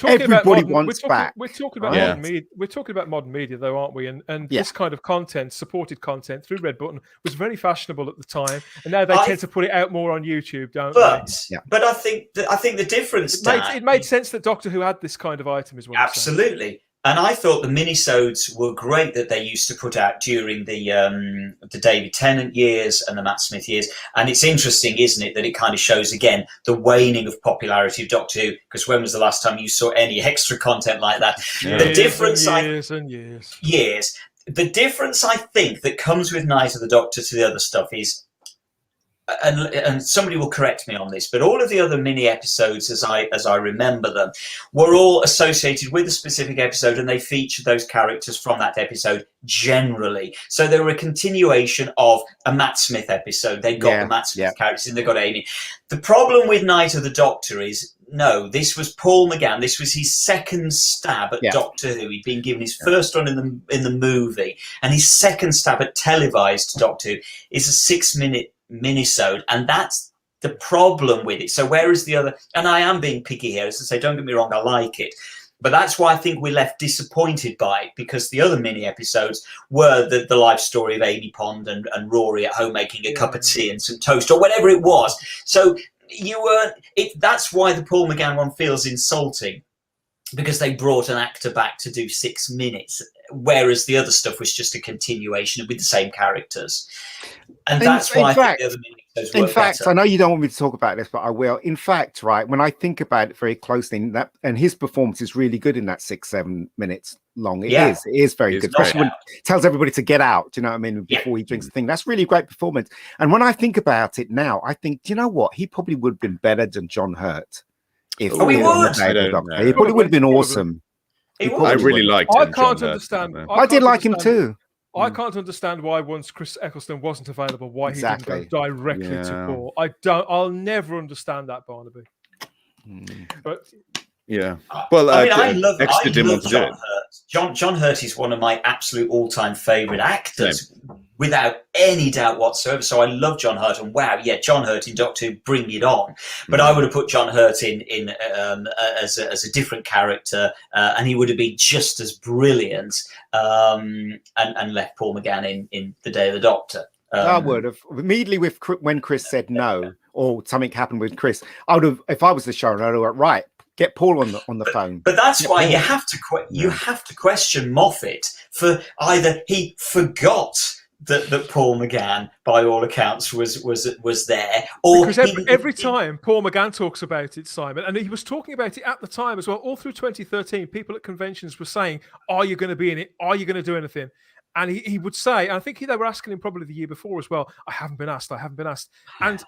D: everybody wants back.
A: We're talking about modern media. We're talking about modern media, though, aren't we? And this kind of content, supported content through Red Button, was very fashionable at the time, and now they tend to put it out more on YouTube, don't they?
B: But I think the difference.
A: It made sense that Doctor Who had this kind of item as well.
B: Absolutely. And I thought the minisodes were great that they used to put out during the David Tennant years and the Matt Smith years. And it's interesting, isn't it, that it kind of shows, again, the waning of popularity of Doctor Who, because when was the last time you saw any extra content like that? The difference, years. The difference, I think, that comes with Night of the Doctor to the other stuff is, and somebody will correct me on this, but all of the other mini episodes, as I remember them, were all associated with a specific episode, and they featured those characters from that episode generally. So they were a continuation of a Matt Smith episode. They got the Matt Smith characters, and they got Amy. The problem with Night of the Doctor is, no, this was Paul McGann. This was his second stab at Doctor Who. He'd been given his first one in the movie, and his second stab at televised Doctor Who is a 6-minute minisode, and that's the problem with it. So whereas the other, and I am being picky here, as I say, don't get me wrong, I like it, but that's why I think we're left disappointed by it, because the other mini episodes were the life story of Amy Pond and Rory at home making a cup of tea and some toast or whatever it was. So that's why the Paul McGann one feels insulting, because they brought an actor back to do 6 minutes, whereas the other stuff was just a continuation with the same characters. And that's why I think the other mini-episodes work better.
D: I know you don't want me to talk about this, but I will. In fact, right, when I think about it very closely, and his performance is really good in that 6-7 minutes long. It is very good. Especially when it tells everybody to get out, do you know what I mean, before he drinks the thing. That's really a great performance. And when I think about it now, I think, do you know what? He probably would have been better than John Hurt.
B: He probably
D: would have been awesome.
E: I really liked him.
A: I can't understand.
D: I did like him too.
A: I can't understand why once Chris Eccleston wasn't available, why he didn't go directly to Paul. I'll never understand that, Barnaby. But
E: well,
B: I love John Hurt. John Hurt is one of my absolute all-time favorite actors, without any doubt whatsoever. So I love John Hurt, and John Hurt in Doctor Who, bring it on. But I would have put John Hurt in as a different character, and he would have been just as brilliant, and left Paul McGann in The Day of the Doctor.
D: I would have immediately when Chris said no, or something happened with Chris. I would have, if I was the showrunner, I would have went, right, get Paul on the phone.
B: But that's why you have to question Moffat for either he forgot that Paul McGann, by all accounts, was there, or
A: because every time Paul McGann talks about it, Simon, and he was talking about it at the time as well. All through 2013, people at conventions were saying, "Are you going to be in it? Are you going to do anything?" And he would say, and I think they were asking him probably the year before as well, "I haven't been asked. I haven't been asked." And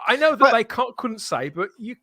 A: I know that they couldn't say, but you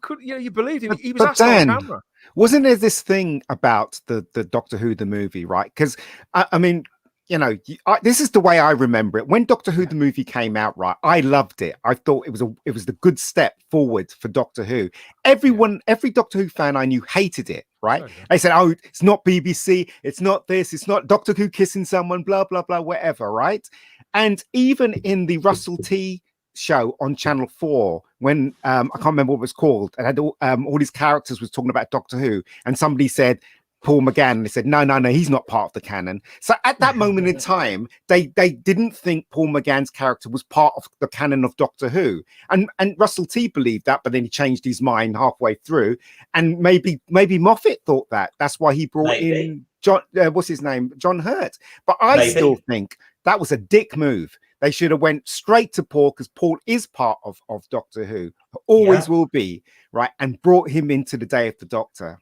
A: believed him. He was asked on camera.
D: Wasn't there this thing about the Doctor Who the movie, right? Because I mean, this is the way I remember it. When Doctor Who the movie came out, right, I loved it. I thought it was the good step forward for Doctor Who. Every Doctor Who fan I knew hated it, right? They said, "Oh, it's not BBC, it's not this, it's not Doctor Who kissing someone, blah blah blah, whatever," right? And even in the Russell T show on Channel 4, when I can't remember what it was called, and had all these characters was talking about Doctor Who, and somebody said Paul McGann, and they said no, he's not part of the canon. So at that moment in time, they didn't think Paul McGann's character was part of the canon of Doctor Who, and Russell T believed that, but then he changed his mind halfway through, and maybe Moffat thought that. That's why he brought in John, what's his name, John Hurt. But I still think that was a dick move. They should have went straight to Paul, because Paul is part of Doctor Who, always will be, right? And brought him into the Day of the Doctor.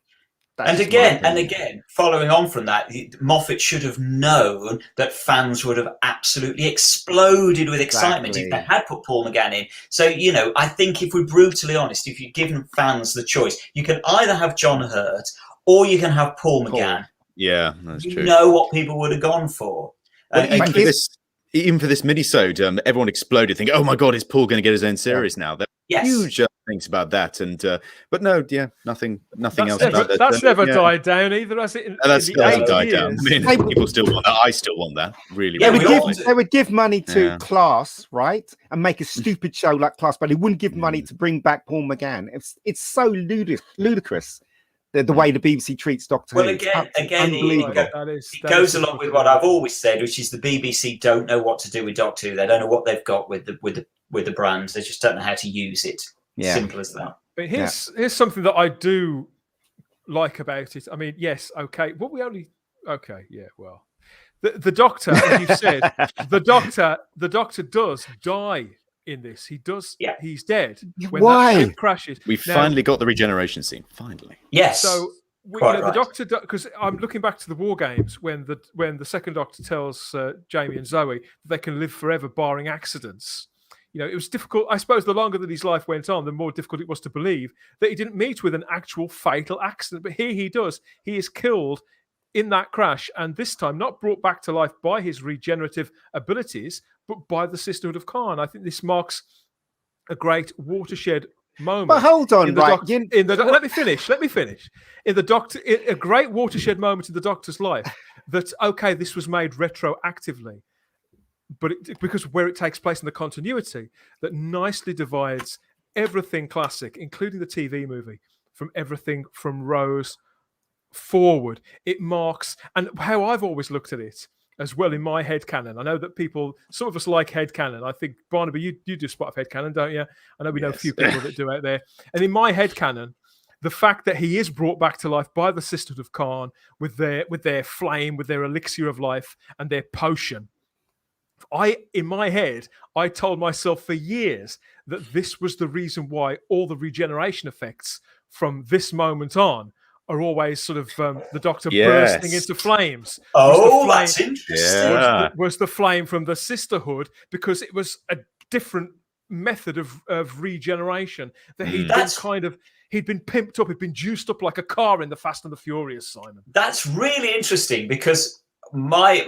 B: And again, following on from that, Moffat should have known that fans would have absolutely exploded with excitement if they had put Paul McGann in. So, you know, I think if we're brutally honest, if you've given fans the choice, you can either have John Hurt or you can have Paul McGann.
E: Yeah, that's true.
B: You know what people would have gone for.
E: Even for this mini-sode, everyone exploded thinking, oh my God, is Paul going to get his own series now? There are huge things about that. And but no, nothing else about that.
A: That's never died down either, has it?
E: That still hasn't died down. I mean, people still want that. I still want that. Really.
D: They would give money to Class, right? And make a stupid show like Class, but they wouldn't give money to bring back Paul McGann. It's so ludicrous. The way the BBC treats Doctor Who.
B: Well, again, it goes along with what I've always said, which is the BBC don't know what to do with Doctor Who. They don't know what they've got with the brand. They just don't know how to use it.
D: Yeah.
B: Simple as that.
A: But here's something that I do like about it. I mean, yes, okay, but we only well, the Doctor, as you said, the Doctor does die. In this, he does. Yeah. He's dead. When
D: Why?
A: That ship crashes.
E: We finally got the regeneration scene. Finally.
B: Yes.
A: So the Doctor, because I'm looking back to the War Games when the second Doctor tells Jamie and Zoe that they can live forever barring accidents. You know, it was difficult. I suppose the longer that his life went on, the more difficult it was to believe that he didn't meet with an actual fatal accident. But here he does. He is killed in that crash, and this time not brought back to life by his regenerative abilities, but by the Sisterhood of Khan. I think this marks a great watershed moment.
D: But hold on, right?
A: Let me finish. In the Doctor, a great watershed moment in the Doctor's life. That this was made retroactively, but because where it takes place in the continuity, that nicely divides everything classic, including the TV movie, from everything from Rose forward. It marks, and how I've always looked at it as well in my headcanon. I know that some of us like headcanon. I think, Barnaby, you do spot of headcanon, don't you? I know we know a few people that do out there. And in my headcanon, the fact that he is brought back to life by the Sisterhood of Khan with their flame, with their elixir of life and their potion. In my head, I told myself for years that this was the reason why all the regeneration effects from this moment on are always sort of the Doctor bursting into flames.
B: That's interesting.
A: Was the flame from the Sisterhood, because it was a different method of regeneration that he'd been pimped up, he'd been juiced up like a car in the Fast and the Furious, Simon.
B: That's really interesting, because one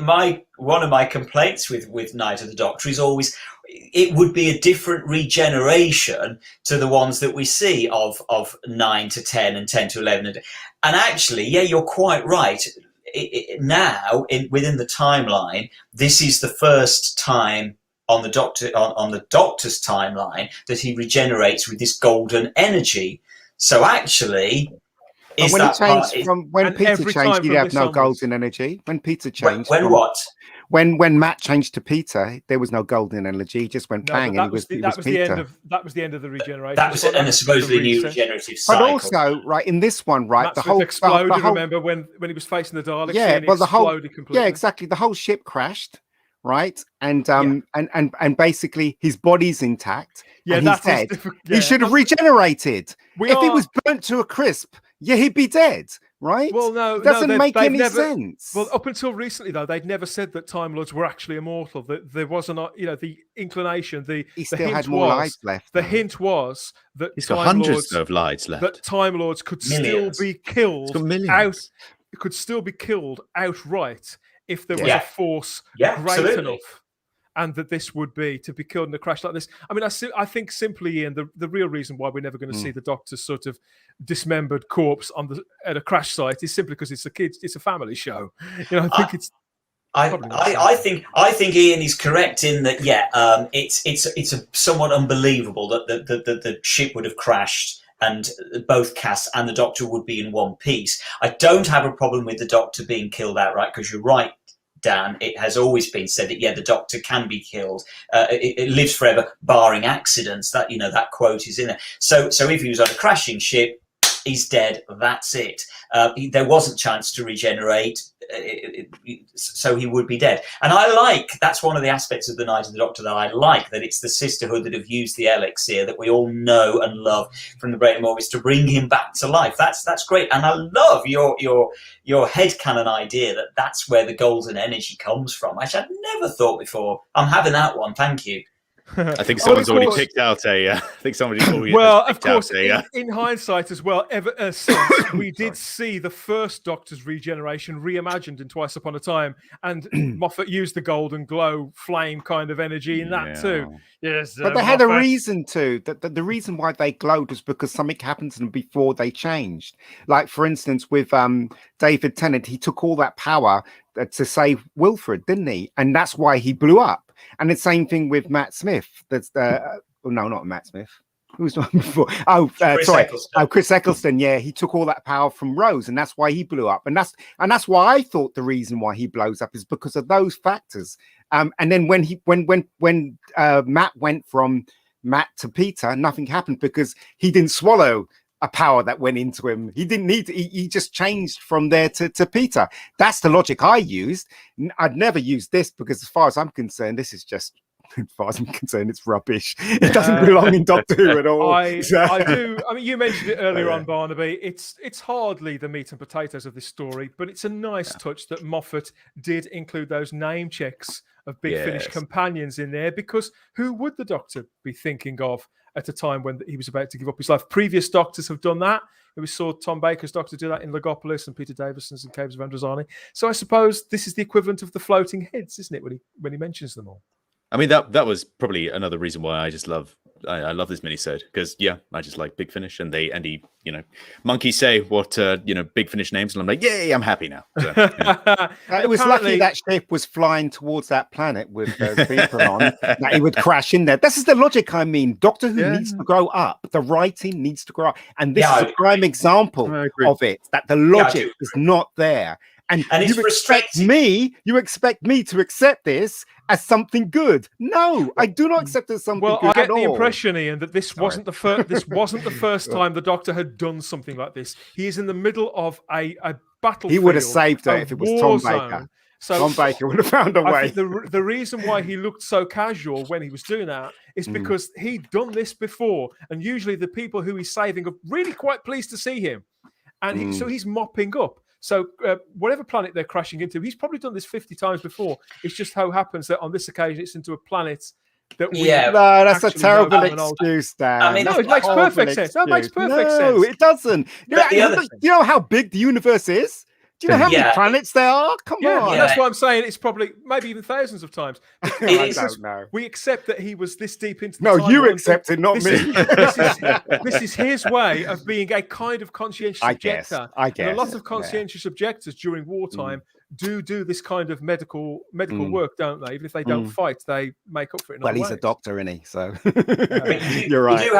B: of my complaints with Night of the Doctor is always it would be a different regeneration to the ones that we see of 9 to 10 and 10 to 11. And actually, you're quite right. Now, within the timeline, this is the first time on the Doctor's timeline that he regenerates with this golden energy. So actually,
D: when Peter changed, he'd have no golden energy. When Peter changed, when Matt changed to Peter, there was no golden energy. He just went bang, and
A: that was
D: Peter.
A: That was the end of the regeneration.
B: That was and a supposedly new regenerative cycle.
D: But also, right in this one, right,
A: Matt Smith exploded. Remember when he was facing the Daleks?
D: Yeah,
A: well, the
D: whole
A: completely.
D: Exactly. The whole ship crashed, right, and basically his body's intact. Yeah, and he's dead. He should have regenerated. If he was burnt to a crisp, he'd be dead. Right?
A: Well, no,
D: it doesn't make any sense.
A: Well, up until recently, though, they'd never said that Time Lords were actually immortal. That there wasn't, the inclination. He
D: still had more lives left.
A: The hint was that
E: he's got hundreds of lives left.
A: That Time Lords could still be killed could still be killed outright if there was a force great enough. And that this would be to be killed in a crash like this. I mean, I think simply, Ian, the real reason why we're never going to see the Doctor's sort of dismembered corpse at a crash site is simply because it's a family show. I think it's.
B: I think Ian is correct in that. Yeah, it's somewhat unbelievable that the ship would have crashed and both Cass and the Doctor would be in one piece. I don't have a problem with the Doctor being killed outright, because you're right, Dan. It has always been said that the Doctor can be killed. It lives forever, barring accidents. That that quote is in there. So if he was on a crashing ship, he's dead. That's it. There wasn't chance to regenerate, so he would be dead. And that's one of the aspects of the Night of the Doctor that I like, that it's the sisterhood that have used the elixir that we all know and love from the Brain Movies to bring him back to life. That's great. And I love your headcanon idea that that's where the golden energy comes from, which I'd never thought before. I'm having that one. Thank you.
E: I think someone's already picked out a. I think somebody's already.
A: Well, of course, in hindsight as well, since we did see the first Doctor's regeneration reimagined in Twice Upon a Time, and Moffat used the golden glow flame kind of energy in that too. Yes,
D: but they had a reason to. The reason why they glowed was because something happened to them before they changed. Like, for instance, with David Tennant, he took all that power to save Wilfred, didn't he? And that's why he blew up. And the same thing with Matt Smith. That's no, not Matt Smith. Who's the one before? Chris Eccleston. Yeah, he took all that power from Rose, and that's why he blew up. And that's why I thought the reason why he blows up is because of those factors. And then when Matt went from Matt to Peter, nothing happened because he didn't swallow a power that went into him. He didn't need to, he just changed from there to Peter. That's the logic I used. I'd never use this because, as far as I'm concerned, this is just, as far as I'm concerned, it's rubbish. It doesn't belong in Doctor Who at all.
A: I do. I mean, you mentioned it earlier on, Barnaby. It's hardly the meat and potatoes of this story, but it's a nice touch that Moffat did include those name checks of Big Finish companions in there, because who would the Doctor be thinking of at a time when he was about to give up his life? Previous Doctors have done that. We saw Tom Baker's Doctor do that in Logopolis, and Peter Davison's in Caves of Androzani. So I suppose this is the equivalent of the floating heads, isn't it, when he mentions them all?
E: I mean, that was probably another reason why I just love this minisode, because I just like Big Finish, and he monkeys say what Big Finish names, and I'm like, yay, I'm happy now. So,
D: it was lucky that ship was flying towards that planet with people on, that he would crash in there. This is the logic. I mean, Doctor Who needs to grow up. The writing needs to grow up, and this is a prime example of it. That the logic is not there. And you expect me to accept this as something good? No, I do not accept it as something good.
A: Well, I get the impression, Ian, that this wasn't the first. This wasn't the first time the Doctor had done something like this. He is in the middle of a battlefield.
D: He would have saved it if it was Tom Baker. So Tom Baker would have found a way.
A: I think the reason why he looked so casual when he was doing that is because he'd done this before, and usually the people who he's saving are really quite pleased to see him, and so he's mopping up. So whatever planet they're crashing into, he's probably done this 50 times before. It's just how happens that on this occasion it's into a planet that we
D: no, that's a terrible excuse, Dan.
A: I mean, no, it makes perfect sense. That makes perfect sense.
D: No, it doesn't. You know how big the universe is? Do you know how many planets there are? Come on.
A: That's what I'm saying. It's probably maybe even thousands of times.
D: I don't know.
A: We accept that he was this deep into the
D: No, you accept it, not me.
A: This is his way of being a kind of conscientious objector.
D: I guess.
A: And a lot of conscientious objectors during wartime do this kind of medical work, don't they? Even if they don't fight, they make up for it.
D: Well, he's a doctor, isn't he? So
B: you're right. You do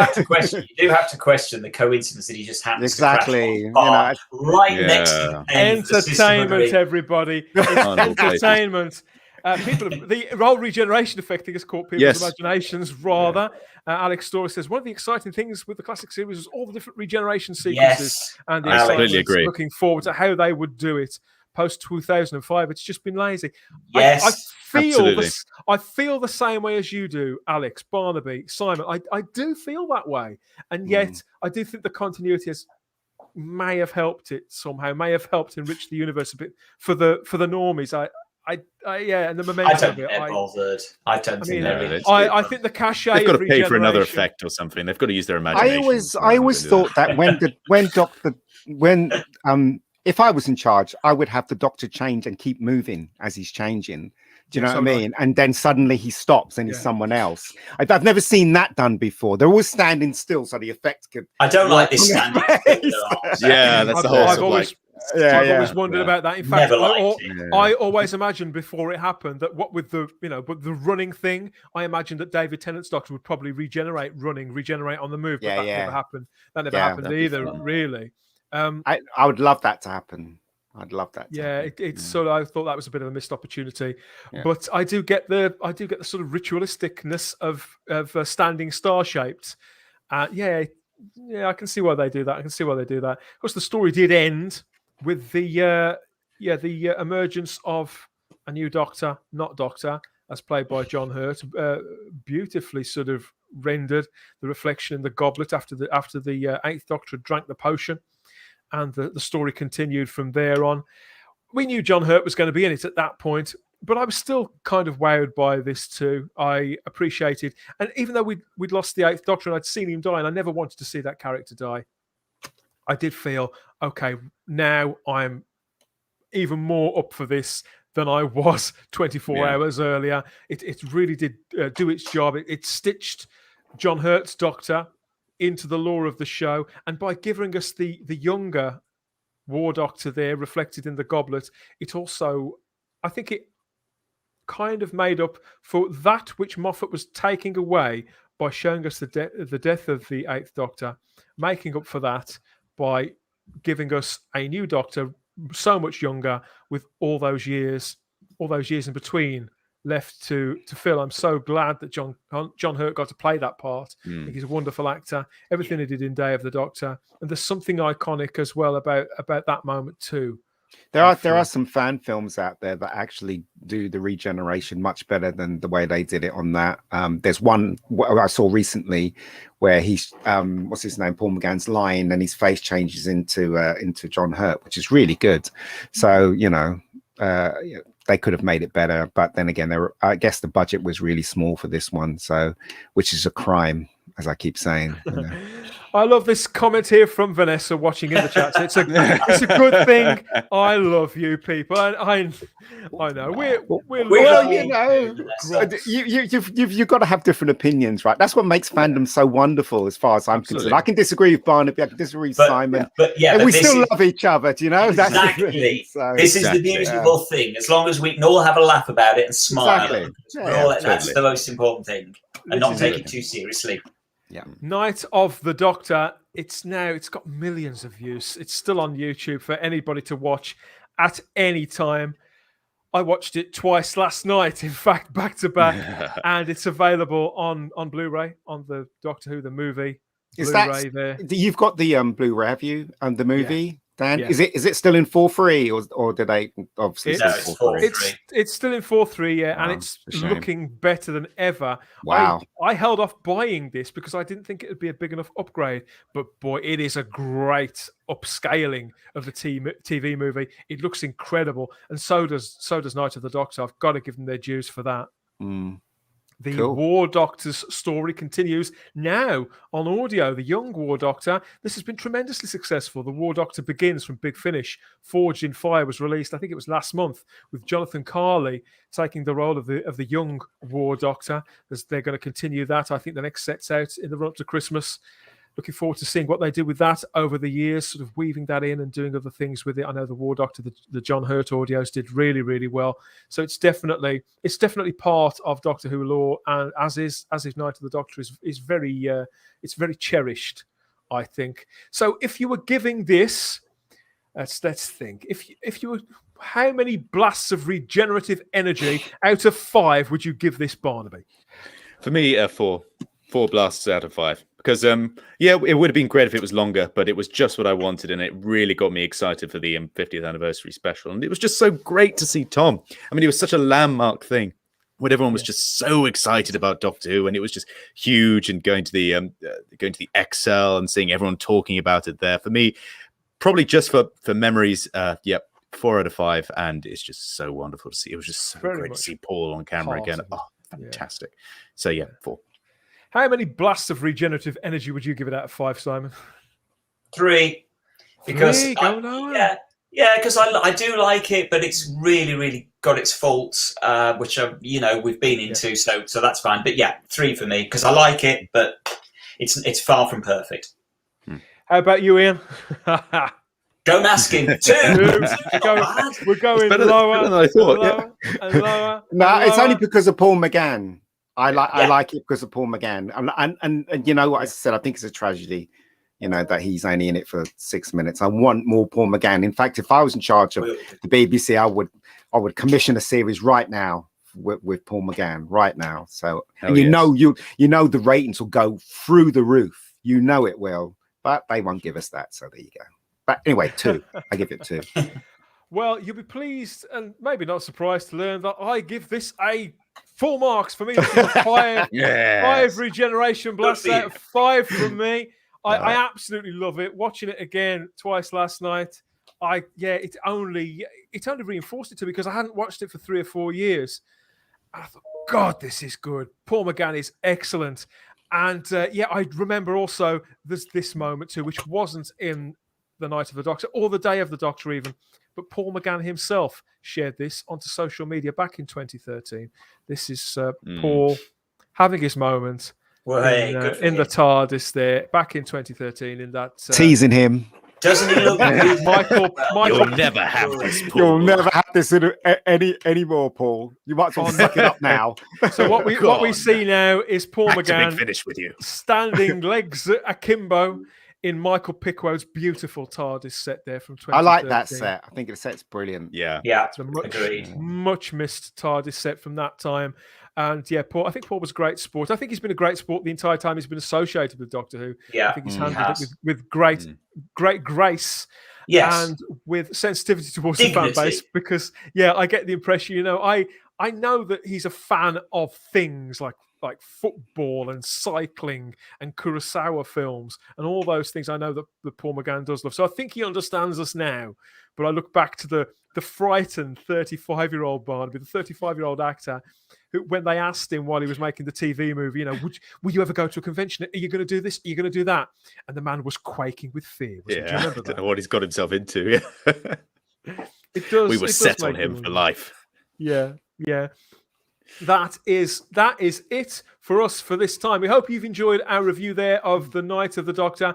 B: have to question the coincidence that he just happens to crash right next to the
A: entertainment, everybody. It's entertainment. The whole regeneration effect thing has caught people's imaginations rather. Alex Story says one of the exciting things with the classic series was all the different regeneration sequences and the excitement looking forward to how they would do it. Post 2005, it's just been lazy.
B: Yes,
A: I feel the same way as you do, Alex, Barnaby, Simon. I do feel that way, and yet I do think the continuity may have helped it somehow. May have helped enrich the universe a bit for the normies. And the momentum of it.
B: I don't think they're really.
A: I think the cachet.
E: They've got to pay for another effect or something. They've got to use their imagination.
D: I always thought that if I was in charge, I would have the Doctor change and keep moving as he's changing. Do you know what I mean? And then suddenly he stops and he's someone else. I've never seen that done before. They're always standing still, so the effect could.
B: I don't like this standing still.
E: Yeah, that's the whole.
A: I've always wondered about that. In fact,
B: I
A: always imagined before it happened that what with the but the running thing, I imagined that David Tennant's Doctor would probably regenerate on the move, but that never happened. That never happened either, really.
D: I would love that to happen. I'd love that.
A: It's sort of. I thought that was a bit of a missed opportunity, but I do get the sort of ritualisticness of standing star shaped. I can see why they do that. Of course, the story did end with the emergence of a new Doctor, not Doctor, as played by John Hurt, beautifully sort of rendered the reflection in the goblet after the Eighth Doctor had drank the potion. And the story continued from there on. We knew John Hurt was going to be in it at that point, but I was still kind of wowed by this too. I appreciated, and even though we'd lost the Eighth Doctor and I'd seen him die, and I never wanted to see that character die, I did feel, okay, now I'm even more up for this than I was 24 hours earlier. It really did do its job. It stitched John Hurt's Doctor into the lore of the show, and by giving us the younger War Doctor there reflected in the goblet, it also, I think it kind of made up for that which Moffat was taking away by showing us the death of the Eighth Doctor, making up for that by giving us a new Doctor so much younger with all those years in between left to fill. I'm so glad that John Hurt got to play that part. I think he's a wonderful actor. Everything he did in Day of the Doctor, and there's something iconic as well about that moment too.
D: There are some fan films out there that actually do the regeneration much better than the way they did it on that. There's one I saw recently where he's what's his name, Paul McGann's lying and his face changes into John Hurt, which is really good. So they could have made it better, but then again, I guess the budget was really small for this one, so which is a crime, as I keep saying.
A: I love this comment here from Vanessa watching in the chat. It's a good thing. I love you people, and I know
D: you've got to have different opinions, right? That's what makes fandom so wonderful, as far as I'm concerned. I can disagree with Barnaby, I can disagree with Simon, but we still love each other. Do you know?
B: Exactly. This is the beautiful thing. As long as we can all have a laugh about it and smile, that's the most important thing, and not take it too seriously.
D: Yeah.
A: Night of the Doctor. It's got millions of views. It's still on YouTube for anybody to watch at any time. I watched it twice last night, in fact, back to back, and it's available on Blu-ray on the Doctor Who the movie.
D: Is
A: Blu-ray there?
D: You've got the Blu-ray, have you? And the movie, Dan?
A: Yeah.
D: Is it still in 4:3 or did they obviously?
A: It's still in 4:3, and it's looking better than ever.
D: Wow!
A: I held off buying this because I didn't think it would be a big enough upgrade, but boy, it is a great upscaling of the TV movie. It looks incredible, and so does Night of the Doctor. I've got to give them their dues for that. The War Doctor's story continues now on audio. The young War Doctor. This has been tremendously successful. The War Doctor Begins from Big Finish. Forged in Fire was released, I think it was last month, with Jonathan Carley taking the role of the young War Doctor. As they're going to continue that. I think the next set's out in the run up to Christmas. Looking forward to seeing what they do with that over the years, sort of weaving that in and doing other things with it. I know the War Doctor, the John Hurt audios did really, really well. So it's definitely part of Doctor Who lore, and as is Night of the Doctor is very it's very cherished, I think. So if you were giving this, let's think. If you were, how many blasts of regenerative energy out of 5 would you give this, Barnaby?
E: For me, 4 blasts out of 5. Because, it would have been great if it was longer, but it was just what I wanted, and it really got me excited for the 50th anniversary special. And it was just so great to see Tom. I mean, it was such a landmark thing when everyone was just so excited about Doctor Who, and it was just huge, and going to the Excel and seeing everyone talking about it there. For me, probably just for memories, 4 out of 5, and it's just so wonderful to see. It was just so great to see Paul on camera again. Oh, fantastic. So, 4.
A: How many blasts of regenerative energy would you give it out of 5, Simon?
B: 3. Because
A: because
B: I do like it, but it's really, really got its faults, which are we've been into, so that's fine. But 3 for me because I like it, but it's far from perfect.
A: How about you, Ian?
B: Don't ask him. 2.
A: We're going lower than I thought. And lower.
D: No, it's only because of Paul McGann. I like it because of Paul McGann. And you know what I said? I think it's a tragedy, that he's only in it for 6 minutes. I want more Paul McGann. In fact, if I was in charge of the BBC, I would commission a series right now with Paul McGann right now. So you know the ratings will go through the roof. You know it will, but they won't give us that. So there you go. But anyway, 2. I give it 2.
A: Well, you'll be pleased and maybe not surprised to learn that I give this a full marks for me. This is 5 regeneration blasts out of 5 from me. I absolutely love it. Watching it again twice last night, it only reinforced it to me because I hadn't watched it for 3 or 4 years. And I thought, God, this is good. Paul McGann is excellent. And I remember also there's this moment too, which wasn't in The Night of the Doctor or The Day of the Doctor even, but Paul McGann himself shared this onto social media back in 2013. This is Paul having his moment in the TARDIS there back in 2013 in that...
D: teasing him.
B: Doesn't he look
A: Michael,
E: you'll never have this, Paul.
D: You'll never have this anymore, Paul. You might as well suck it up now.
A: So what we see now is Paul McGann
E: finish with you.
A: standing legs akimbo in Michael Pickwood's beautiful TARDIS set there from 2013.
D: I like that set. I think the set's brilliant.
B: Yeah.
A: It's a much missed TARDIS set from that time. And Paul, I think Paul was a great sport. I think he's been a great sport the entire time he's been associated with Doctor Who.
B: Yeah,
A: I think he's handled it with great grace.
B: Yes.
A: And with sensitivity towards the fan base. Because I get the impression, I know that he's a fan of things like football and cycling and Kurosawa films and all those things. I know that Paul McGann does love. So I think he understands us now. But I look back to the frightened 35-year-old Barnaby, the 35-year-old actor, who, when they asked him while he was making the TV movie, will you ever go to a convention? Are you going to do this? Are you going to do that? And the man was quaking with fear. Do you remember that?
E: I don't know what he's got himself into.
A: It does.
E: We were set on him for life.
A: Yeah. That is it for us for this time. We hope you've enjoyed our review there of The Night of the Doctor.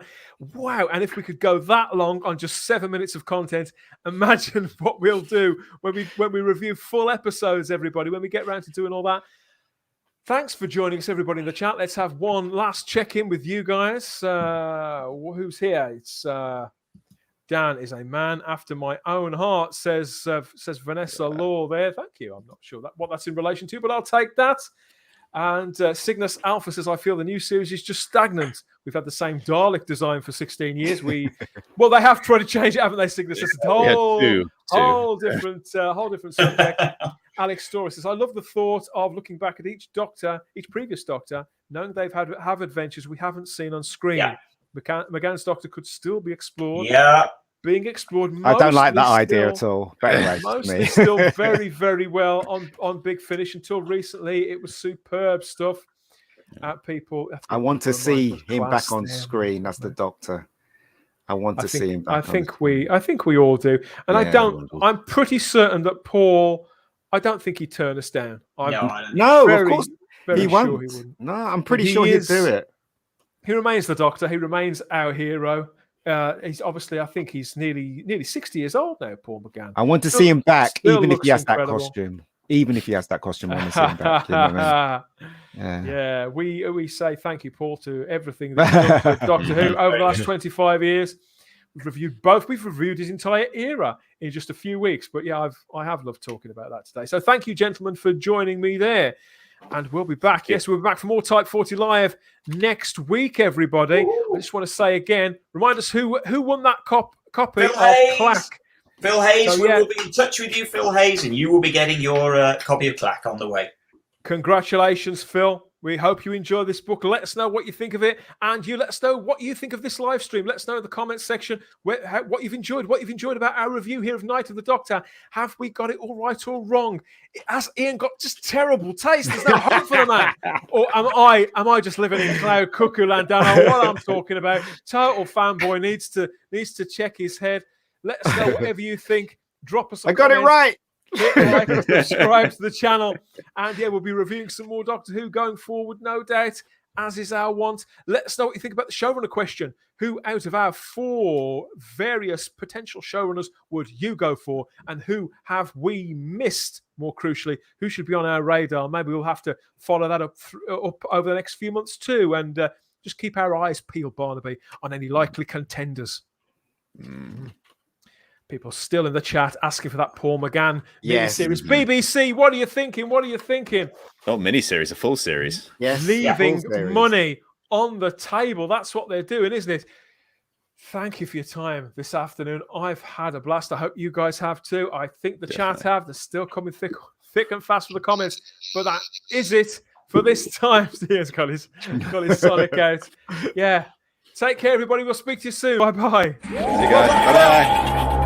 A: Wow, and if we could go that long on just 7 minutes of content, imagine what we'll do when we review full episodes, everybody, when we get around to doing all that. Thanks for joining us, everybody in the chat. Let's have one last check-in with you guys. Who's here? It's Dan is a man after my own heart, says Vanessa Law there. Thank you. I'm not sure what that's in relation to, but I'll take that. And Cygnus Alpha says, I feel the new series is just stagnant. We've had the same Dalek design for 16 years. They have tried to change it, haven't they, Cygnus? It's a whole different subject. Alex Story says, I love the thought of looking back at each previous Doctor, knowing they've have adventures we haven't seen on screen. Yeah. McGann's Doctor could still be explored.
B: Yeah.
A: Being explored.
D: I don't like that idea at all. But anyway,
A: mostly still very, very well on Big Finish. Until recently, it was superb stuff.
D: I want to see him back on screen as the Doctor. I want to see him back.
A: I think we all do. And I'm pretty certain that Paul. I don't think he'd turn us down.
D: No, of course he won't. No, I'm pretty sure he'd do it.
A: He remains the Doctor. He remains our hero. He's obviously, I think he's nearly 60 years old now, Paul McGann.
D: I want to see him back, even if he has that costume. Even if he has that costume, I want to see him back. You know what I mean?
A: We say thank you, Paul, to everything that you've done with Doctor Who over the last 25 years. We've reviewed both. We've reviewed his entire era in just a few weeks. But I have loved talking about that today. So thank you, gentlemen, for joining me there. And we'll be back. Yes, we'll be back for more Type 40 Live next week, everybody. I just want to say again, remind us who won that copy of Clack.
B: Phil Hayes, we will be in touch with you, Phil Hayes, and you will be getting your copy of Clack on the way.
A: Congratulations, Phil. We hope you enjoy this book. Let us know what you think of it, and you let us know what you think of this live stream. Let us know in the comments section what you've enjoyed about our review here of Night of the Doctor. Have we got it all right or wrong? Has Ian got just terrible taste? There's no hope for the man, or am I just living in cloud cuckoo land? Don't know what I'm talking about. Total fanboy needs to check his head. Let us know whatever you think. Drop us.
D: I got it right.
A: Hit like and subscribe to the channel, and we'll be reviewing some more Doctor Who going forward, no doubt. as is our want. Let us know what you think about the showrunner question. Who out of our 4 various potential showrunners would you go for? And who have we missed? More crucially, who should be on our radar? Maybe we'll have to follow that up over the next few months too, and just keep our eyes peeled, Barnaby, on any likely contenders. People still in the chat asking for that Paul McGann miniseries. BBC, what are you thinking? What are you thinking?
E: Oh, miniseries, a full series.
D: Yes,
A: leaving money on the table. That's what they're doing, isn't it? Thank you for your time this afternoon. I've had a blast. I hope you guys have too. I think the chat have. They're still coming thick and fast with the comments. But that is it for this time. Here's got his Sonic out. Yeah. Take care, everybody. We'll speak to you soon. Bye-bye.
E: See you guys. Bye-bye.